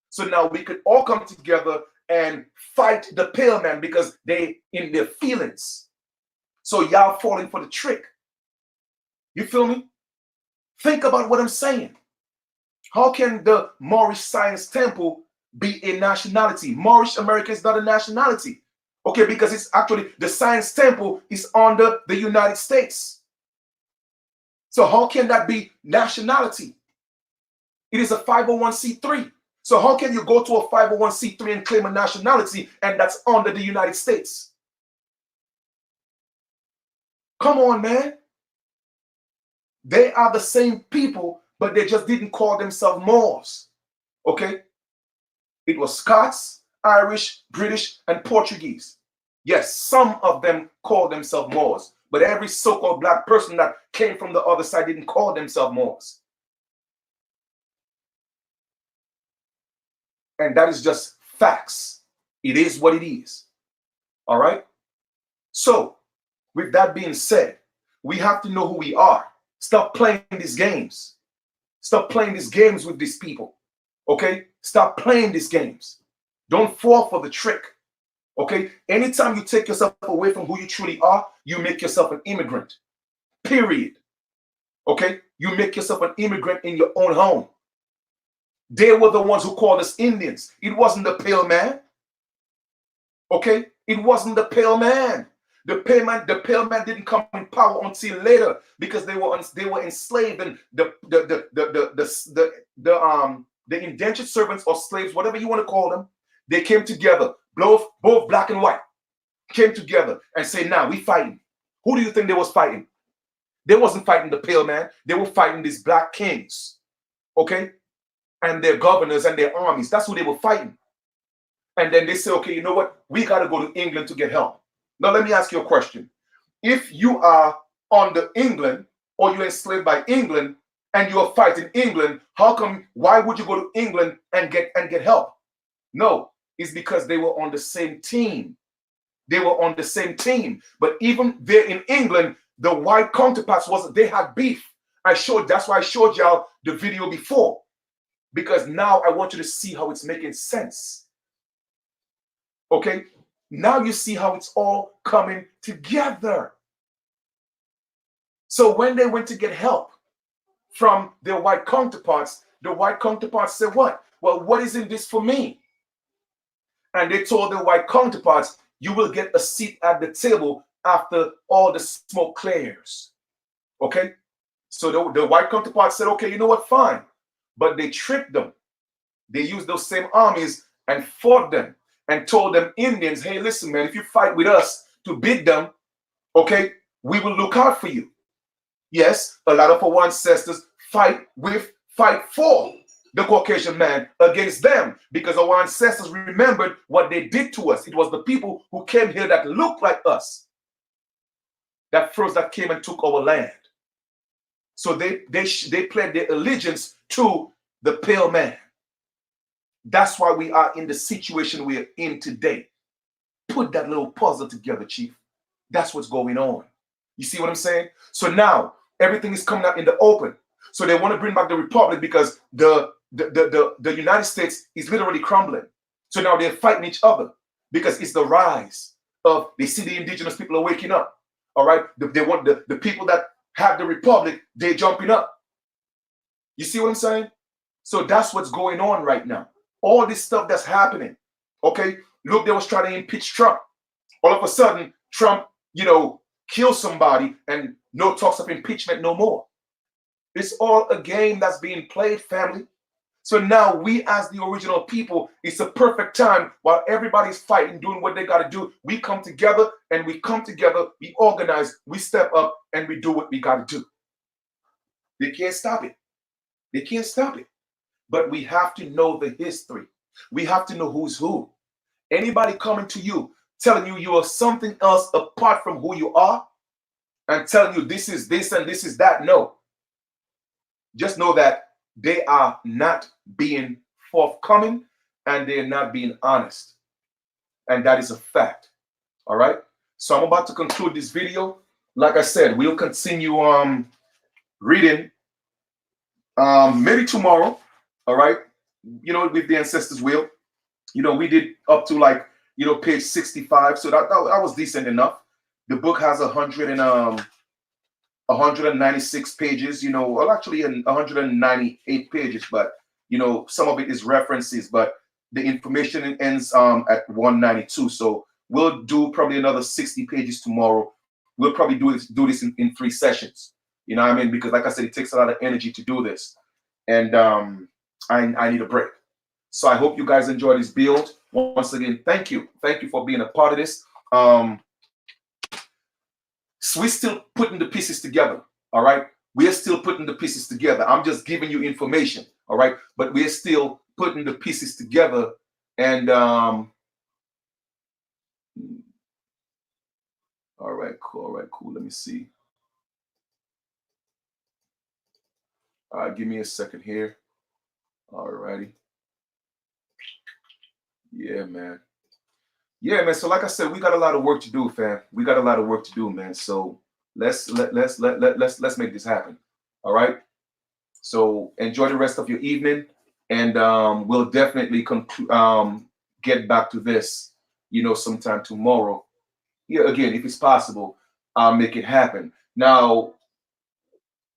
Speaker 1: So now we could all come together and fight the pale man because they in their feelings. So y'all falling for the trick. You feel me? Think about what I'm saying. How can the Moorish Science Temple be a nationality? Moorish America is not a nationality. Okay, because it's actually, the Science Temple is under the United States. So how can that be nationality? It is a 501c3. So how can you go to a 501c3 and claim a nationality and that's under the United States? Come on, man. They are the same people, but they just didn't call themselves Moors. Okay? It was Scots, Irish, British, and Portuguese. Yes, some of them called themselves Moors, but every so-called black person that came from the other side didn't call themselves Moors. And that is just facts. It is what it is. All right? So, with that being said, we have to know who we are. Stop playing these games. Stop playing these games with these people. Okay? Stop playing these games. Don't fall for the trick. Okay? Anytime you take yourself away from who you truly are, you make yourself an immigrant. Period. Okay? You make yourself an immigrant in your own home. They were the ones who called us Indians. It wasn't the pale man. Okay? It wasn't the pale man. The pale man didn't come in power until later because they were enslaved, and the indentured servants or slaves, whatever you want to call them, they came together, both black and white, came together and say, "Now we fighting." Who do you think they was fighting? They wasn't fighting the pale man. They were fighting these black kings, okay, and their governors and their armies. That's who they were fighting. And then they say, "Okay, you know what? We got to go to England to get help." Now, let me ask you a question. If you are under England or you're enslaved by England and you are fighting England, why would you go to England and get help? No, it's because they were on the same team. They were on the same team. But even there in England, the white counterparts they had beef. That's why I showed y'all the video before. Because now I want you to see how it's making sense. Okay? Now you see how it's all coming together. So when they went to get help from their white counterparts, the white counterparts said what? Well, what is in this for me? And they told their white counterparts, you will get a seat at the table after all the smoke clears. Okay? So the white counterparts said, okay, you know what? Fine. But they tricked them. They used those same armies and fought them. And told them Indians, hey, listen, man, if you fight with us to beat them, okay, we will look out for you. Yes, a lot of our ancestors fight for the Caucasian man against them, because our ancestors remembered what they did to us. It was the people who came here that looked like us that first that came and took our land. So they pledged their allegiance to the pale man. That's why we are in the situation we're in today. Put that little puzzle together, Chief. That's what's going on. You see what I'm saying? So now everything is coming out in the open. So they want to bring back the republic because the United States is literally crumbling. So now they're fighting each other because it's the rise of, they see the indigenous people are waking up. All right. They want the people that have the republic, they're jumping up. You see what I'm saying? So that's what's going on right now. All this stuff that's happening. Okay. Look, they was trying to impeach Trump. All of a sudden, Trump, kills somebody and no talks of impeachment no more. It's all a game that's being played, family. So now we as the original people, it's a perfect time while everybody's fighting, doing what they got to do. We come together, we organize, we step up, and we do what we got to do. They can't stop it. They can't stop it. But we have to know the history. We have to know who's who. Anybody coming to you, telling you you are something else apart from who you are, and telling you this is this and this is that, no. Just know that they are not being forthcoming and they're not being honest. And that is a fact. All right. So I'm about to conclude this video. Like I said, we'll continue reading maybe tomorrow. All right. With the ancestors' will. We did up to page 65. So that was decent enough. The book has 196 pages, well, actually 198 pages, but some of it is references, but the information ends at 192. So we'll do probably another 60 pages tomorrow. We'll probably do this in 3 sessions. You know what I mean? Because like I said, it takes a lot of energy to do this. And I need a break. So I hope you guys enjoy this build. Once again, thank you. Thank you for being a part of this. So we're still putting the pieces together, all right? We're still putting the pieces together. I'm just giving you information, all right? But we're still putting the pieces together. And all right, cool. Let me see. All right, give me a second here. All righty. Yeah, man. So like I said, we got a lot of work to do, fam. We got a lot of work to do, man. So let's make this happen. All right. So enjoy the rest of your evening, and we'll definitely get back to this, sometime tomorrow. Yeah, again, if it's possible, I'll make it happen. Now,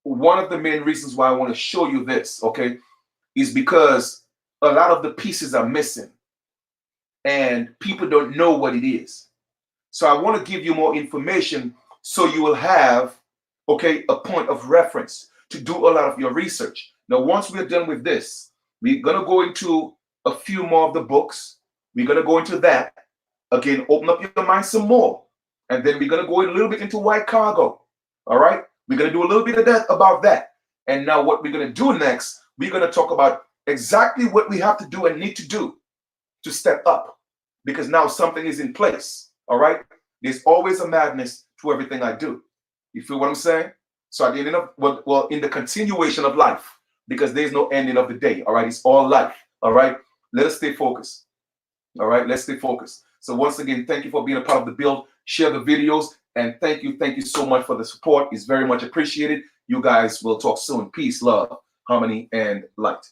Speaker 1: one of the main reasons why I want to show you this, okay, is because a lot of the pieces are missing. And people don't know what it is. So I want to give you more information so you will have, okay, a point of reference to do a lot of your research. Now, once we're done with this, we're going to go into a few more of the books. We're going to go into that. Again, open up your mind some more. And then we're going to go a little bit into white cargo. All right? We're going to do a little bit of that about that. And now what we're going to do next, we're going to talk about exactly what we have to do and need to do to step up. Because now something is in place, all right? There's always a madness to everything I do. You feel what I'm saying? So at the end of, well, in the continuation of life, because there's no ending of the day, all right? It's all life, all right? Let us stay focused, all right? Let's stay focused. So once again, thank you for being a part of the build. Share the videos, and thank you so much for the support. It's very much appreciated. You guys will talk soon. Peace, love, harmony, and light.